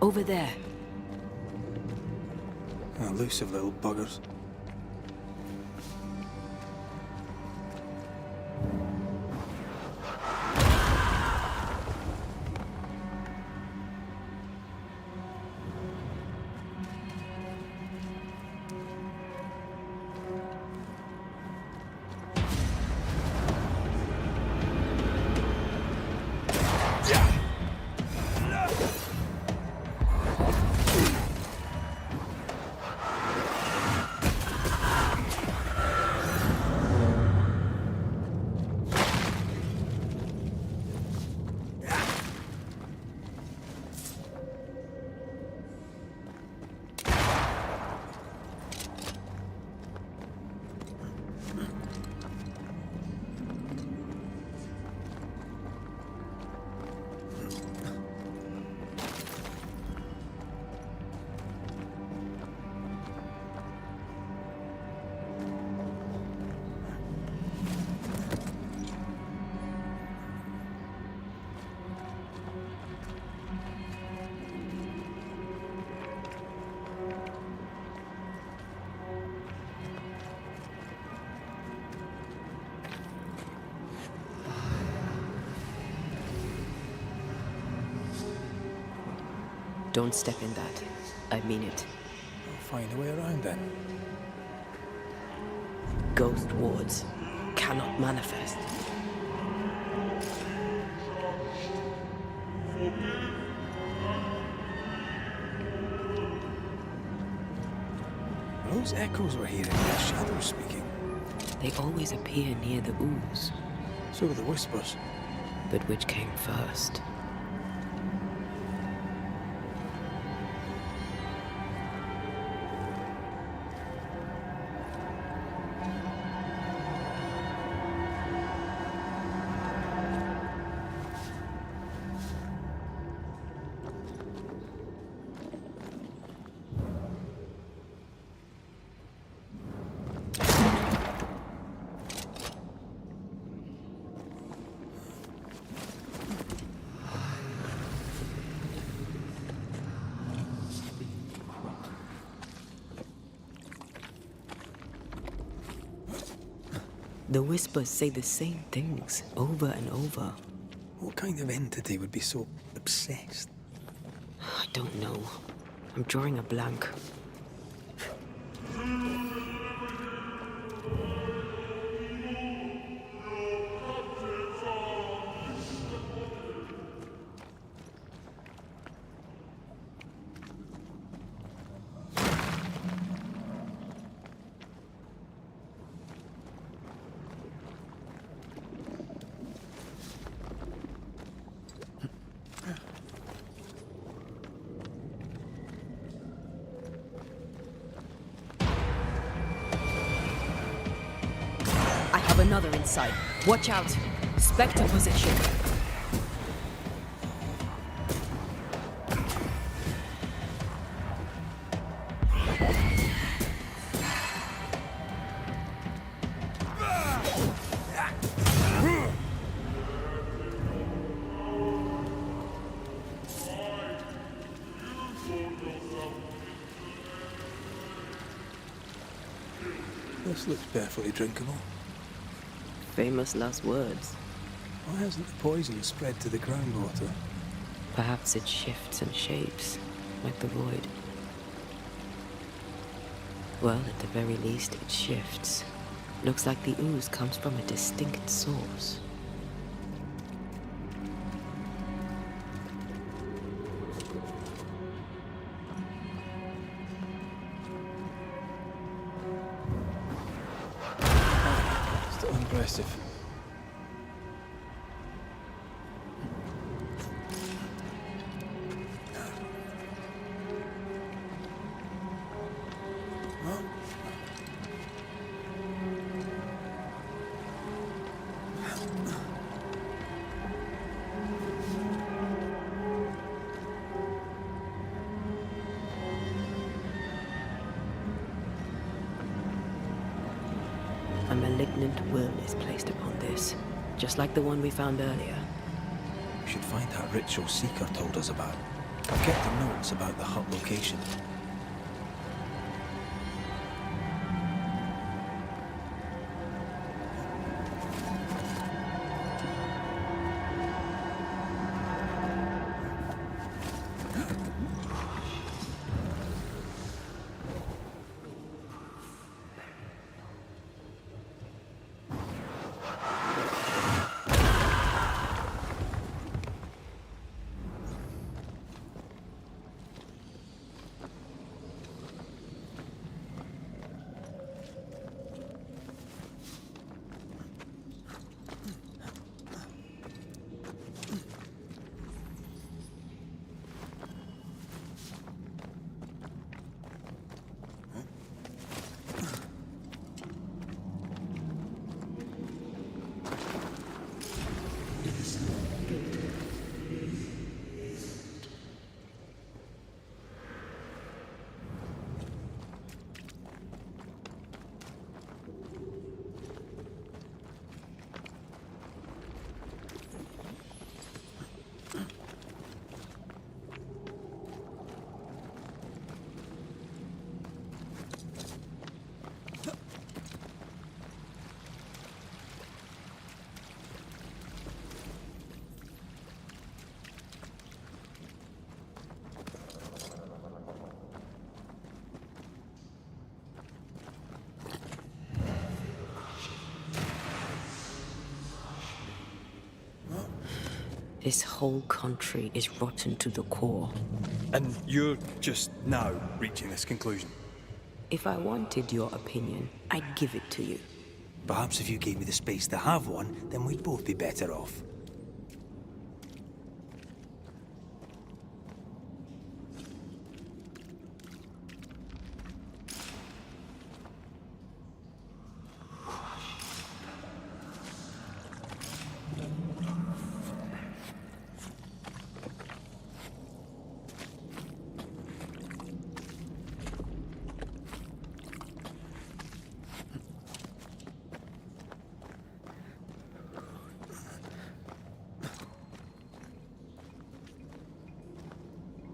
Over there. Elusive little buggers. Don't step in that. I mean it. I'll find a way around then. Ghost wards cannot manifest. Those echoes we're hearing, the shadows speaking. They always appear near the ooze. So are the whispers. But which came first? The whispers say the same things over and over. What kind of entity would be so obsessed? I don't know. I'm drawing a blank. I have another inside. Watch out. Spectre position. This looks perfectly drinkable. Famous last words. Why hasn't the poison spread to the groundwater? Perhaps it shifts and shapes, like the void. Well, at the very least, it shifts. Looks like the ooze comes from a distinct source. Still impressive. malignant will is placed upon this, just like the one we found earlier. We should find that ritual Seeker told us about. I've kept the notes about the hut location. This whole country is rotten to the core. And you're just now reaching this conclusion? If I wanted your opinion, I'd give it to you. Perhaps if you gave me the space to have one, then we'd both be better off.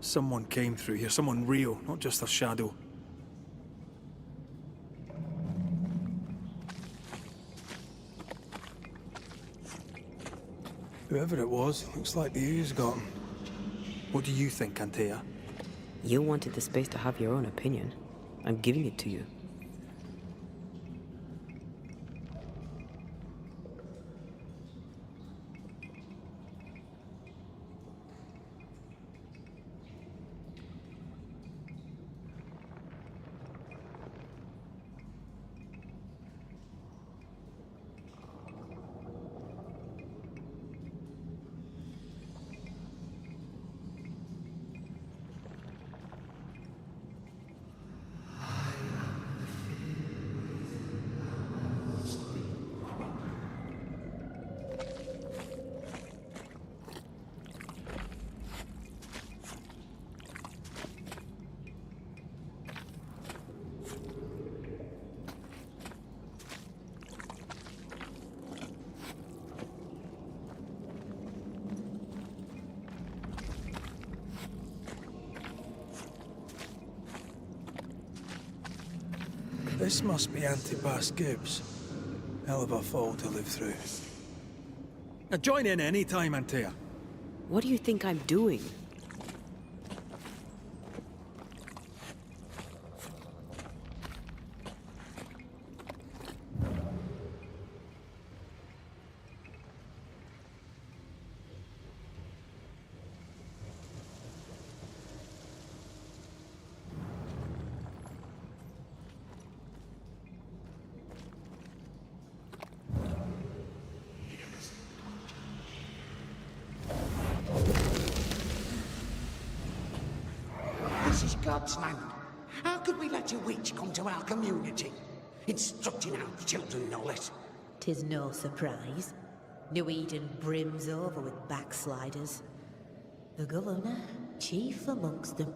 Someone came through here, someone real, not just a shadow. Whoever it was, looks like the ooze got him. What do you think, Antea? You wanted the space to have your own opinion. I'm giving it to you. This must be Antipas Gibbs. Hell of a fall to live through. Now join in any time, Antea. What do you think I'm doing? This is God's land. How could we let a witch come to our community? Instructing our children, no less. 'Tis no surprise. New Eden brims over with backsliders. The governor, chief amongst them.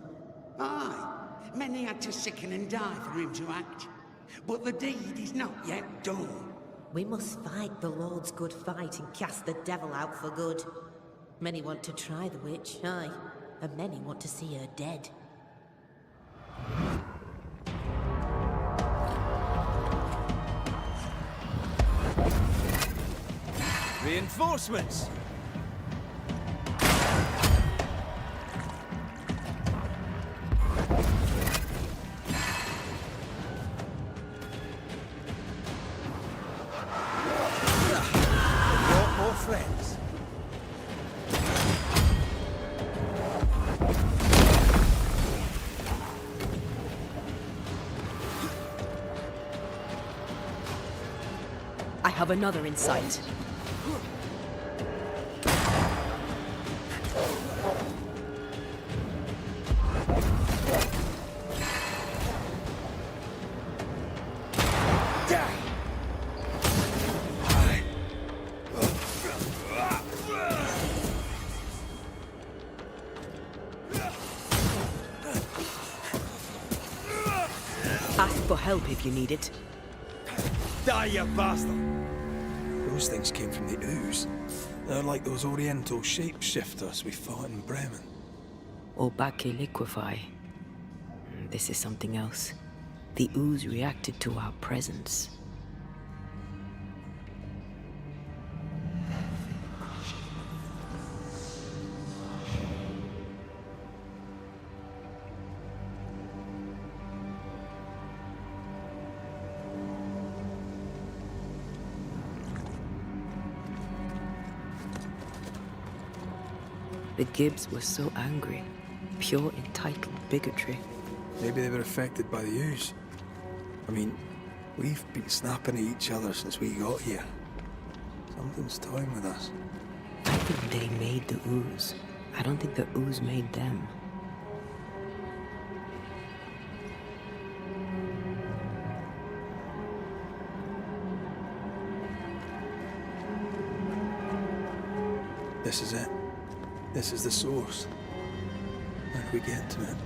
Aye, many had to sicken and die for him to act. But the deed is not yet done. We must fight the Lord's good fight and cast the devil out for good. Many want to try the witch, aye, and many want to see her dead. Reinforcements! More friends. I have another in sight. Ask for help if you need it. Die, you bastard! Those things came from the ooze. They're like those oriental shapeshifters we fought in Bremen. Or Bacche liquefy. This is something else. The ooze reacted to our presence. The Gibbs were so angry. Pure entitled bigotry. Maybe they were affected by the ooze. I mean, we've been snapping at each other since we got here. Something's toying with us. I think they made the ooze. I don't think the ooze made them. This is it. This is the source. How do we get to it?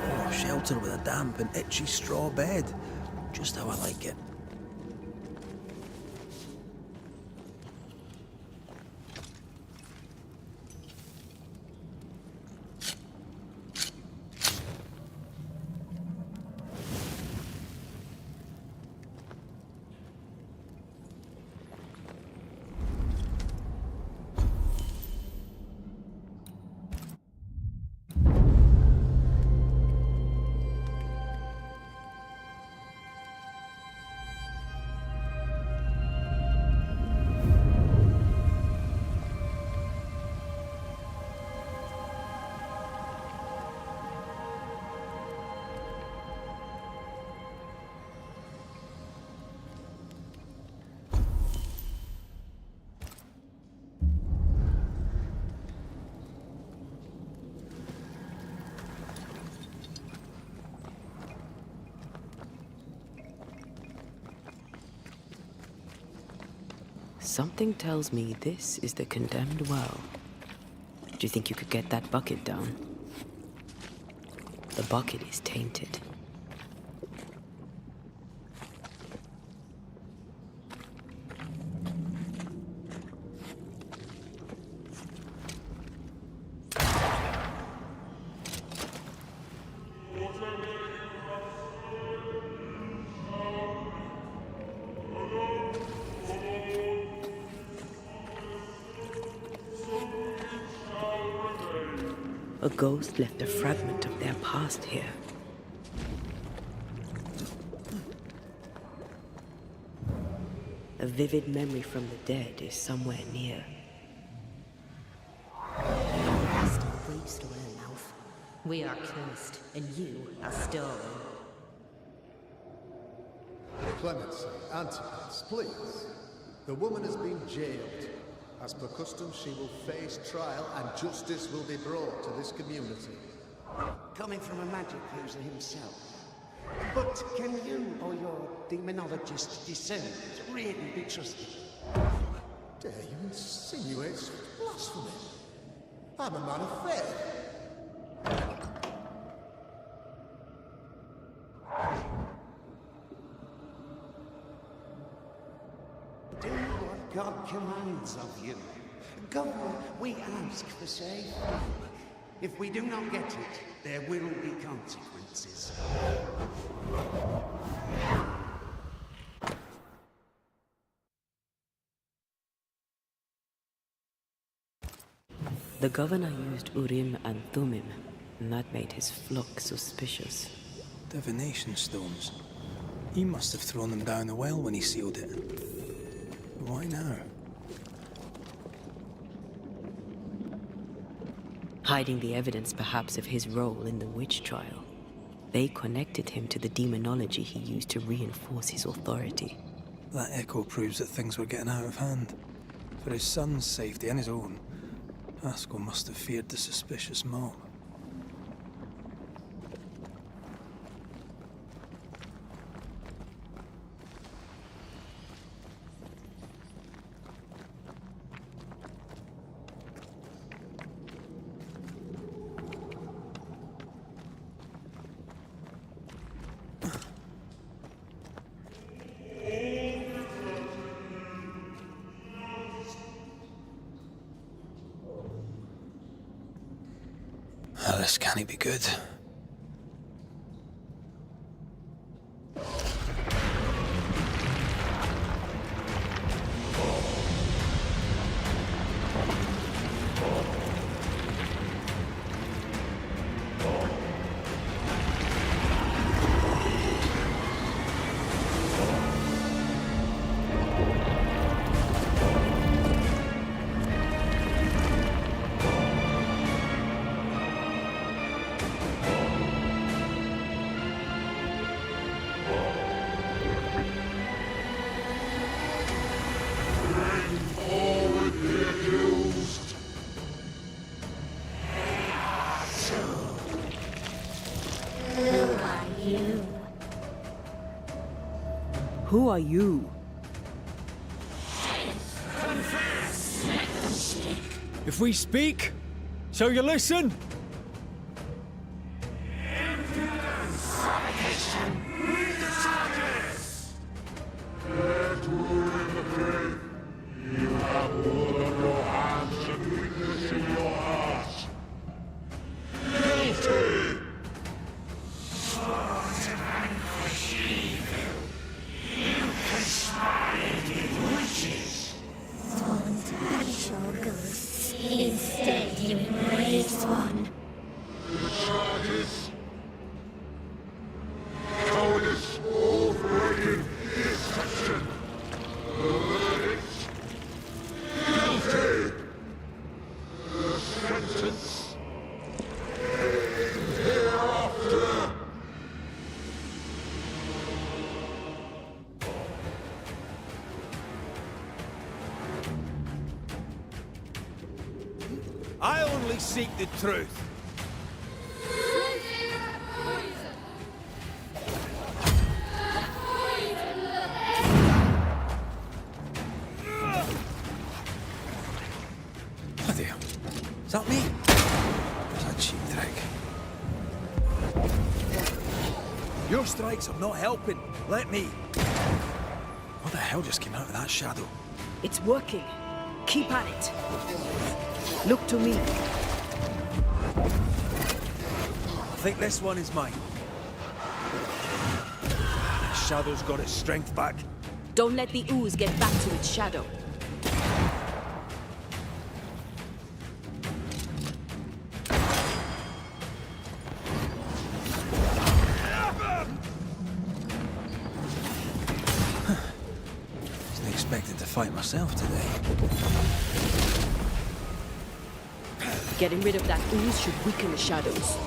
Oh, shelter with a damp and itchy straw bed. Just how I like it. Something tells me this is the condemned well. Do you think you could get that bucket down? The bucket is tainted. A ghost left a fragment of their past here. A vivid memory from the dead is somewhere near. Still breathes to her mouth. We are cursed, and you are stolen. Clemency, Antipas, please. The woman has been jailed. As per custom, she will face trial and justice will be brought to this community. Coming from a magic user himself. But can you or your demonologist descendant really be trusted? Dare you insinuate such blasphemy? I'm a man of faith. Do what God commands of you. Governor, we ask for safety. If we do not get it, there will be consequences. The governor used Urim and Thummim, and that made his flock suspicious. Divination stones. He must have thrown them down the well when he sealed it. Why now? Hiding the evidence perhaps of his role in the witch trial. They connected him to the demonology he used to reinforce his authority. That echo proves that things were getting out of hand. For his son's safety and his own, Haskell must have feared the suspicious mob. This can't be good. Who are you? If we speak, shall you listen? Instead, you embrace one. Cowardice overrated deception. Guilty. The sentence is hereafter. I only seek the truth. Bloody hell. Is that me? Where's that cheap trick? Your strikes are not helping. Let me. What the hell just came out of that shadow? It's working. Keep at it. Look to me. I think this one is mine. The shadow's got its strength back. Don't let the ooze get back to its shadow. Wasn't expecting to fight myself today. Getting rid of that ooze should weaken the shadows.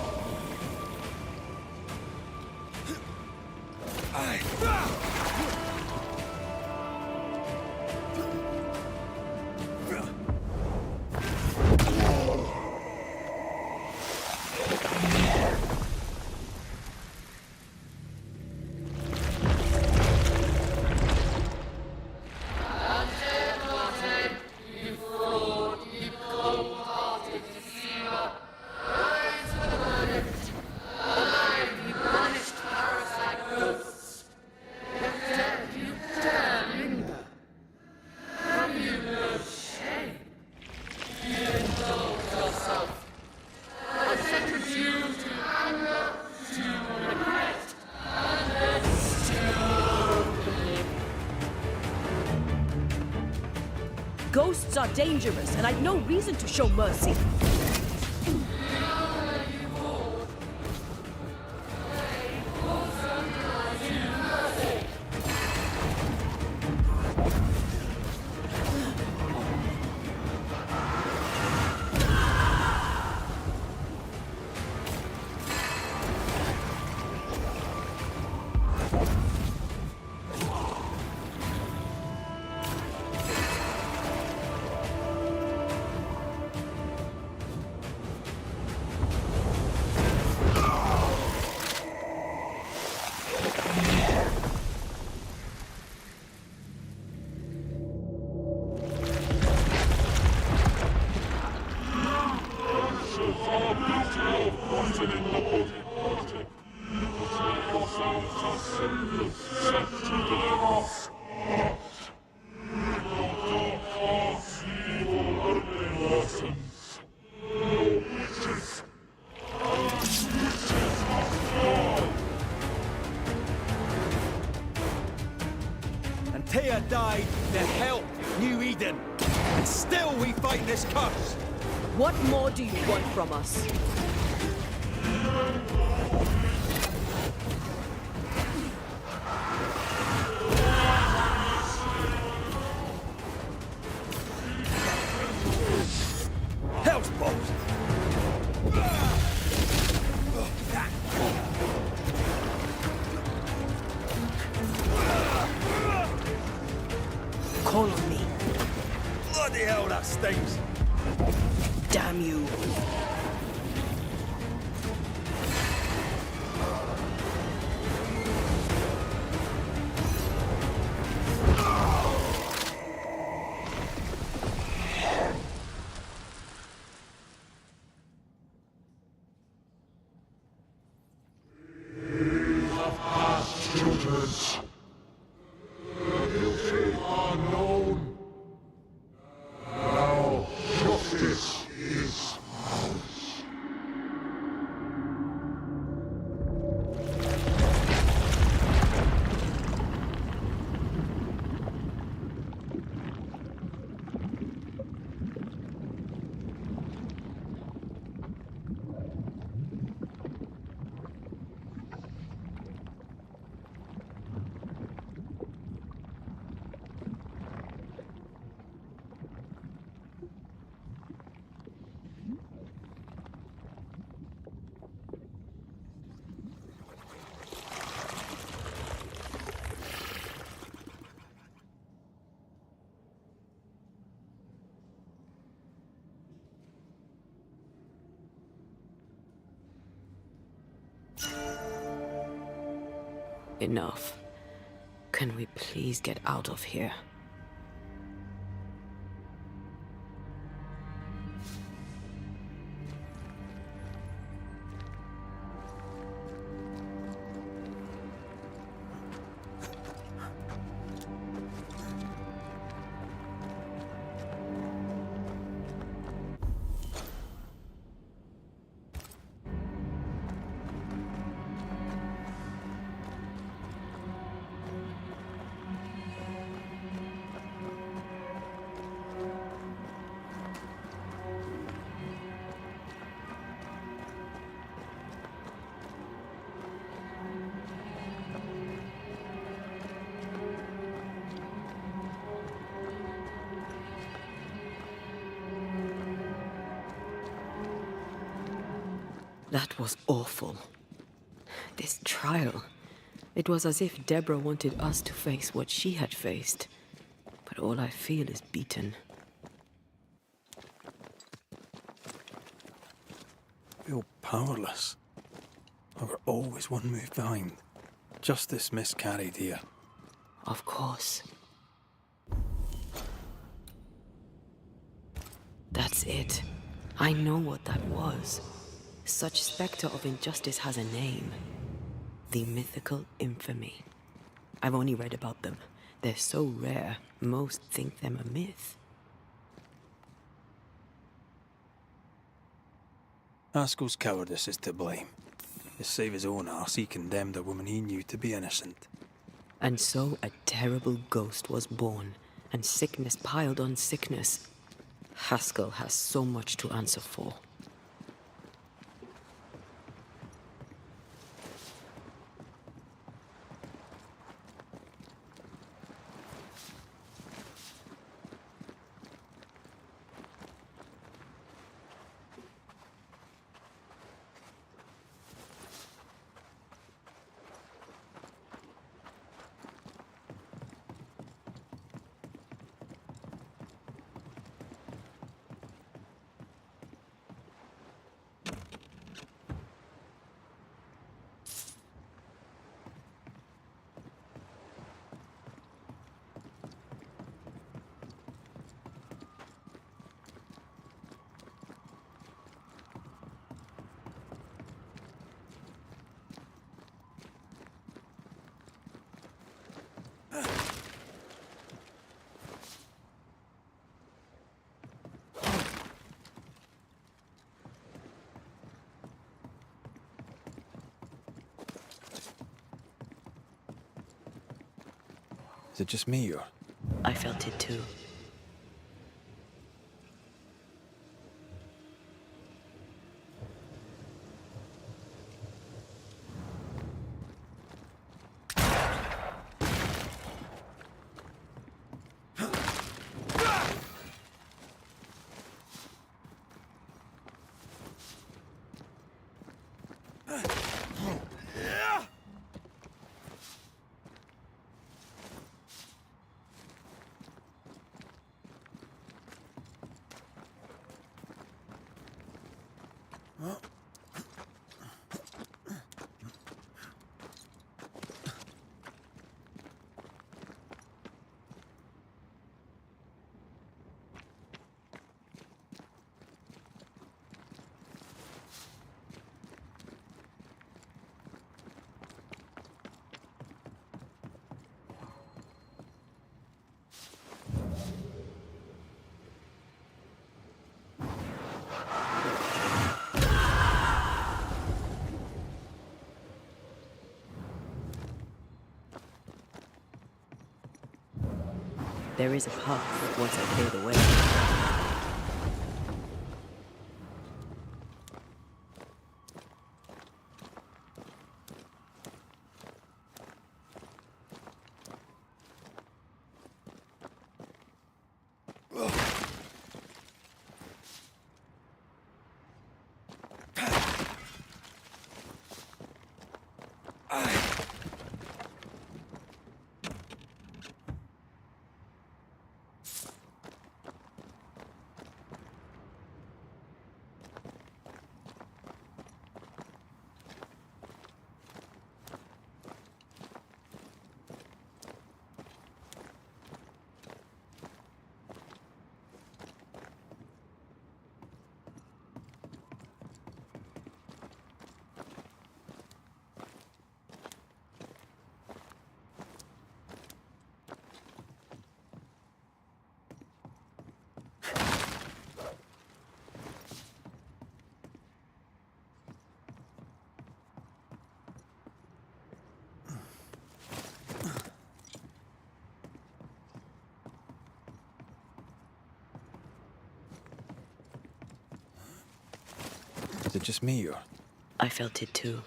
Ghosts are dangerous, and I've no reason to show mercy. Antea died to help New Eden, and still we fight this curse. What more do you want from us? Hell's balls! Call on me. Bloody hell, that stings! Damn you. Students, the guilty are known. Now justice is ours. Enough. Can we please get out of here? That was awful. This trial. It was as if Deborah wanted us to face what she had faced. But all I feel is beaten. I feel powerless. We were always one move behind. Justice miscarried here. Of course. That's it. I know what that was. Such spectre of injustice has a name. The mythical infamy. I've only read about them. They're so rare, most think them a myth. Haskell's cowardice is to blame. To save his own arse, he condemned a woman he knew to be innocent. And so a terrible ghost was born, and sickness piled on sickness. Haskell has so much to answer for. Is it just me, or...? I felt it too. There is a path once I clear the way. Is it just me, or...? I felt it too.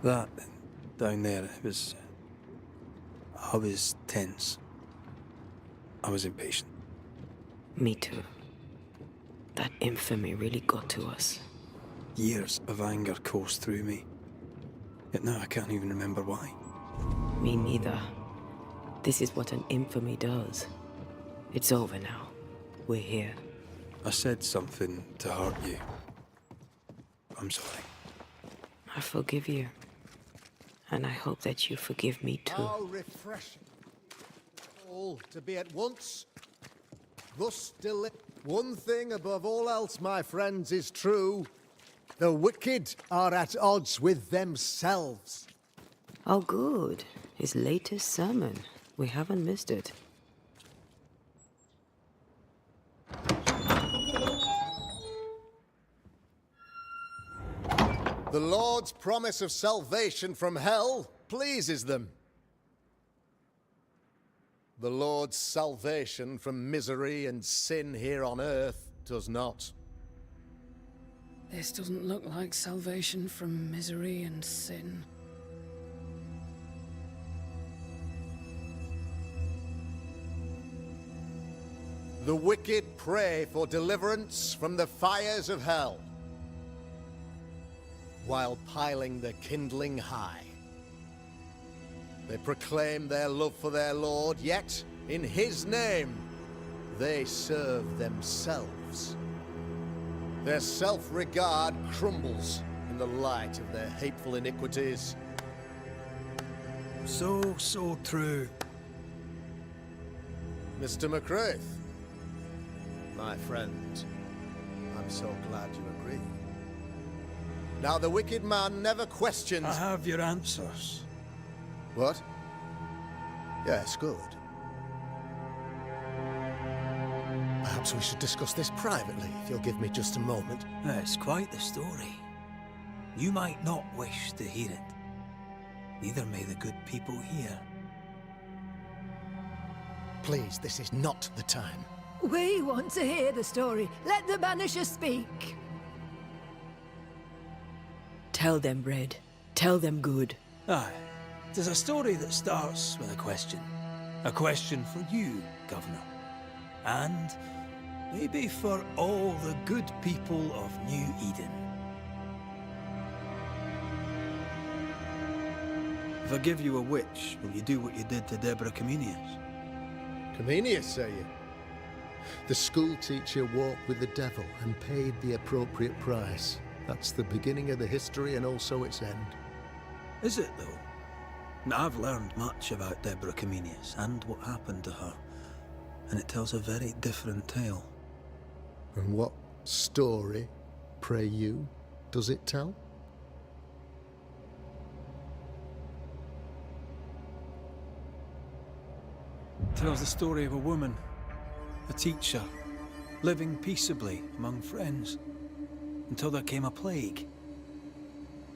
That, down there, I was tense. I was impatient. Me too. That infamy really got to us. Years of anger coursed through me. Yet now I can't even remember why. Me neither. This is what an infamy does. It's over now. We're here. I said something to hurt you. I'm sorry. I forgive you. And I hope that you forgive me too. How refreshing. All to be at once. Thus one thing above all else, my friends, is true. The wicked are at odds with themselves. Oh, good. His latest sermon. We haven't missed it. The Lord's promise of salvation from hell pleases them. The Lord's salvation from misery and sin here on earth does not. This doesn't look like salvation from misery and sin. The wicked pray for deliverance from the fires of hell, while piling the kindling high. They proclaim their love for their Lord, yet, in His name, they serve themselves. Their self-regard crumbles in the light of their hateful iniquities. So true. Mr. McCraith, my friend, I'm so glad you agree. Now, the wicked man never questions... I have your answers. What? Yes, good. Perhaps we should discuss this privately, if you'll give me just a moment. It's quite the story. You might not wish to hear it. Neither may the good people here. Please, this is not the time. We want to hear the story. Let the Banisher speak. Tell them, Red. Tell them good. Aye. There's a story that starts with a question. A question for you, Governor. And maybe for all the good people of New Eden. If I give you a witch, will you do what you did to Deborah Comenius? Comenius, say you? The school teacher walked with the devil and paid the appropriate price. That's the beginning of the history and also its end. Is it, though? Now, I've learned much about Deborah Comenius and what happened to her, and it tells a very different tale. And what story, pray you, does it tell? It tells the story of a woman, a teacher, living peaceably among friends, until there came a plague.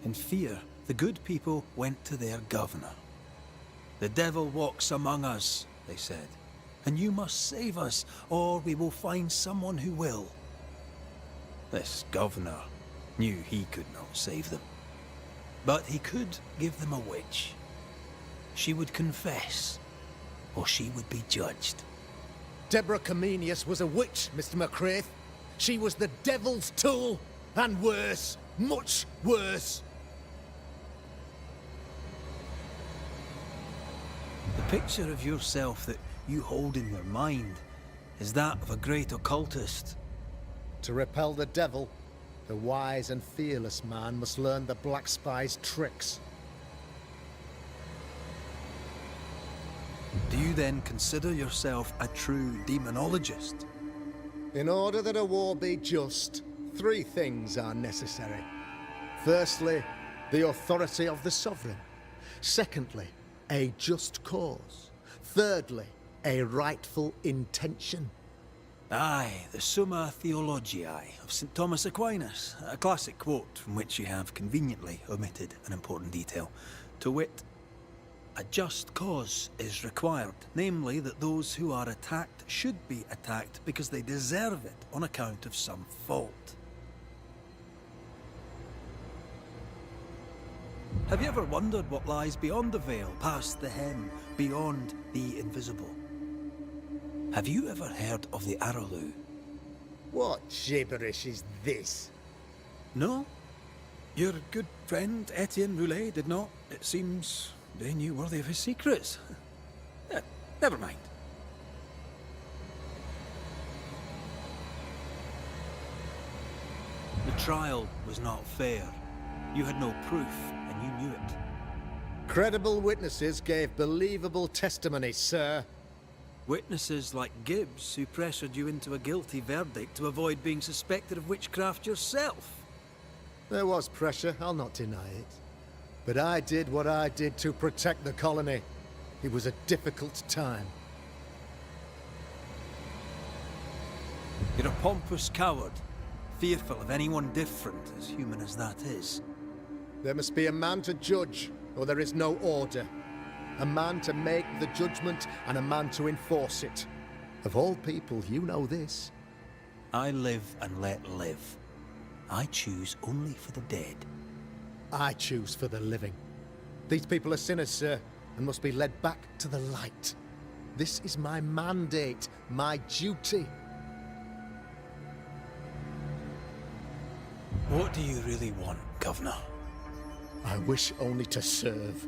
In fear, the good people went to their governor. "The devil walks among us," they said, "and you must save us, or we will find someone who will." This governor knew he could not save them, but he could give them a witch. She would confess, or she would be judged. Deborah Comenius was a witch, Mr. McCraith. She was the devil's tool, and worse, much worse. The picture of yourself that you hold in your mind is that of a great occultist. To repel the devil, the wise and fearless man must learn the Black Spy's tricks. Do you then consider yourself a true demonologist? In order that a war be just, 3 things are necessary. Firstly, the authority of the sovereign. Secondly, a just cause. Thirdly, a rightful intention. Aye, the Summa Theologiae of St. Thomas Aquinas, a classic quote from which you have conveniently omitted an important detail. To wit, a just cause is required, namely that those who are attacked should be attacked because they deserve it on account of some fault. Have you ever wondered what lies beyond the veil, past the hem, beyond the invisible? Have you ever heard of the Araloo? What gibberish is this? No? Your good friend Etienne Roulet did not. It seems they knew worthy of his secrets. Never mind. The trial was not fair. You had no proof, and you knew it. Credible witnesses gave believable testimony, sir. Witnesses like Gibbs, who pressured you into a guilty verdict to avoid being suspected of witchcraft yourself. There was pressure, I'll not deny it. But I did what I did to protect the colony. It was a difficult time. You're a pompous coward, fearful of anyone different, as human as that is. There must be a man to judge, or there is no order. A man to make the judgment, and a man to enforce it. Of all people, you know this. I live and let live. I choose only for the dead. I choose for the living. These people are sinners, sir, and must be led back to the light. This is my mandate, my duty. What do you really want, Governor? I wish only to serve.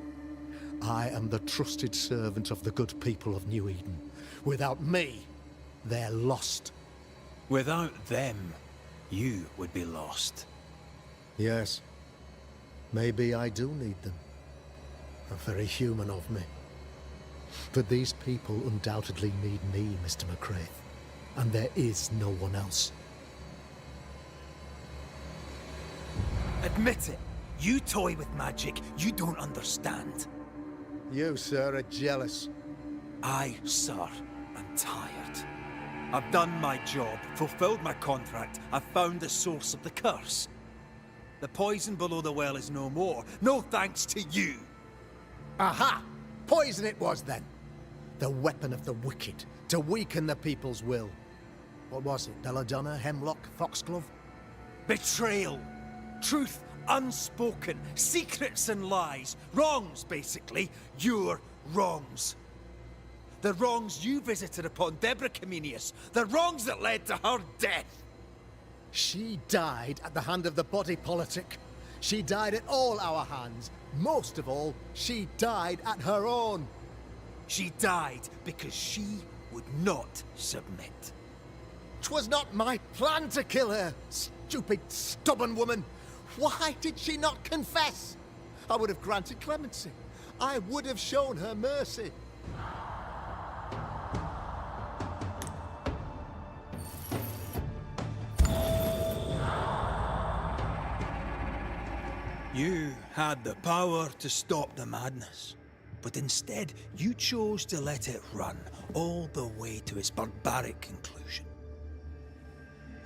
I am the trusted servant of the good people of New Eden. Without me, they're lost. Without them, you would be lost. Yes. Maybe I do need them. Very human of me. But these people undoubtedly need me, Mr. McCraith. And there is no one else. Admit it. You toy with magic you don't understand. You, sir, are jealous. I, sir, am tired. I've done my job, fulfilled my contract, I've found the source of the curse. The poison below the well is no more, no thanks to you. Aha! Poison it was then. The weapon of the wicked, to weaken the people's will. What was it? Belladonna, hemlock, foxglove? Betrayal. Truth unspoken. Secrets and lies. Wrongs, basically. Your wrongs. The wrongs you visited upon Deborah Comenius. The wrongs that led to her death. She died at the hand of the body politic. She died at all our hands. Most of all, she died at her own. She died because she would not submit. 'Twas not my plan to kill her, stupid, stubborn woman. Why did she not confess? I would have granted clemency. I would have shown her mercy. You had the power to stop the madness, but instead you chose to let it run all the way to its barbaric conclusion.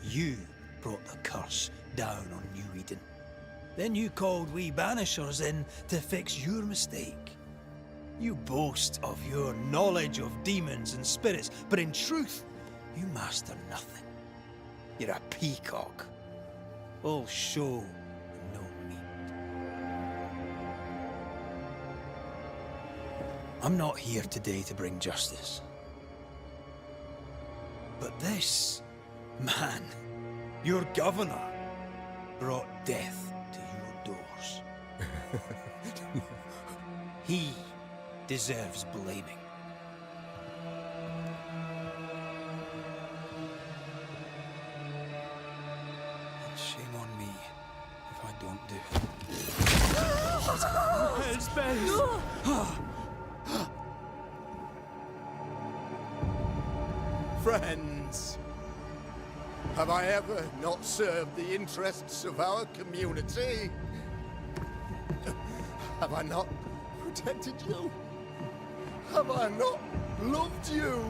You brought the curse down on New Eden. Then you called we Banishers in to fix your mistake. You boast of your knowledge of demons and spirits, but in truth, you master nothing. You're a peacock. All show and no meat. I'm not here today to bring justice. But this man, your governor, brought death to your doors. He deserves blaming. And shame on me if I don't do it. Hell's bells! Friends, have I ever not served the interests of our community? Have I not protected you? Have I not loved you?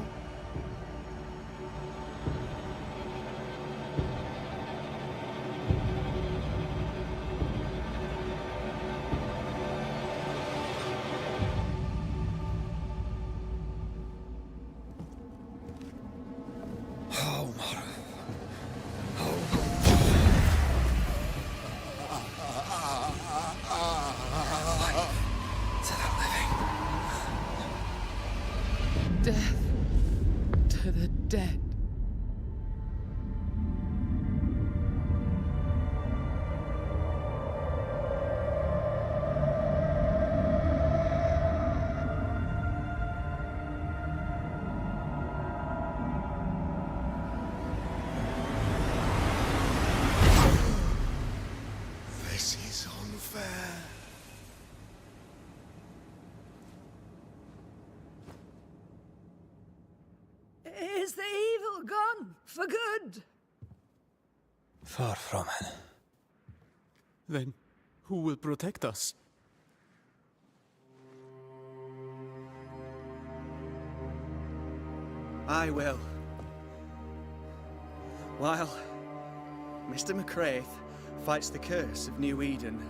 gone for good. Far from it. Then who will protect us? I will. While Mr. McCraith fights the curse of New Eden,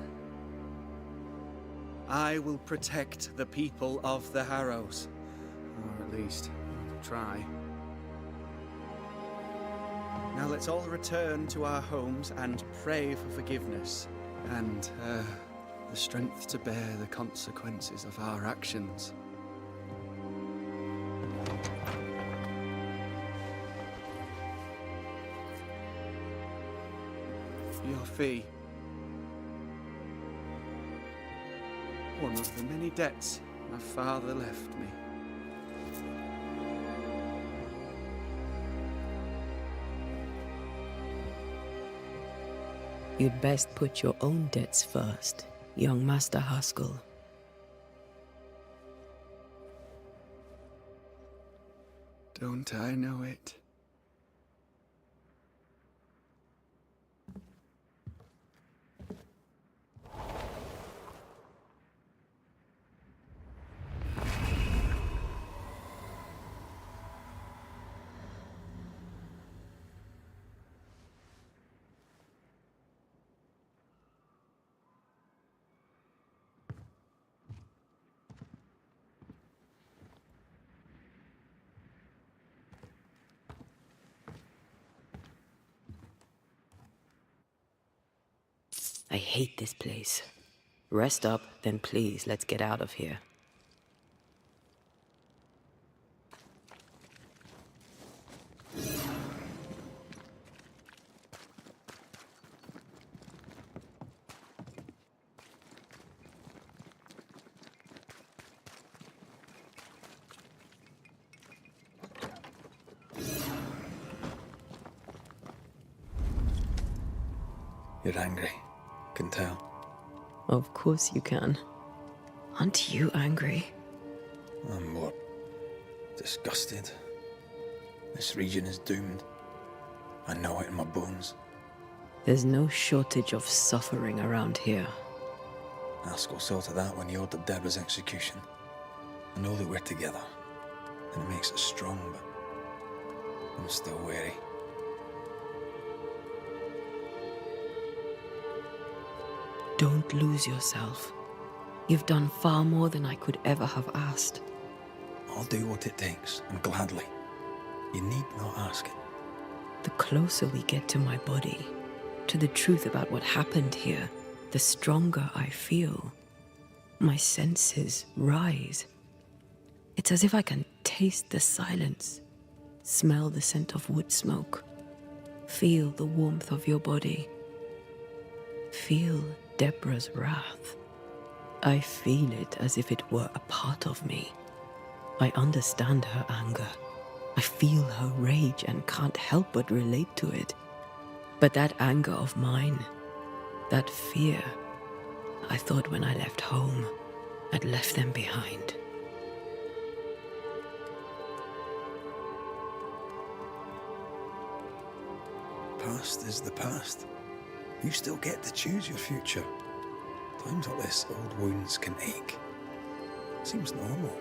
I will protect the people of the Harrows. Or at least, try. Now let's all return to our homes and pray for forgiveness and the strength to bear the consequences of our actions. Your fee. One of the many debts my father left me. You'd best put your own debts first, young Master Haskell. Don't I know it? I hate this place. Rest up, then please, let's get out of here. You're angry. Can tell. Of course you can. Aren't you angry? I'm more disgusted. This region is doomed. I know it in my bones. There's no shortage of suffering around here. Haskell sorted that when he ordered Deborah's execution. I know that we're together, and it makes us strong, but I'm still wary. Don't lose yourself. You've done far more than I could ever have asked. I'll do what it takes, and gladly. You need not ask it. The closer we get to my body, to the truth about what happened here, the stronger I feel. My senses rise. It's as if I can taste the silence, smell the scent of wood smoke, feel the warmth of your body, feel Deborah's wrath. I feel it as if it were a part of me. I understand her anger. I feel her rage and can't help but relate to it. But that anger of mine, that fear, I thought when I left home, I'd left them behind. Past is the past. You still get to choose your future. Times like this, old wounds can ache. Seems normal.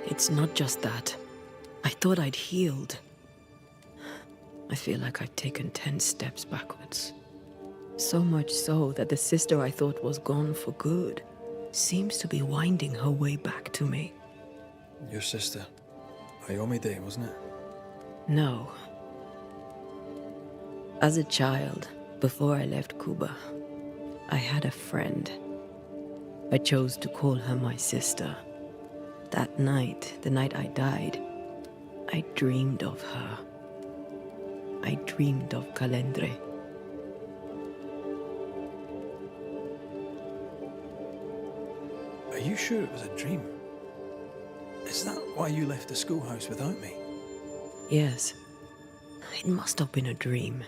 It's not just that. I thought I'd healed. I feel like I've taken 10 steps backwards. So much so that the sister I thought was gone for good seems to be winding her way back to me. Your sister. Ayomide, wasn't it? No. As a child, before I left Cuba, I had a friend. I chose to call her my sister. That night, the night I died, I dreamed of her. I dreamed of Calendre. Are you sure it was a dream? Is that why you left the schoolhouse without me? Yes. It must have been a dream.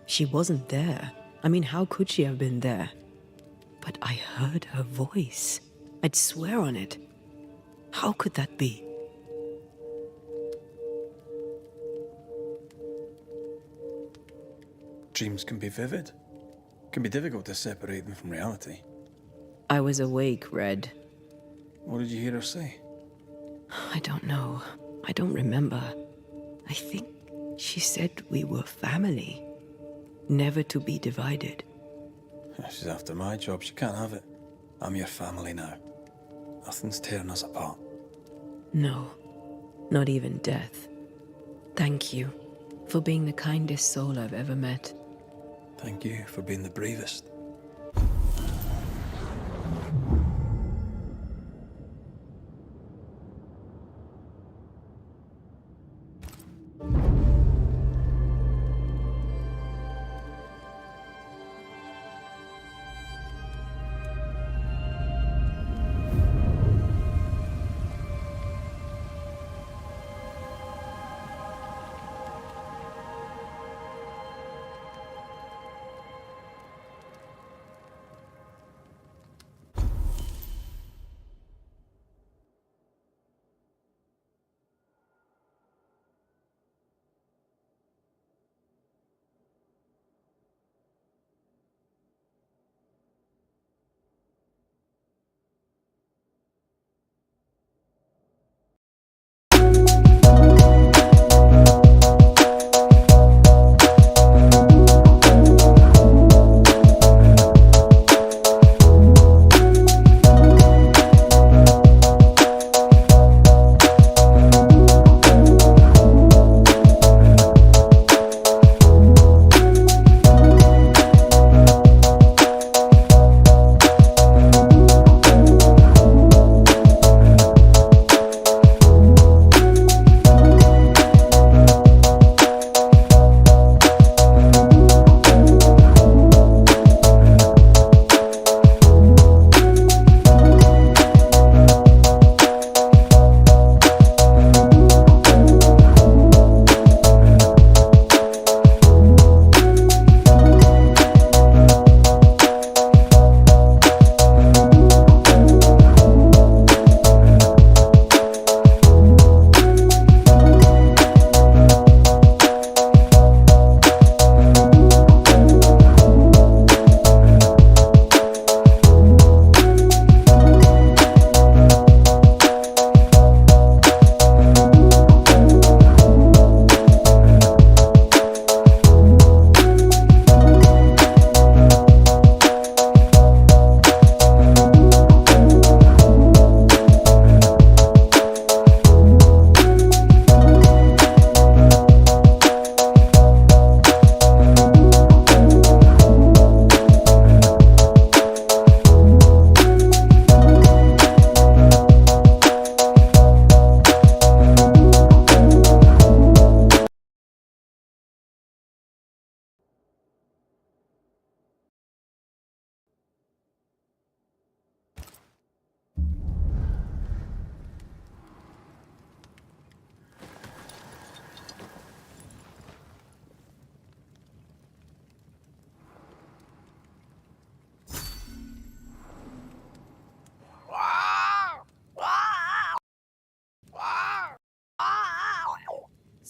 She wasn't there. I mean, how could she have been there? But I heard her voice. I'd swear on it. How could that be? Dreams can be vivid. It can be difficult to separate them from reality. I was awake, Red. What did you hear her say? I don't know. I don't remember. I think she said we were family. Never to be divided. She's after my job. She can't have it. I'm your family now. Nothing's tearing us apart. No, not even death. Thank you for being the kindest soul I've ever met. Thank you for being the bravest.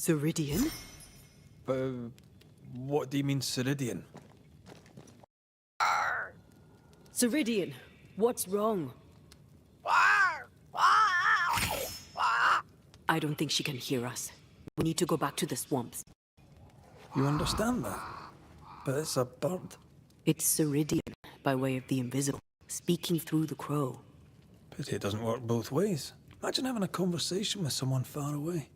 Ceridian? What do you mean, Ceridian? Ceridian, what's wrong? I don't think she can hear us. We need to go back to the swamps. You understand that? But it's a bird. It's Ceridian, by way of the invisible, speaking through the crow. Pity it doesn't work both ways. Imagine having a conversation with someone far away.